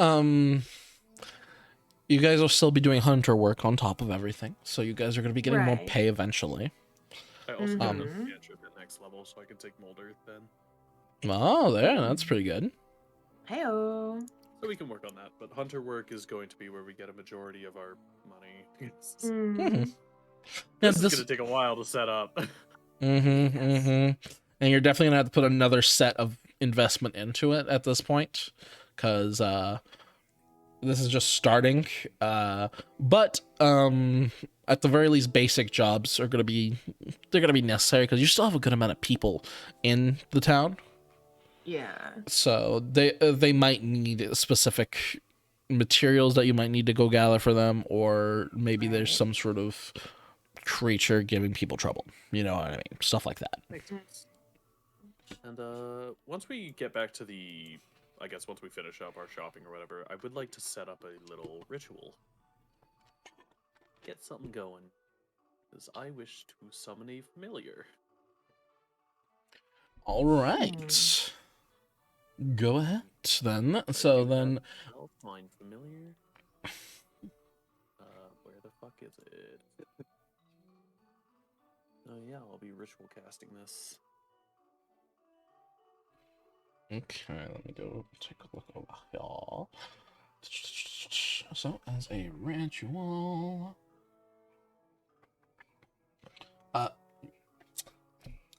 You guys will still be doing hunter work on top of everything, so you guys are going to be getting more Right. pay eventually. I also got Mhm. enough cantrip at next level, so I can take Molder then. Oh, there, that's pretty good. Heyo. So we can work on that, but hunter work is going to be where we get a majority of our money. This Yeah, is going to take a while to set up. And you're definitely gonna have to put another set of investment into it at this point, because this is just starting. But at the very least, basic jobs are gonna be necessary because you still have a good amount of people in the town. Yeah. So they might need specific materials that you might need to go gather for them, or maybe there's some sort of creature giving people trouble. You know what I mean? Stuff like that. Makes sense. And once we get back to I guess once we finish up our shopping or whatever, I would like to set up a little ritual. Get something going. Because I wish to summon a familiar. All right. Go ahead then. So then, I'll find familiar. Where the fuck is it? Oh yeah, I'll be ritual casting this. okay, let me go take a look over here. So as a ritual,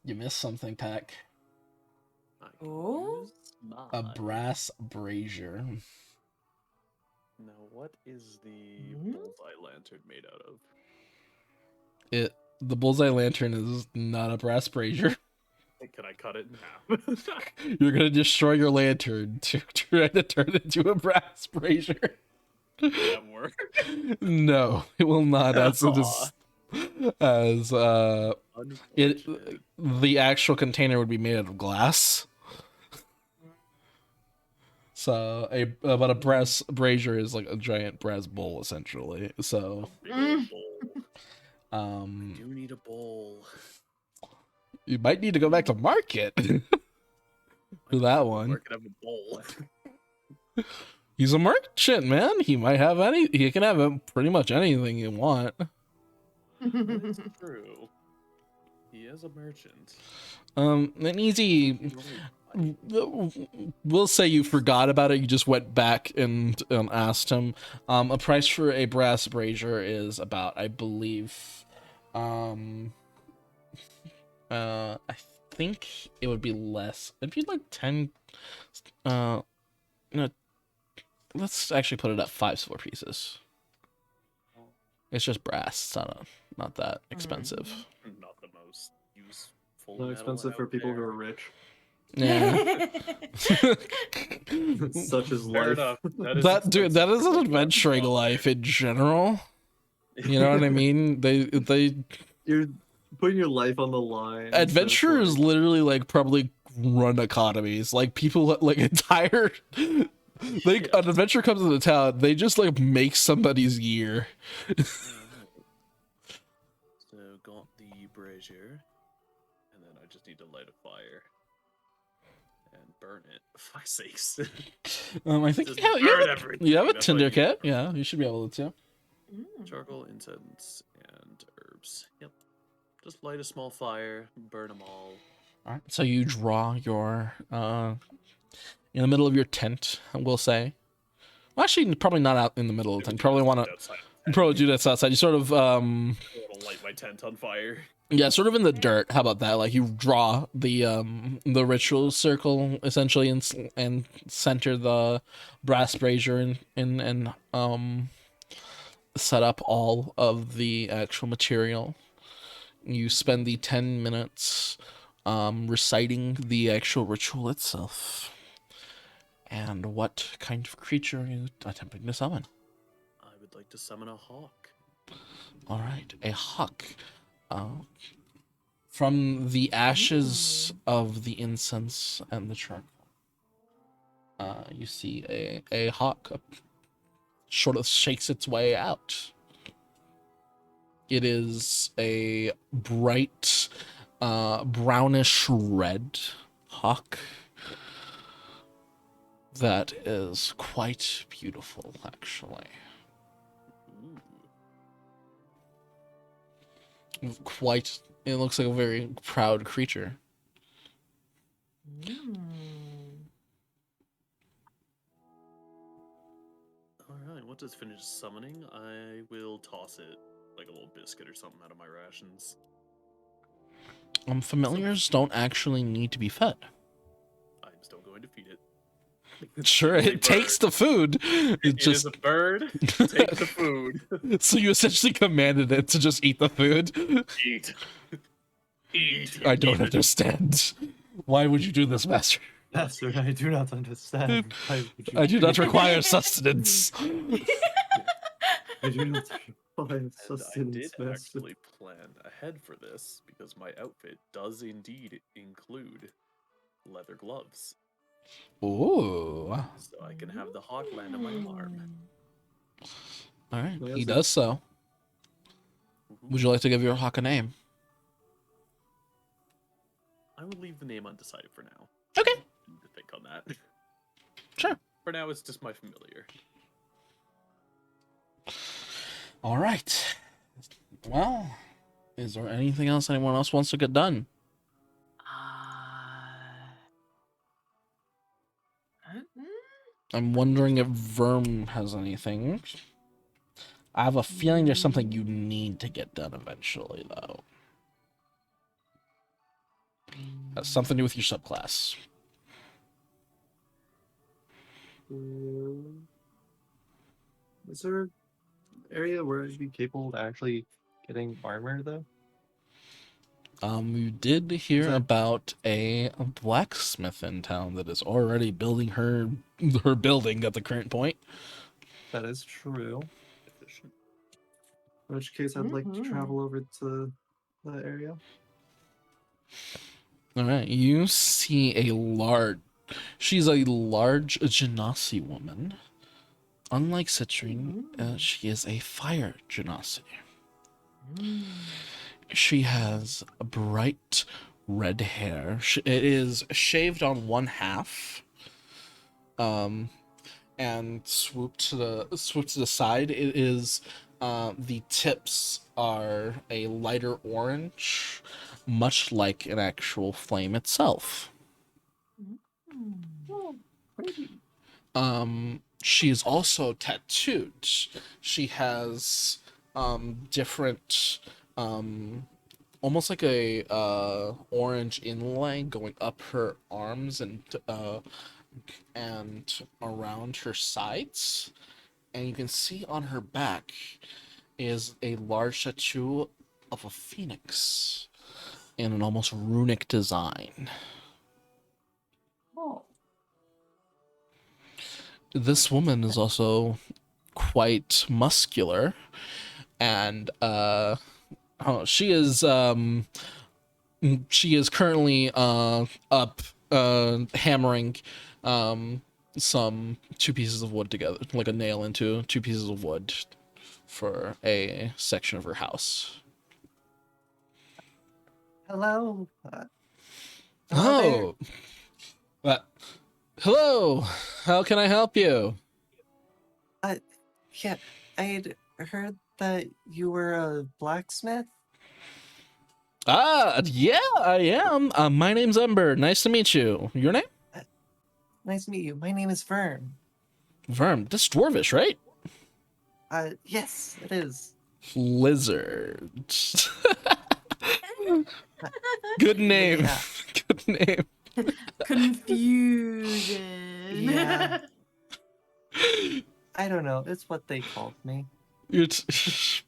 you missed something, Pack. I can Oh? use A mine. brass brazier. Now, what is the Hmm? bullseye lantern made out of? The bullseye lantern is not a brass brazier. Can I cut it in half? You're gonna destroy your lantern to try to turn it into a brass brazier. That work? No, it will not. As it is, as it Unfortunate. the actual container would be made out of glass. So but a brass brazier is like a giant brass bowl essentially. So Big old bowl. I do need a bowl. you might need to go back to market for that one. Where can I have a bowl? He's a merchant, man. He might have he can have pretty much anything you want. That's true. He is a merchant. An easy. We'll say you forgot about it. You just went back and asked him. A price for a brass brazier is about, I believe, I think it would be less. It'd be like 10. Let's actually put it at 5 silver pieces. It's just brass. It's not that expensive. Not the most useful. Not metal expensive for out people who there. are rich. Yeah. Such is Fair life. enough. That is Dude, that is an expensive. adventuring life in general. You know what I mean? They You're putting your life on the line. so it's adventurers like- literally like probably run economies. Like people like entire like an adventure comes into town, they just like make somebody's year. So got the brazier, and then I just need to light a fire and burn it. For fuck's sakes. I think Just you burn have everything, you have a that's what tinder you kit. do. Yeah, you should be able to. Charcoal, incense, and herbs. Yep. Just light a small fire, burn them all. All right. So you draw your in the middle of your tent, we'll say. Well, actually, probably not out in the middle of the tent. Probably want to Outside. probably do that outside. You sort of It'll light my tent on fire. yeah, sort of in the dirt. How about that? Like you draw the ritual circle essentially and center the brass brazier and set up all of the actual material. You spend the 10 minutes reciting the actual ritual itself. And what kind of creature are you attempting to summon? I would like to summon a hawk. All right, a hawk. From the ashes of the incense and the charcoal, you see a hawk sort of shakes its way out. It is a bright brownish red hawk that is quite beautiful, actually. Quite, it looks like a very proud creature. once it's finished summoning, I will toss it like a little biscuit or something out of my rations. Familiars don't actually need to be fed. I'm still going to feed it. Sure, Only it takes bird. the food. It is a bird. Take the food. So you essentially commanded it to just eat the food? Eat. Eat. I don't Eat it. understand. Why would you do this, Master? Master, I do not understand. Why would you I do not require sustenance. I do not require And I sustenance, did Master. actually plan ahead for this because my outfit does indeed include leather gloves, Ooh. so I can have the hawk land on my arm. All right, Well, he so- does so. Would you like to give your hawk a name? I will leave the name undecided for now. Okay. I need to think on that. Sure. For now, it's just my familiar. All right. Well, is there anything else anyone else wants to get done? I'm wondering if Verm has anything. I have a feeling there's something you need to get done eventually, though. Has something to do with your subclass. Is there an area where I'd be capable of actually getting armor, though? You did hear that- about a blacksmith in town that is already building her building at the current point. That is true. Efficient. In which case, I'd like to travel over to that area. All right, you see she's a large Genasi woman. Unlike Citrine, she is a fire Genasi. She has bright red hair. It is shaved on one half, and swooped to the side. It is the tips are a lighter orange, much like an actual flame itself. She is also tattooed. She has different almost like a orange inlay going up her arms and around her sides, and you can see on her back is a large tattoo of a phoenix in an almost runic design. This woman is also quite muscular, and she is currently up hammering two pieces of wood together, like a nail into two pieces of wood for a section of her house. Hello. Oh, hello. How can I help you? Yeah, I'd heard that you were a blacksmith. Yeah, I am. My name's Ember. Nice to meet you. Your name? Nice to meet you. My name is Vern. Verm. This is Dwarvish, right? Yes, it is. Lizard. Good name. Yeah. Good name. Confusion. Yeah. I don't know. It's what they called me. It's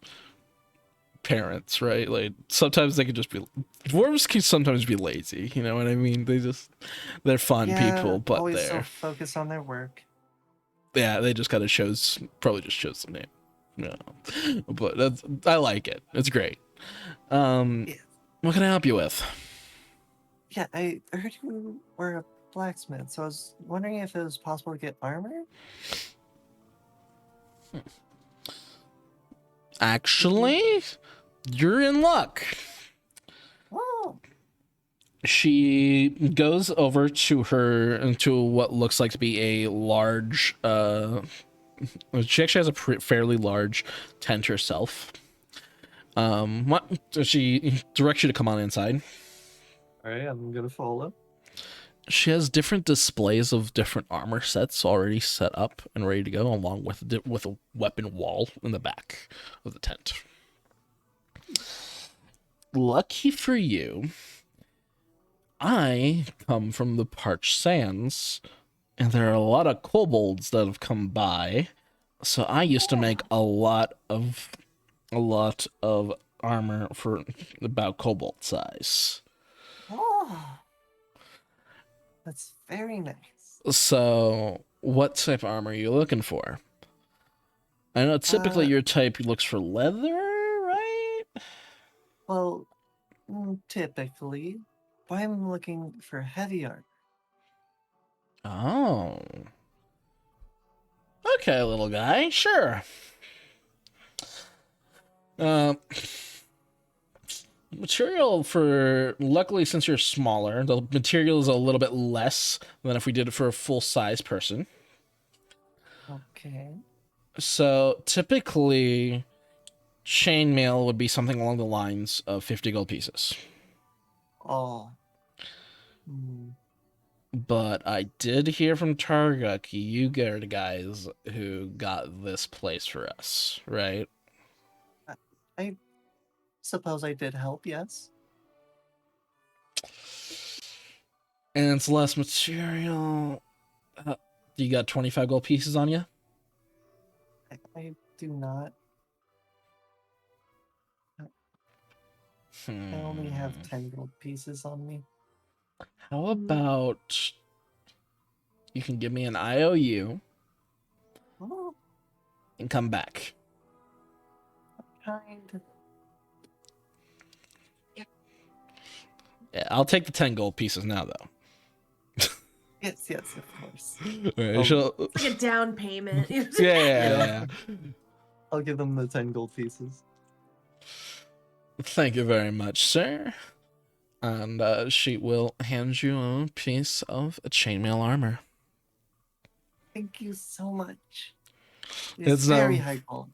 parents, right? Like sometimes they can just be dwarves can sometimes be lazy, you know what I mean? They're fun people, but always so they're focused on their work. yeah, they just probably just chose the name. No. But I like it. It's great. Yeah. What can I help you with? Yeah, I heard you were a blacksmith, so I was wondering if it was possible to get armor. Actually, you're in luck. Oh, She goes over to what looks like to be a large she actually has a fairly large tent herself. She directs you to come on inside. all right. I'm gonna follow. She has different displays of different armor sets already set up and ready to go, along with with a weapon wall in the back of the tent. Lucky for you, I come from the Parched Sands, and there are a lot of kobolds that have come by. So I used to make a lot of armor for about kobold size. Oh, that's very nice. So, what type of armor are you looking for? I know typically your type looks for leather, right? Well, typically, but I'm looking for heavy armor. Oh. Okay, little guy, sure. Material for, luckily since you're smaller, the material is a little bit less than if we did it for a full-size person. Okay. So typically, chainmail would be something along the lines of 50 gold pieces. Oh. Hmm. But I did hear from Targuk, you are the guys who got this place for us, right? I suppose I did help, yes. And it's less material. You got 25 gold pieces on you? I do not. I only have 10 gold pieces on me. How about you can give me an IOU Oh, and come back? kind. Yeah, I'll take the 10 gold pieces now, though. Yes, of course. Alright, she'll- It's like a down payment. yeah. I'll give them the 10 gold pieces. Thank you very much, sir. And she will hand you a piece of chainmail armor. Thank you so much. It's It's very high quality.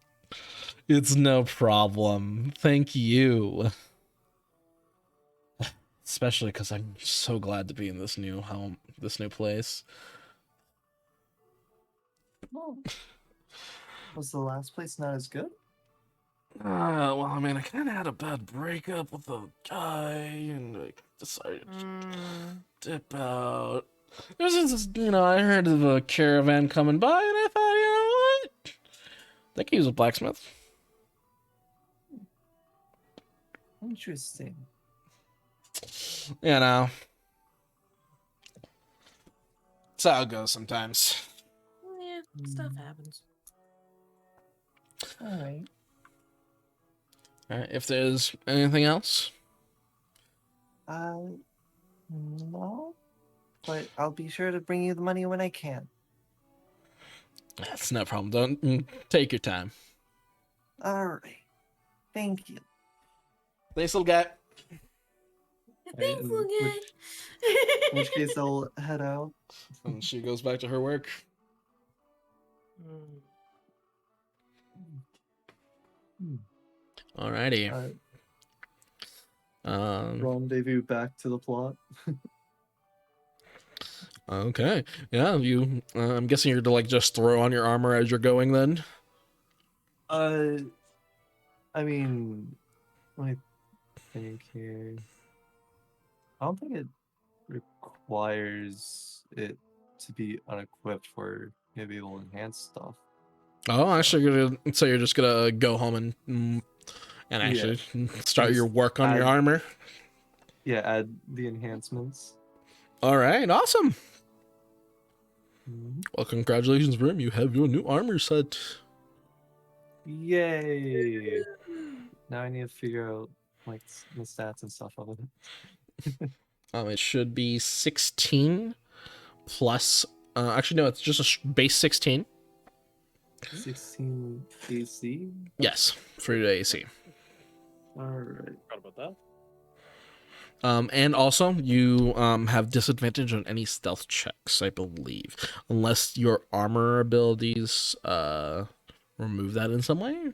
It's no problem. Thank you. Especially because I'm so glad to be in this new home, this new place. Oh. Was the last place not as good? Well, I mean, I kind of had a bad breakup with a guy, and I decided to dip out. There's just, I heard of a caravan coming by, and I thought, you know what? I think he was a blacksmith. Interesting. You know. That's how it goes sometimes. Yeah, stuff happens. Alright. Alright, if there's anything else. No. But I'll be sure to bring you the money when I can. That's no problem. Don't take your time. Alright. Thank you. Thanks, little guy. Thanks, in little guy. In which case I'll head out. And she goes back to her work. Alrighty. Rendezvous back to the plot. Okay. Yeah, you. I'm guessing you're to like just throw on your armor as you're going. Then. I mean, let me think here. I don't think it requires it to be unequipped for you to be able to enhance stuff. Oh, actually, so you're just gonna go home and actually start your work on your armor. Yeah, add the enhancements. All right, awesome. Mm-hmm. Well, congratulations, Brim. You have your new armor set. Yay! Now I need to figure out like the stats and stuff of it. It should be 16 plus. Actually, no, it's just a base 16. 16 AC. Yes, for the AC. All right. Forgot about that. And also, you have disadvantage on any stealth checks, I believe, unless your armor abilities remove that in some way.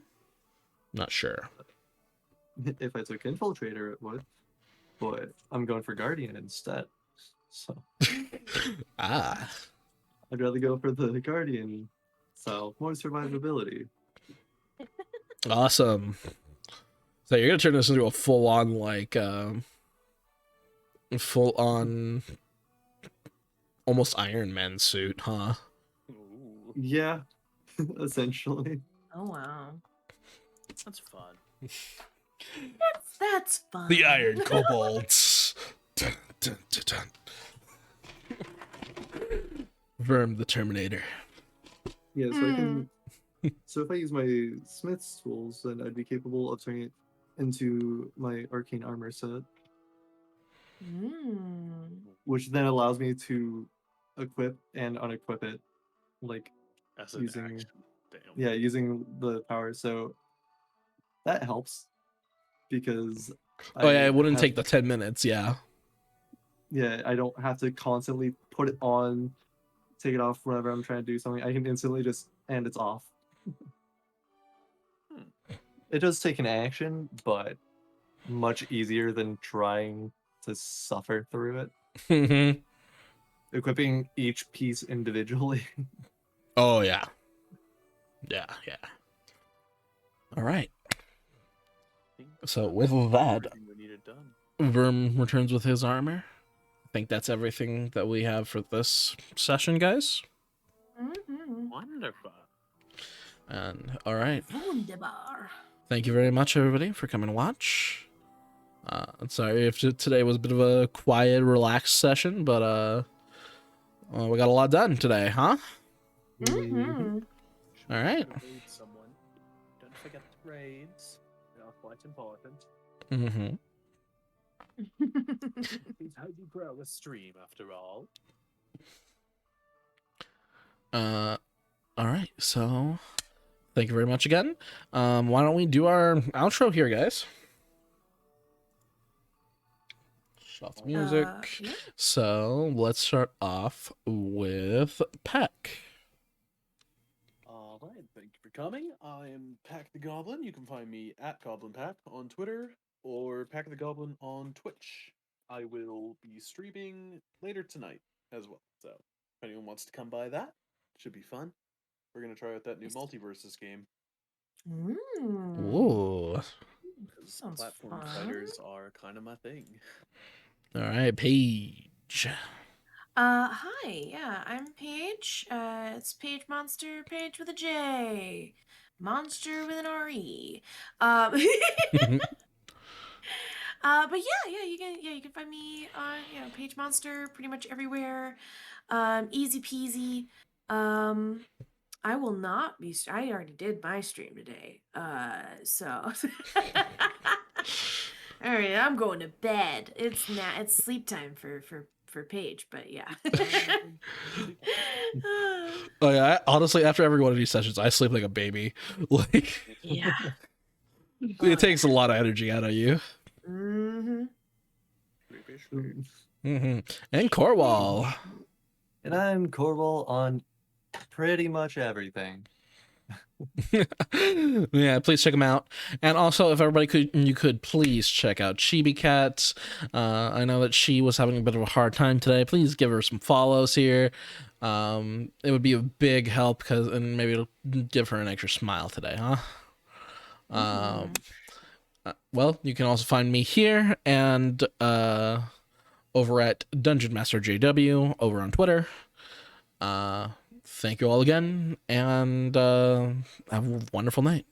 Not sure. If I took Infiltrator, it would. But I'm going for Guardian instead. So Ah. I'd rather go for the Guardian style, more survivability. Awesome. So you're gonna turn this into a full-on, like, full-on, almost Iron Man suit, huh? Ooh, Yeah, essentially. Oh wow. that's fun. That's fun. The Iron Kobolds. Dun, dun, dun, dun. Verm the Terminator. Yeah, so I can. So if I use my Smith's tools, then I'd be capable of turning it into my arcane armor set, which then allows me to equip and unequip it, like As an using action. Damn. yeah, using the power. So that helps because Oh yeah, it wouldn't have- take the 10 minutes, yeah. yeah, I don't have to constantly put it on, take it off whenever I'm trying to do something. I can instantly just and it's off. It does take an action, but much easier than trying to suffer through it. Mhm. Equipping each piece individually. Oh yeah. Yeah, yeah. All right. So with that, Everything we needed done. Verm returns with his armor. I think that's everything that we have for this session, guys. Wonderful. And all right. Wunderbar. Thank you very much, everybody, for coming to watch. Sorry if today was a bit of a quiet, relaxed session, but we got a lot done today, huh? Mhm. All right. Raid someone. Don't forget the raids. They are quite important. Mm-hmm. It's how you grow a stream, after all. All right. So, thank you very much again. Why don't we do our outro here, guys? Shut off the music. Yeah. So let's start off with Peck. Alright, thank you for coming. I am Pack the Goblin. You can find me at Goblin Pack on Twitter or Pack the Goblin on Twitch. I will be streaming later tonight as well. So if anyone wants to come by that, it should be fun. We're gonna try out that new multiverses game. Ooh. Because Sounds platform fun. fighters are kind of my thing. All right, Paige. Hi, yeah, I'm Paige. It's Paige Monster, Paige with a J. Monster with an R-E. But yeah, you can find me on, Paige Monster pretty much everywhere. Easy peasy. I will not be, I already did my stream today. So all right, I'm going to bed. It's sleep time for Paige, but yeah. Oh yeah, honestly, after every one of these sessions, I sleep like a baby. Like, Yeah. it takes a lot of energy out of you. Mm-hmm. And Corwall. And I'm Corval on pretty much everything. Yeah, please check them out. And also, if everybody you could please check out Chibi Cat. I know that she was having a bit of a hard time today. Please give her some follows here. It would be a big help and maybe it'll give her an extra smile today, huh? Well, you can also find me here and over at Dungeon Master JW over on Twitter. Thank you all again, and have a wonderful night.